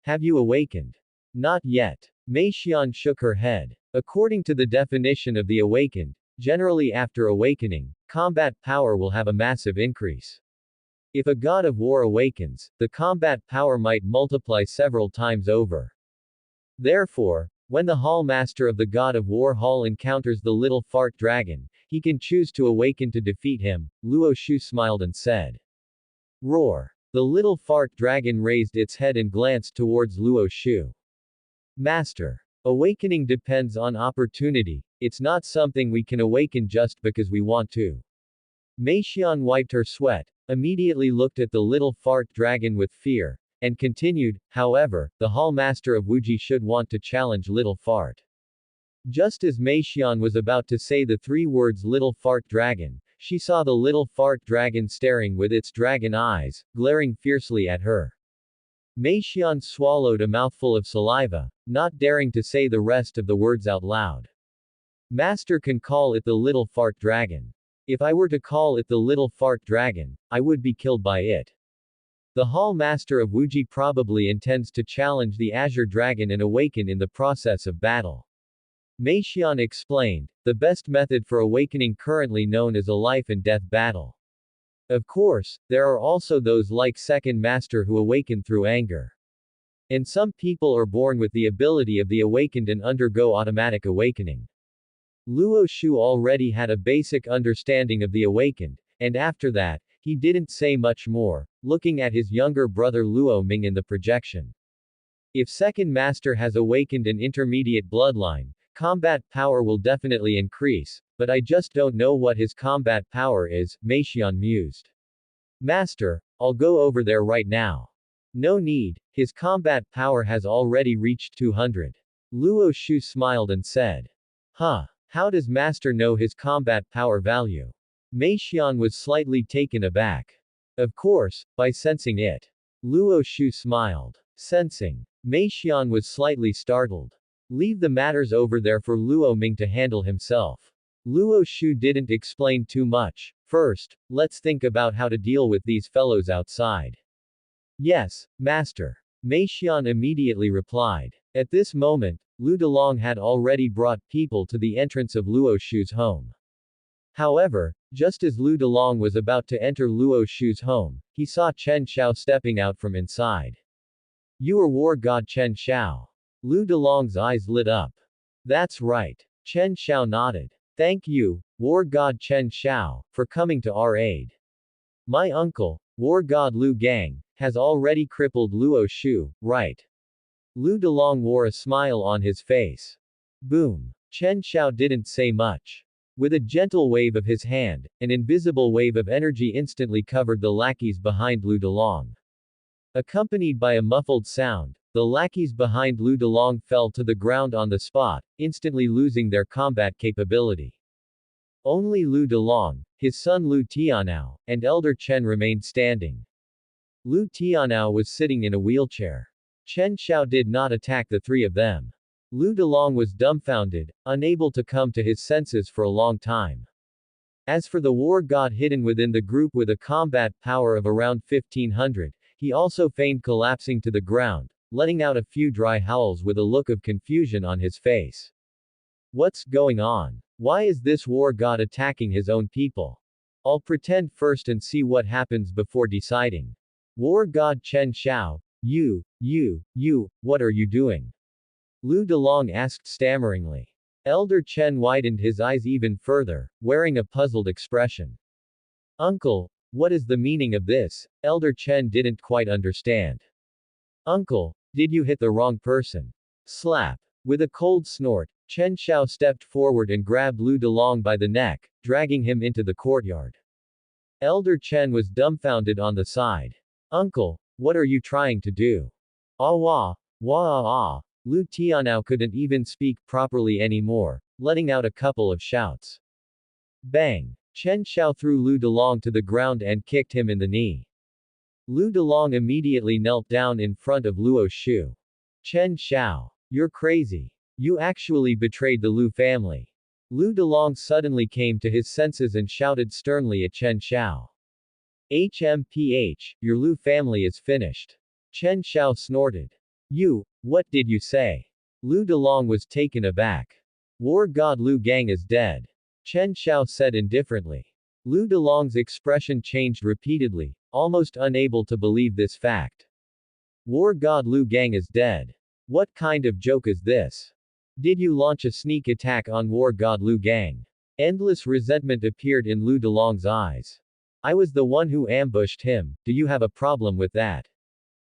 Have you awakened? Not yet. Mei Xian shook her head. According to the definition of the awakened, generally after awakening, combat power will have a massive increase. If a god of war awakens, the combat power might multiply several times over. Therefore, when the Hall Master of the God of War Hall encounters the little fart dragon, he can choose to awaken to defeat him, Luo Shu smiled and said. Roar. The little fart dragon raised its head and glanced towards Luo Shu. Master. Awakening depends on opportunity, it's not something we can awaken just because we want to. Mei Xian wiped her sweat, immediately looked at the little fart dragon with fear, and continued, however, the Hall Master of Wuji should want to challenge Little Fart. Just as Mei Xian was about to say the 3 words Little Fart Dragon, she saw the Little Fart Dragon staring with its dragon eyes, glaring fiercely at her. Mei Xian swallowed a mouthful of saliva, not daring to say the rest of the words out loud. Master can call it the Little Fart Dragon. If I were to call it the Little Fart Dragon, I would be killed by it. The Hall Master of Wuji probably intends to challenge the Azure Dragon and awaken in the process of battle. Mei Xian explained, the best method for awakening currently known as a life and death battle. Of course, there are also those like Second Master who awaken through anger. And some people are born with the ability of the awakened and undergo automatic awakening. Luo Shu already had a basic understanding of the awakened, and after that, he didn't say much more, looking at his younger brother Luo Ming in the projection. If Second Master has awakened an intermediate bloodline, combat power will definitely increase, but I just don't know what his combat power is, Mei Xian mused. Master, I'll go over there right now. No need, his combat power has already reached 200. Luo Shu smiled and said. Huh, how does Master know his combat power value? Mei Xian was slightly taken aback. Of course, by sensing it. Luo Shu smiled. Sensing. Mei Xian was slightly startled. Leave the matters over there for Luo Ming to handle himself. Luo Shu didn't explain too much. First, let's think about how to deal with these fellows outside. Yes, Master. Mei Xian immediately replied. At this moment, Lu Delong had already brought people to the entrance of Luo Shu's home. However, just as Lu Delong was about to enter Luo Shu's home, he saw Chen Xiao stepping out from inside. You are war god Chen Xiao. Lu Delong's eyes lit up. That's right. Chen Xiao nodded. Thank you, war god Chen Xiao, for coming to our aid. My uncle, war god Lu Gang, has already crippled Luo Shu, right? Lu Delong wore a smile on his face. Boom. Chen Xiao didn't say much. With a gentle wave of his hand, an invisible wave of energy instantly covered the lackeys behind Lu Delong. Accompanied by a muffled sound, the lackeys behind Lu Delong fell to the ground on the spot, instantly losing their combat capability. Only Lu Delong, his son Lu Tianao, and Elder Chen remained standing. Lu Tianao was sitting in a wheelchair. Chen Xiao did not attack the three of them. Lu Delong was dumbfounded, unable to come to his senses for a long time. As for the war god hidden within the group with a combat power of around 1500, he also feigned collapsing to the ground, letting out a few dry howls with a look of confusion on his face. What's going on? Why is this war god attacking his own people? I'll pretend first and see what happens before deciding. War god Chen Xiao, you, what are you doing? Lu Delong asked stammeringly. Elder Chen widened his eyes even further, wearing a puzzled expression. Uncle, what is the meaning of this? Elder Chen didn't quite understand. Uncle, did you hit the wrong person? Slap. With a cold snort, Chen Xiao stepped forward and grabbed Lu Delong by the neck, dragging him into the courtyard. Elder Chen was dumbfounded on the side. Uncle, what are you trying to do? Ah wah. Lu Tianao couldn't even speak properly anymore, letting out a couple of shouts. Bang! Chen Xiao threw Lu Delong to the ground and kicked him in the knee. Lu Delong immediately knelt down in front of Luo Shu. Chen Xiao, you're crazy. You actually betrayed the Lu family. Lu Delong suddenly came to his senses and shouted sternly at Chen Xiao. HMPH, your Lu family is finished. Chen Xiao snorted. What did you say? Lu Delong was taken aback. War god Lu Gang is dead. Chen Xiao said indifferently. Lu Delong's expression changed repeatedly, almost unable to believe this fact. War god Lu Gang is dead. What kind of joke is this? Did you launch a sneak attack on war god Lu Gang? Endless resentment appeared in Lu Delong's eyes. I was the one who ambushed him, do you have a problem with that?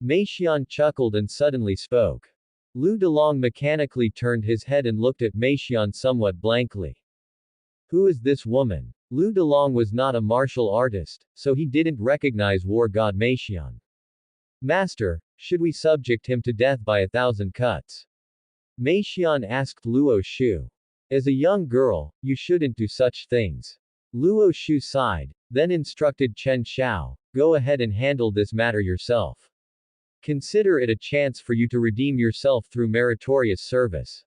Mei Xian chuckled and suddenly spoke. Lu Delong mechanically turned his head and looked at Mei Xian somewhat blankly. Who is this woman? Lu Delong was not a martial artist, so he didn't recognize war god Mei Xian. Master, should we subject him to death by 1,000 cuts? Mei Xian asked Luo Shu. As a young girl, you shouldn't do such things. Luo Shu sighed, then instructed Chen Xiao, go ahead and handle this matter yourself. Consider it a chance for you to redeem yourself through meritorious service.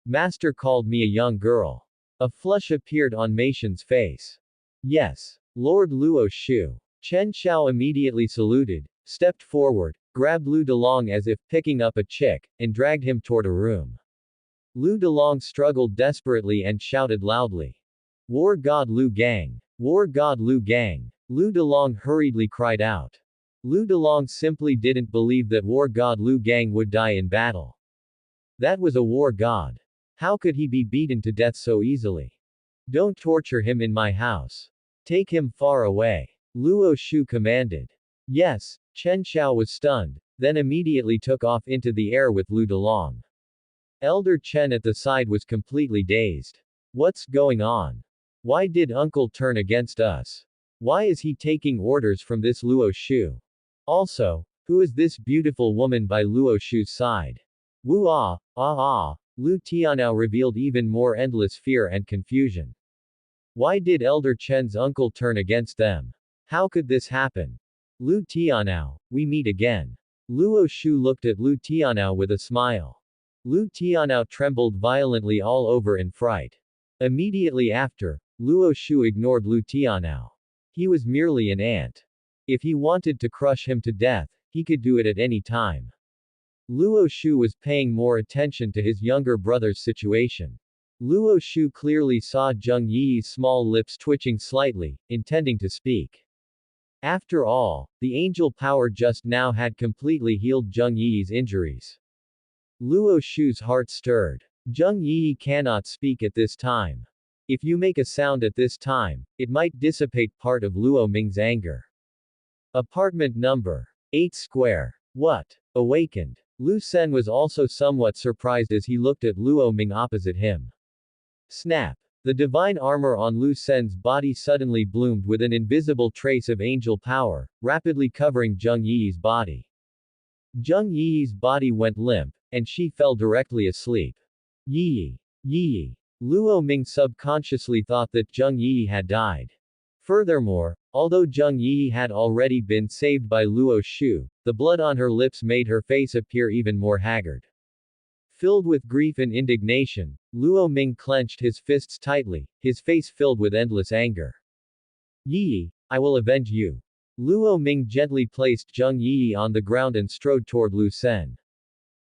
Master called me a young girl. A flush appeared on Mei Xian's face. Yes. Lord Luo Shu. Chen Xiao immediately saluted, stepped forward, grabbed Lu Delong as if picking up a chick, and dragged him toward a room. Lu Delong struggled desperately and shouted loudly. War god Lu Gang! War god Lu Gang! Lu Delong hurriedly cried out. Lu Delong simply didn't believe that war god Lu Gang would die in battle. That was a war god. How could he be beaten to death so easily? Don't torture him in my house. Take him far away. Luo Shu commanded. Yes, Chen Xiao was stunned, then immediately took off into the air with Lu Delong. Elder Chen at the side was completely dazed. What's going on? Why did uncle turn against us? Why is he taking orders from this Luo Shu? Also, who is this beautiful woman by Luo Shu's side? Wu Lu Tianao revealed even more endless fear and confusion. Why did Elder Chen's uncle turn against them? How could this happen? Lu Tianao, we meet again. Luo Shu looked at Lu Tianao with a smile. Lu Tianao trembled violently all over in fright. Immediately after, Luo Shu ignored Lu Tianao. He was merely an ant. If he wanted to crush him to death, he could do it at any time. Luo Shu was paying more attention to his younger brother's situation. Luo Shu clearly saw Zheng Yi's small lips twitching slightly, intending to speak. After all, the angel power just now had completely healed Zheng Yi's injuries. Luo Shu's heart stirred. Zheng Yi cannot speak at this time. If you make a sound at this time, it might dissipate part of Luo Ming's anger. Apartment number 8 square. What? Awakened. Lu Sen was also somewhat surprised as he looked at Luo Ming opposite him. Snap. The divine armor on Lu Sen's body suddenly bloomed with an invisible trace of angel power, rapidly covering Zheng Yi's body. Zheng Yi's body went limp, and she fell directly asleep. Yi. Yi. Luo Ming subconsciously thought that Zheng Yi had died. Furthermore, although Zheng Yi had already been saved by Luo Shu, the blood on her lips made her face appear even more haggard. Filled with grief and indignation, Luo Ming clenched his fists tightly, his face filled with endless anger. Yi, I will avenge you. Luo Ming gently placed Zheng Yi on the ground and strode toward Lu Sen.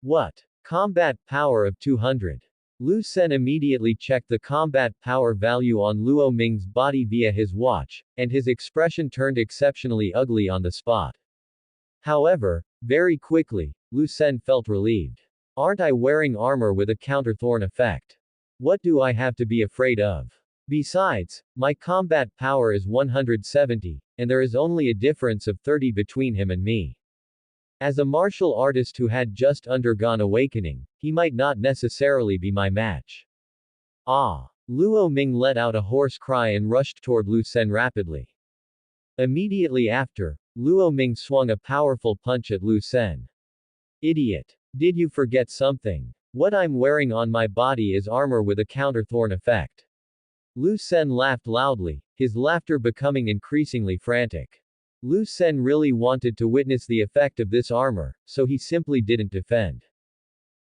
What? Combat power of 200. Lu Sen immediately checked the combat power value on Luo Ming's body via his watch, and his expression turned exceptionally ugly on the spot. However, very quickly, Lu Sen felt relieved. Aren't I wearing armor with a counter-thorn effect? What do I have to be afraid of? Besides, my combat power is 170, and there is only a difference of 30 between him and me. As a martial artist who had just undergone awakening, he might not necessarily be my match. Ah! Luo Ming let out a hoarse cry and rushed toward Lu Sen rapidly. Immediately after, Luo Ming swung a powerful punch at Lu Sen. Idiot! Did you forget something? What I'm wearing on my body is armor with a counter-thorn effect. Lu Sen laughed loudly, his laughter becoming increasingly frantic. Lu Sen really wanted to witness the effect of this armor, so he simply didn't defend.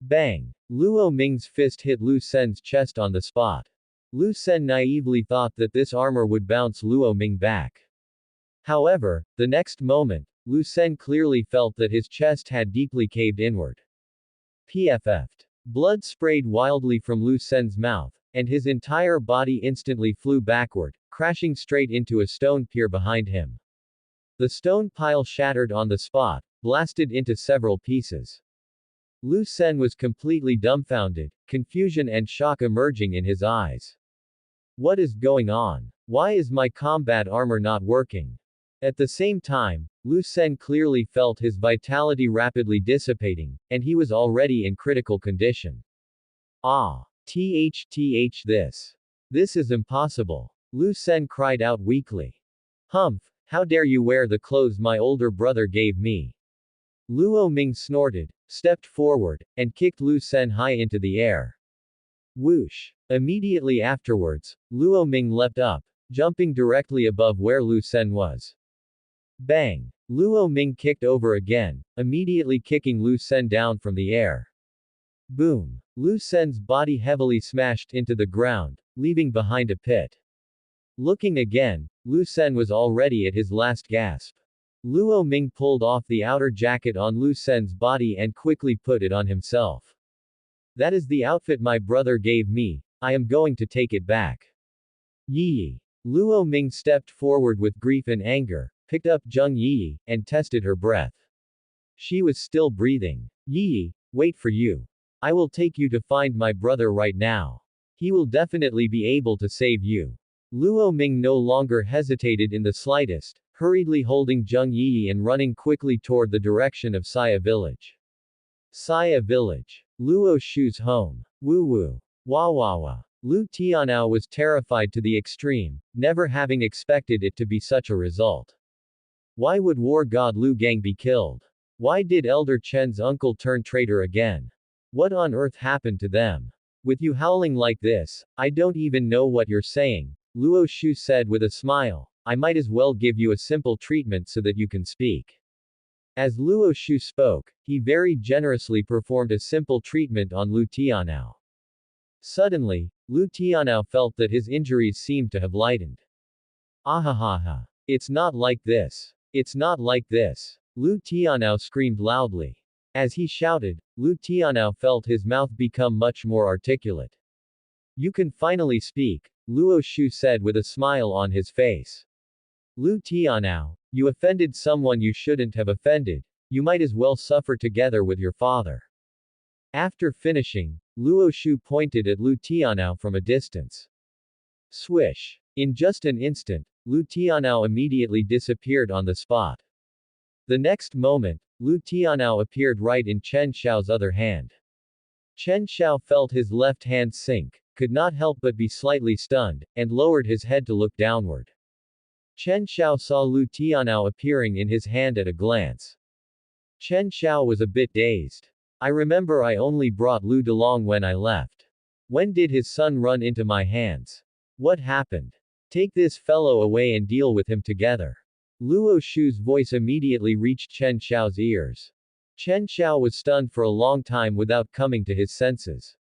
Bang! Luo Ming's fist hit Lu Sen's chest on the spot. Lu Sen naively thought that this armor would bounce Luo Ming back. However, the next moment, Lu Sen clearly felt that his chest had deeply caved inward. PFF'd. Blood sprayed wildly from Lu Sen's mouth, and his entire body instantly flew backward, crashing straight into a stone pier behind him. The stone pile shattered on the spot, blasted into several pieces. Lu Sen was completely dumbfounded, confusion and shock emerging in his eyes. What is going on? Why is my combat armor not working? At the same time, Lu Sen clearly felt his vitality rapidly dissipating, and he was already in critical condition. Ah! This. This is impossible. Lu Sen cried out weakly. Humph! How dare you wear the clothes my older brother gave me? Luo Ming snorted, stepped forward, and kicked Lu Sen high into the air. Whoosh! Immediately afterwards, Luo Ming leapt up, jumping directly above where Lu Sen was. Bang! Luo Ming kicked over again, immediately kicking Lu Sen down from the air. Boom! Lu Sen's body heavily smashed into the ground, leaving behind a pit. Looking again, Lu Sen was already at his last gasp. Luo Ming pulled off the outer jacket on Lu Sen's body and quickly put it on himself. That is the outfit my brother gave me, I am going to take it back. Yi. Luo Ming stepped forward with grief and anger, picked up Zheng Yi, and tested her breath. She was still breathing. Yi, wait for you. I will take you to find my brother right now. He will definitely be able to save you. Luo Ming no longer hesitated in the slightest, hurriedly holding Zheng Yi and running quickly toward the direction of Saya village. Saya village. Luo Shu's home. Woo woo. Wah wah wah. Lu Tianao was terrified to the extreme, never having expected it to be such a result. Why would war god Lu Gang be killed? Why did Elder Chen's uncle turn traitor again? What on earth happened to them? With you howling like this, I don't even know what you're saying, Luo Shu said with a smile. I might as well give you a simple treatment so that you can speak. As Luo Shu spoke, he very generously performed a simple treatment on Lu Tianao. Suddenly, Lu Tianao felt that his injuries seemed to have lightened. Ahahaha. It's not like this. It's not like this. Lu Tianao screamed loudly. As he shouted, Lu Tianao felt his mouth become much more articulate. You can finally speak, Luo Shu said with a smile on his face. Lu Tianao, you offended someone you shouldn't have offended. You might as well suffer together with your father. After finishing, Luo Shu pointed at Lu Tianao from a distance. Swish. In just an instant, Lu Tianao immediately disappeared on the spot. The next moment, Lu Tianao appeared right in Chen Xiao's other hand. Chen Xiao felt his left hand sink, could not help but be slightly stunned, and lowered his head to look downward. Chen Xiao saw Lu Tianao appearing in his hand at a glance. Chen Xiao was a bit dazed. I remember I only brought Lu Delong when I left. When did his son run into my hands? What happened? Take this fellow away and deal with him together. Luo Shu's voice immediately reached Chen Xiao's ears. Chen Xiao was stunned for a long time without coming to his senses.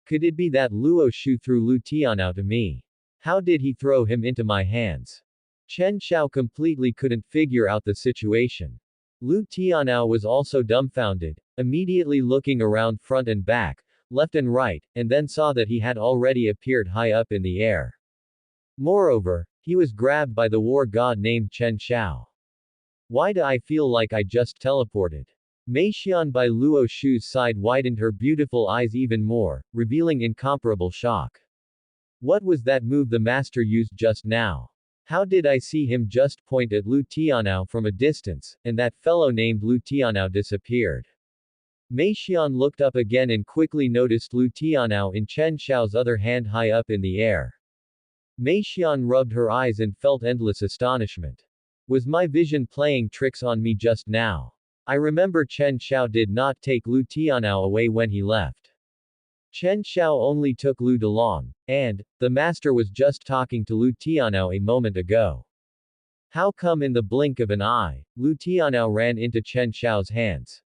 Could it be that Luo Shu threw Lu Tianao to me? How did he throw him into my hands? Chen Xiao completely couldn't figure out the situation. Lu Tianao was also dumbfounded, immediately looking around front and back, left and right, and then saw that he had already appeared high up in the air. Moreover, he was grabbed by the war god named Chen Xiao. Why do I feel like I just teleported? Mei Xian by Luo Shu's side widened her beautiful eyes even more, revealing incomparable shock. What was that move the master used just now? How did I see him just point at Lu Tianao from a distance, and that fellow named Lu Tianao disappeared? Mei Xian looked up again and quickly noticed Lu Tianao in Chen Xiao's other hand high up in the air. Mei Xian rubbed her eyes and felt endless astonishment. Was my vision playing tricks on me just now? I remember Chen Xiao did not take Lu Tianao away when he left. Chen Xiao only took Lu Delong, and, the master was just talking to Lu Tianao a moment ago. How come in the blink of an eye, Lu Tianao ran into Chen Xiao's hands?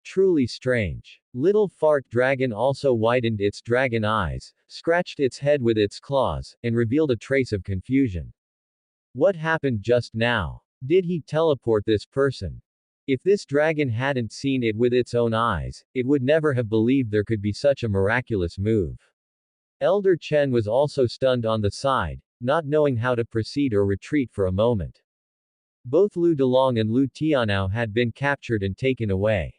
Truly strange. Little fart dragon also widened its dragon eyes, scratched its head with its claws, and revealed a trace of confusion. What happened just now? Did he teleport this person? If this dragon hadn't seen it with its own eyes, it would never have believed there could be such a miraculous move. Elder Chen was also stunned on the side, not knowing how to proceed or retreat for a moment. Both Lu Delong and Lu Tianao had been captured and taken away.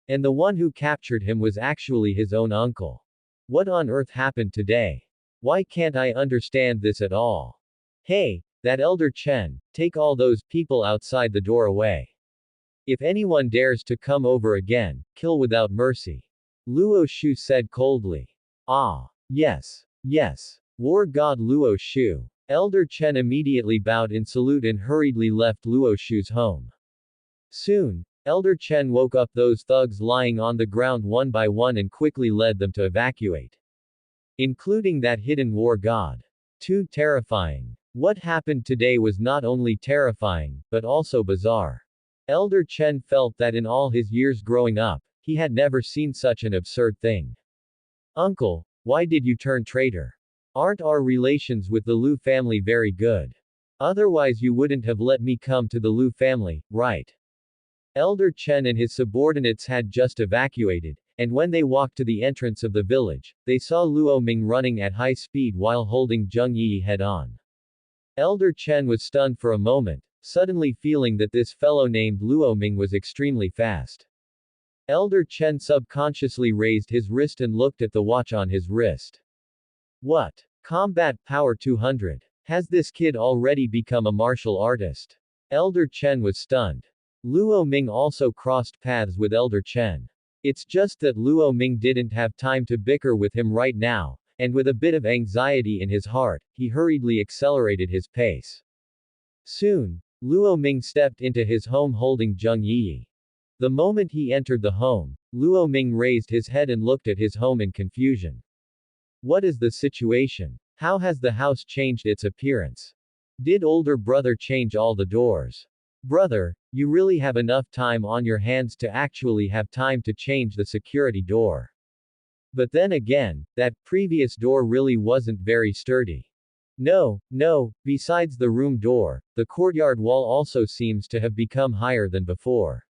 And the one who captured him was actually his own uncle. What on earth happened today? Why can't I understand this at all? Hey, that Elder Chen, take all those people outside the door away. If anyone dares to come over again, kill without mercy. Luo Shu said coldly. Ah. Yes. Yes. War god Luo Shu. Elder Chen immediately bowed in salute and hurriedly left Luo Shu's home. Soon, Elder Chen woke up those thugs lying on the ground one by one and quickly led them to evacuate. Including that hidden war god. Too terrifying. What happened today was not only terrifying, but also bizarre. Elder Chen felt that in all his years growing up, he had never seen such an absurd thing. Uncle, why did you turn traitor? Aren't our relations with the Lu family very good? Otherwise you wouldn't have let me come to the Lu family, right? Elder Chen and his subordinates had just evacuated, and when they walked to the entrance of the village, they saw Luo Ming running at high speed while holding Zheng Yi head on. Elder Chen was stunned for a moment, suddenly feeling that this fellow named Luo Ming was extremely fast. Elder Chen subconsciously raised his wrist and looked at the watch on his wrist. What? Combat Power 200. Has this kid already become a martial artist? Elder Chen was stunned. Luo Ming also crossed paths with Elder Chen. It's just that Luo Ming didn't have time to bicker with him right now, and with a bit of anxiety in his heart, he hurriedly accelerated his pace. Soon, Luo Ming stepped into his home holding Zheng Yi. The moment he entered the home, Luo Ming raised his head and looked at his home in confusion. What is the situation? How has the house changed its appearance? Did older brother change all the doors? Brother, you really have enough time on your hands to actually have time to change the security door. But then again, that previous door really wasn't very sturdy. No, besides the room door, the courtyard wall also seems to have become higher than before.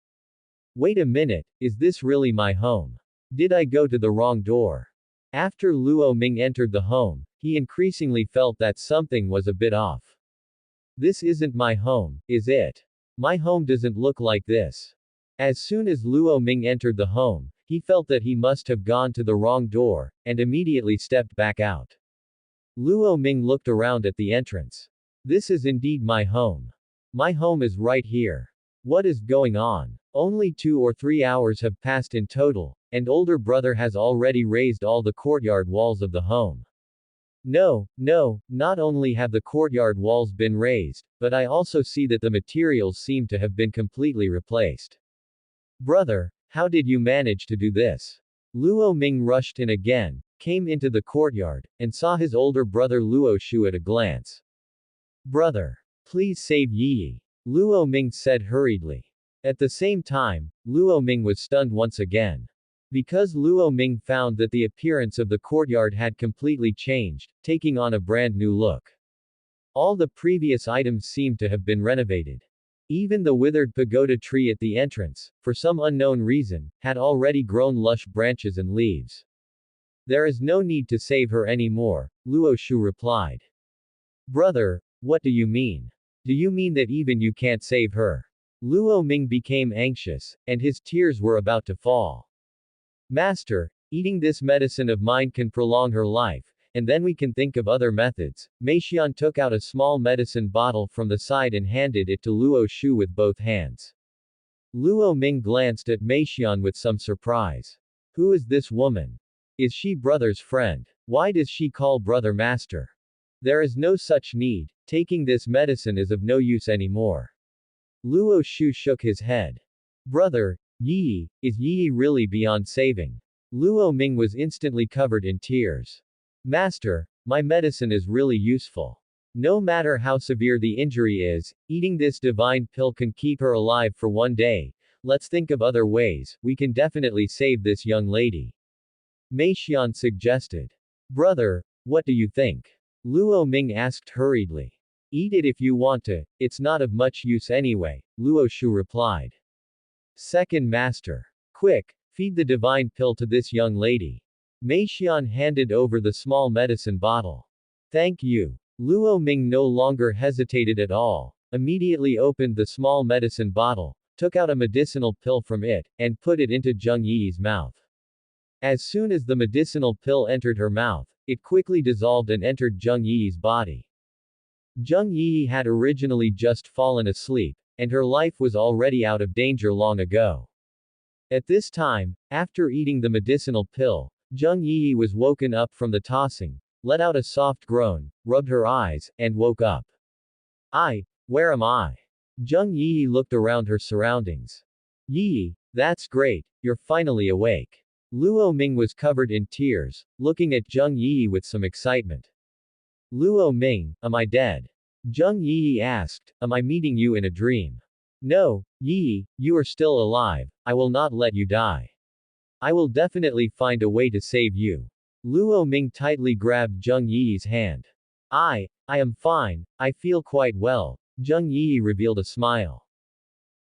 Wait a minute, is this really my home? Did I go to the wrong door? After Luo Ming entered the home, he increasingly felt that something was a bit off. This isn't my home, is it? My home doesn't look like this. As soon as Luo Ming entered the home, he felt that he must have gone to the wrong door, and immediately stepped back out. Luo Ming looked around at the entrance. This is indeed my home. My home is right here. What is going on? Only 2 or 3 hours have passed in total, and older brother has already raised all the courtyard walls of the home. No, not only have the courtyard walls been raised, but I also see that the materials seem to have been completely replaced. Brother, how did you manage to do this? Luo Ming rushed in again, came into the courtyard, and saw his older brother Luo Shu at a glance. Brother, please save Yi. Luo Ming said hurriedly. At the same time, Luo Ming was stunned once again. Because Luo Ming found that the appearance of the courtyard had completely changed, taking on a brand new look. All the previous items seemed to have been renovated. Even the withered pagoda tree at the entrance, for some unknown reason, had already grown lush branches and leaves. There is no need to save her anymore, Luo Shu replied. Brother, what do you mean? Do you mean that even you can't save her? Luo Ming became anxious, and his tears were about to fall. Master, eating this medicine of mine can prolong her life, and then we can think of other methods. Meixian took out a small medicine bottle from the side and handed it to Luo Shu with both hands. Luo Ming glanced at Meixian with some surprise. Who is this woman? Is she brother's friend? Why does she call brother master? There is no such need, taking this medicine is of no use anymore. Luo Shu shook his head. Brother, Yi, is Yi really beyond saving? Luo Ming was instantly covered in tears. Master, my medicine is really useful. No matter how severe the injury is, eating this divine pill can keep her alive for one day. Let's think of other ways, we can definitely save this young lady. Meixian suggested. Brother, what do you think? Luo Ming asked hurriedly. Eat it if you want to, it's not of much use anyway, Luo Shu replied. Second master. Quick, feed the divine pill to this young lady. Meixian handed over the small medicine bottle. Thank you. Luo Ming no longer hesitated at all, immediately opened the small medicine bottle, took out a medicinal pill from it, and put it into Zheng Yi's mouth. As soon as the medicinal pill entered her mouth, it quickly dissolved and entered Zheng Yi's body. Zheng Yi had originally just fallen asleep, and her life was already out of danger long ago. At this time, after eating the medicinal pill, Zheng Yi was woken up from the tossing, let out a soft groan, rubbed her eyes, and woke up. Where am I? Zheng Yi looked around her surroundings. Yi, that's great, you're finally awake. Luo Ming was covered in tears, looking at Zheng Yi with some excitement. Luo Ming, am I dead? Zheng Yi asked, am I meeting you in a dream? No, Yi, you are still alive, I will not let you die. I will definitely find a way to save you. Luo Ming tightly grabbed Zheng Yi's hand. I am fine, I feel quite well, Zheng Yi revealed a smile.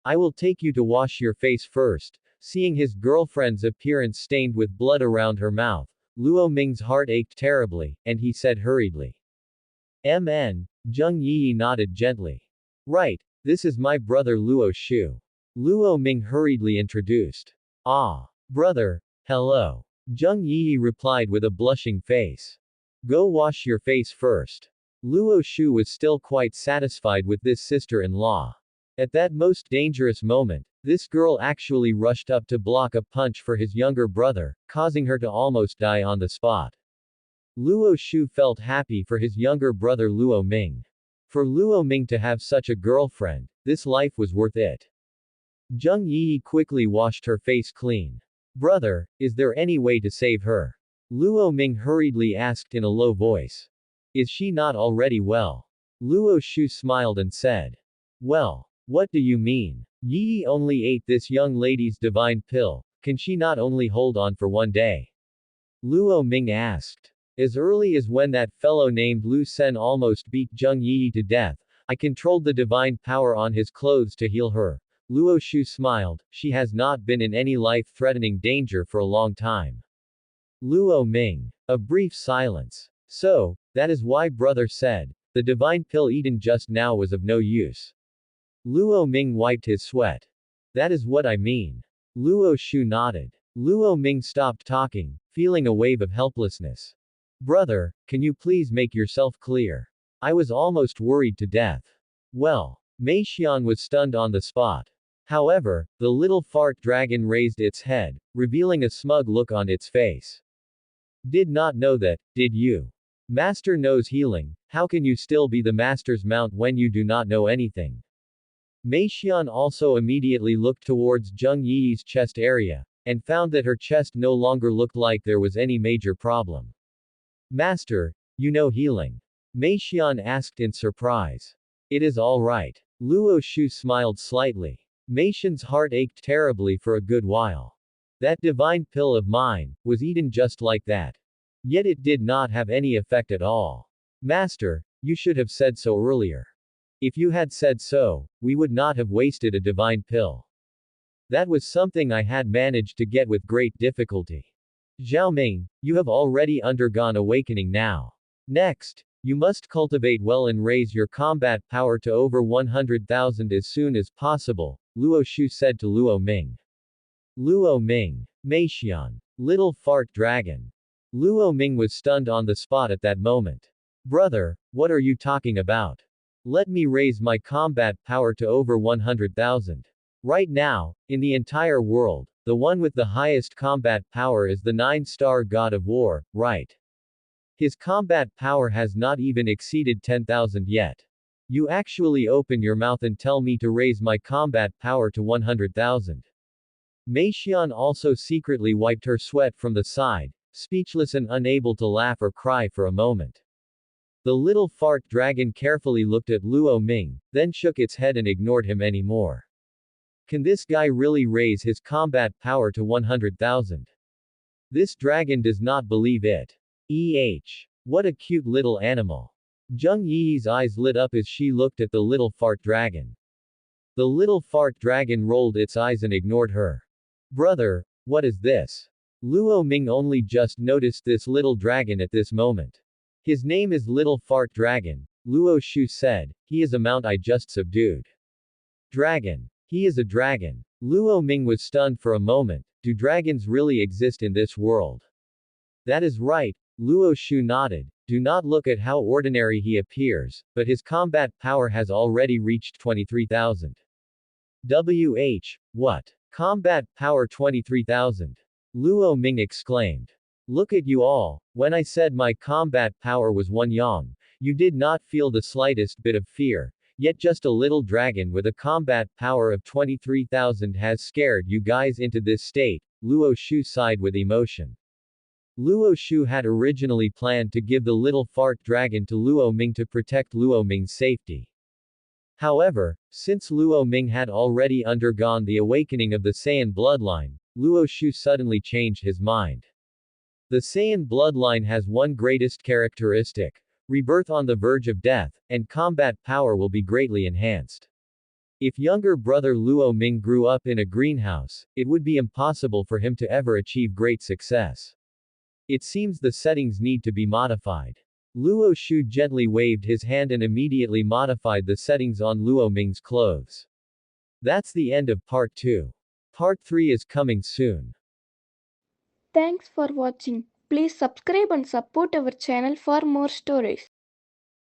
I will take you to wash your face first. Seeing his girlfriend's appearance stained with blood around her mouth, Luo Ming's heart ached terribly, and he said hurriedly. Zheng Yi nodded gently. Right, this is my brother Luo Shu. Luo Ming hurriedly introduced. Brother, hello. Zheng Yi replied with a blushing face. Go wash your face first. Luo Shu was still quite satisfied with this sister-in-law. At that most dangerous moment, this girl actually rushed up to block a punch for his younger brother, causing her to almost die on the spot. Luo Shu felt happy for his younger brother Luo Ming. For Luo Ming to have such a girlfriend, this life was worth it. Zheng Yi quickly washed her face clean. Brother, is there any way to save her? Luo Ming hurriedly asked in a low voice. Is she not already well? Luo Shu smiled and said. Well, what do you mean? Yi only ate this young lady's divine pill, can she not only hold on for one day? Luo Ming asked. As early as when that fellow named Lu Sen almost beat Zheng Yi to death, I controlled the divine power on his clothes to heal her. Luo Shu smiled, she has not been in any life-threatening danger for a long time. Luo Ming. A brief silence. So, that is why brother said, the divine pill eaten just now was of no use. Luo Ming wiped his sweat. That is what I mean. Luo Shu nodded. Luo Ming stopped talking, feeling a wave of helplessness. Brother, can you please make yourself clear? I was almost worried to death. Well, Mei Xian was stunned on the spot. However, the little fart dragon raised its head, revealing a smug look on its face. Did not know that, did you? Master knows healing, how can you still be the master's mount when you do not know anything? Mei Xian also immediately looked towards Zheng Yi's chest area, and found that her chest no longer looked like there was any major problem. Master, you know healing? Mei Xian asked in surprise. It is all right. Luo Shu smiled slightly. Mei Xian's heart ached terribly for a good while. That divine pill of mine was eaten just like that. Yet it did not have any effect at all. Master, you should have said so earlier. If you had said so, we would not have wasted a divine pill. That was something I had managed to get with great difficulty. Zhao Ming, you have already undergone awakening now. Next, you must cultivate well and raise your combat power to over 100,000 as soon as possible, Luo Shu said to Luo Ming. Luo Ming. Mei Xian. Little fart dragon. Luo Ming was stunned on the spot at that moment. Brother, what are you talking about? Let me raise my combat power to over 100,000. Right now, in the entire world, the one with the highest combat power is the 9-star god of war, right? His combat power has not even exceeded 10,000 yet. You actually open your mouth and tell me to raise my combat power to 100,000. Mei Xian also secretly wiped her sweat from the side, speechless and unable to laugh or cry for a moment. The little fart dragon carefully looked at Luo Ming, then shook its head and ignored him anymore. Can this guy really raise his combat power to 100,000? This dragon does not believe it. What a cute little animal. Zheng Yi's eyes lit up as she looked at the little fart dragon. The little fart dragon rolled its eyes and ignored her. Brother, what is this? Luo Ming only just noticed this little dragon at this moment. His name is Little Fart Dragon, Luo Shu said, he is a mount I just subdued. Dragon. He is a dragon. Luo Ming was stunned for a moment. Do dragons really exist in this world? That is right, Luo Shu nodded. Do not look at how ordinary he appears, but his combat power has already reached 23,000. What? Combat power 23,000. Luo Ming exclaimed. Look at you all, when I said my combat power was 1 yang, you did not feel the slightest bit of fear, yet just a little dragon with a combat power of 23,000 has scared you guys into this state, Luo Shu sighed with emotion. Luo Shu had originally planned to give the little fart dragon to Luo Ming to protect Luo Ming's safety. However, since Luo Ming had already undergone the awakening of the Saiyan bloodline, Luo Shu suddenly changed his mind. The Saiyan bloodline has one greatest characteristic: rebirth on the verge of death, and combat power will be greatly enhanced. If younger brother Luo Ming grew up in a greenhouse, it would be impossible for him to ever achieve great success. It seems the settings need to be modified. Luo Shu gently waved his hand and immediately modified the settings on Luo Ming's clothes. That's the end of part 2. Part 3 is coming soon. Thanks for watching. Please subscribe and support our channel for more stories.